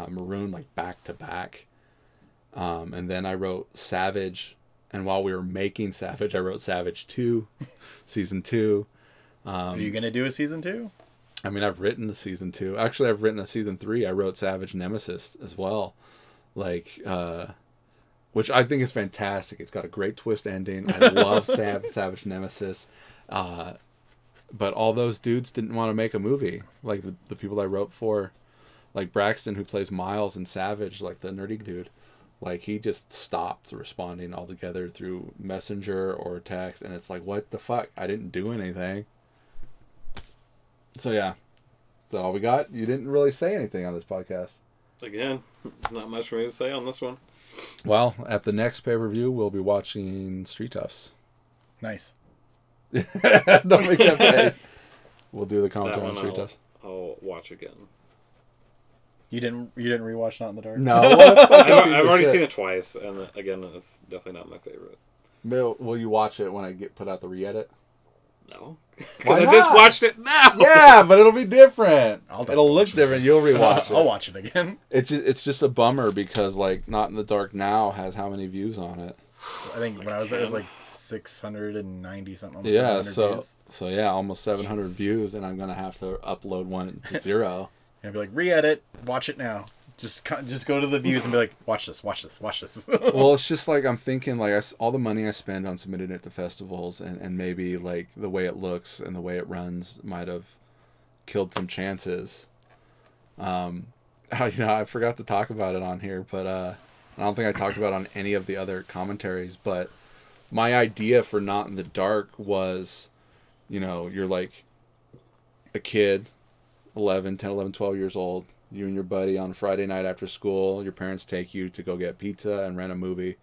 Speaker 3: Maroon like back to back. And then I wrote Savage. And while we were making Savage, I wrote Savage 2, season 2.
Speaker 2: Are you going to do a season 2?
Speaker 3: I mean, I've written the season 2. Actually, I've written a season 3. I wrote Savage Nemesis as well. Like, which I think is fantastic. It's got a great twist ending. I love Savage Nemesis. But all those dudes didn't want to make a movie. Like, the people I wrote for, like Braxton, who plays Miles in Savage, like the nerdy dude. Like, he just stopped responding altogether through Messenger or text. And it's like, what the fuck? I didn't do anything. So, yeah. That's all we got. You didn't really say anything on this podcast.
Speaker 1: Again, there's not much for me to say on this one.
Speaker 3: Well, at the next pay-per-view, we'll be watching Street Toughs.
Speaker 2: Nice.
Speaker 3: Don't make that face. We'll do the commentary on Street Toughs.
Speaker 1: I'll watch again.
Speaker 2: You didn't rewatch Not in the Dark?
Speaker 3: No.
Speaker 1: I've already seen it twice, and again, it's definitely not my favorite.
Speaker 3: Will you watch it when I put out the re-edit?
Speaker 1: No.
Speaker 3: Why
Speaker 1: I
Speaker 3: not?
Speaker 1: just watched it now.
Speaker 3: Yeah, but it'll be different. It'll look different. You'll rewatch it.
Speaker 2: I'll watch it again.
Speaker 3: It's just a bummer because, like, Not in the Dark now has how many views on it?
Speaker 2: I think when I was there, it was like 690 something. Almost
Speaker 3: Yeah,
Speaker 2: 700 views.
Speaker 3: so yeah, almost 700 views, and I'm gonna have to upload one to 0.
Speaker 2: And be like, re-edit, watch it now. Just go to the views and be like, watch this.
Speaker 3: Well, it's just like I'm thinking, like, all the money I spend on submitting it to festivals, and maybe like the way it looks and the way it runs might have killed some chances. I forgot to talk about it on here, but I don't think I talked about it on any of the other commentaries. But my idea for Not in the Dark was, you're like a kid, 10, 11, 12 years old. You and your buddy on Friday night after school, your parents take you to go get pizza and rent a movie.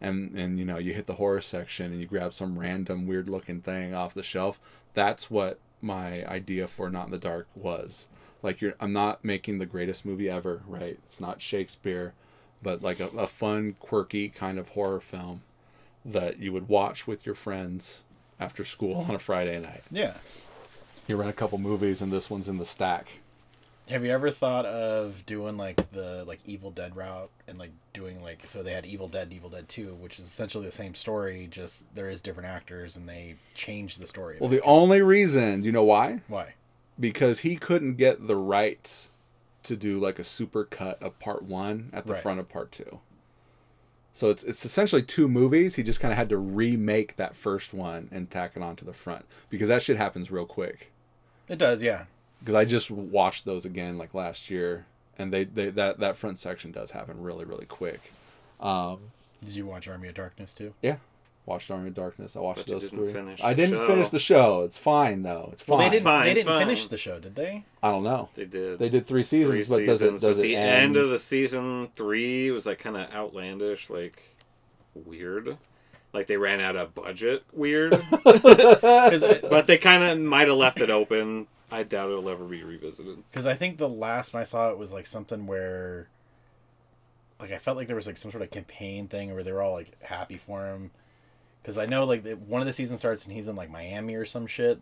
Speaker 3: And you hit the horror section and you grab some random weird looking thing off the shelf. That's what my idea for Not in the Dark was. Like, I'm not making the greatest movie ever, right? It's not Shakespeare, but like a fun, quirky kind of horror film that you would watch with your friends after school on a Friday night.
Speaker 2: Yeah.
Speaker 3: You rent a couple movies and this one's in the stack.
Speaker 2: Have you ever thought of doing like the Evil Dead route and like doing so they had Evil Dead and Evil Dead 2, which is essentially the same story, just there is different actors and they changed the story.
Speaker 3: Well, the only reason, do you know why?
Speaker 2: Why?
Speaker 3: Because he couldn't get the rights to do like a super cut of part 1 at the front of part 2. So it's essentially 2 movies. He just kind of had to remake that first one and tack it onto the front because that shit happens real quick.
Speaker 2: It does, yeah.
Speaker 3: Because I just watched those again like last year, and that front section does happen really, really quick.
Speaker 2: Did you watch Army of Darkness too?
Speaker 3: Yeah, watched Army of Darkness. I watched those 3.
Speaker 1: I
Speaker 3: didn't finish the show. It's fine though. It's fine.
Speaker 2: Well, they didn't
Speaker 1: fine.
Speaker 2: finish the show, did they?
Speaker 3: I don't know.
Speaker 1: They did.
Speaker 3: They did 3 seasons, but does it
Speaker 1: the
Speaker 3: end?
Speaker 1: end of the season 3 was like kind of outlandish, like weird. Like they ran out of budget, weird. But they kind of might have left it open. I doubt it'll ever be revisited.
Speaker 2: Because I think the last time I saw it was like something where, like, I felt like there was like some sort of campaign thing where they were all like happy for him. Because I know like one of the seasons starts and he's in like Miami or some shit.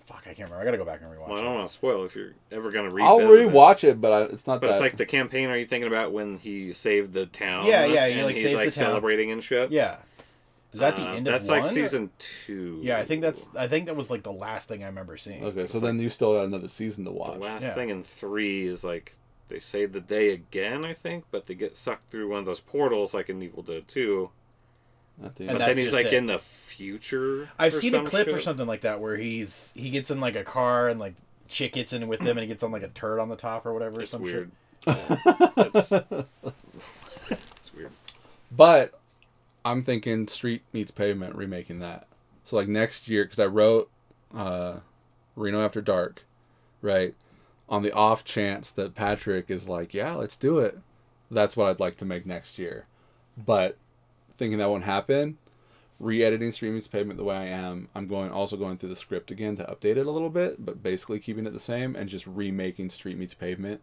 Speaker 2: Fuck, I can't remember. I gotta go back and rewatch.
Speaker 1: Well, I
Speaker 2: it.
Speaker 1: don't want to spoil if you're ever gonna revisit.
Speaker 3: I'll rewatch it, but it's not.
Speaker 1: But
Speaker 3: that...
Speaker 1: it's like the campaign. Are you thinking about when he saved the town?
Speaker 2: Yeah, he
Speaker 1: and
Speaker 2: like
Speaker 1: he's
Speaker 2: saved
Speaker 1: like
Speaker 2: the town.
Speaker 1: celebrating and shit.
Speaker 2: Yeah. Is that the end of
Speaker 1: that's
Speaker 2: 1?
Speaker 1: like season 2.
Speaker 2: Yeah, I think that was like the last thing I remember seeing.
Speaker 3: Okay, so then you still got another season to watch.
Speaker 1: The last thing in 3 is like they save the day again, I think, but they get sucked through one of those portals like in Evil Dead 2.
Speaker 3: But
Speaker 1: then he's like in the future.
Speaker 2: I've seen a clip or something like that where he gets in like a car and like chick gets in with him and he gets on like a turd on the top or whatever.
Speaker 1: It's
Speaker 2: some
Speaker 1: weird.
Speaker 2: Shit.
Speaker 1: Yeah. It's weird.
Speaker 3: But I'm thinking Street Meets Pavement, remaking that. So like next year, because I wrote Reno After Dark, right? On the off chance that Patrick is like, yeah, let's do it. That's what I'd like to make next year. But thinking that won't happen, re-editing Street Meets Pavement the way I am, I'm also going through the script again to update it a little bit, but basically keeping it the same and just remaking Street Meets Pavement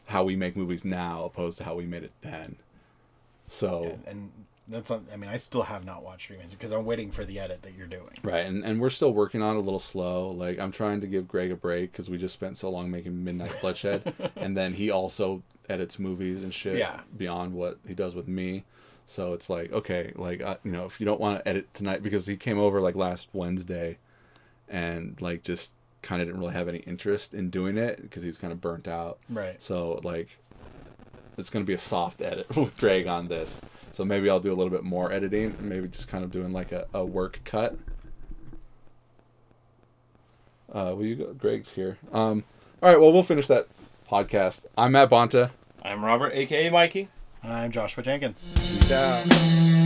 Speaker 3: how we make movies now opposed to how we made it then. So
Speaker 2: and that's not, I mean, I still have not watched Street Meets because I'm waiting for the edit that you're doing.
Speaker 3: Right, and we're still working on it a little slow. Like, I'm trying to give Greg a break because we just spent so long making Midnight Bloodshed, and then he also edits movies and shit beyond what he does with me. So it's like, okay, like, you know, if you don't want to edit tonight, because he came over like last Wednesday and like just kind of didn't really have any interest in doing it because he was kind of burnt out.
Speaker 2: Right.
Speaker 3: So like, it's going to be a soft edit with Greg on this. So maybe I'll do a little bit more editing, maybe just kind of doing like a work cut. Will you go? Greg's here. All right, well, we'll finish that podcast. I'm Matt Bonta.
Speaker 1: I'm Robert, a.k.a. Mikey.
Speaker 2: I'm Joshua Jenkins.
Speaker 3: Peace out.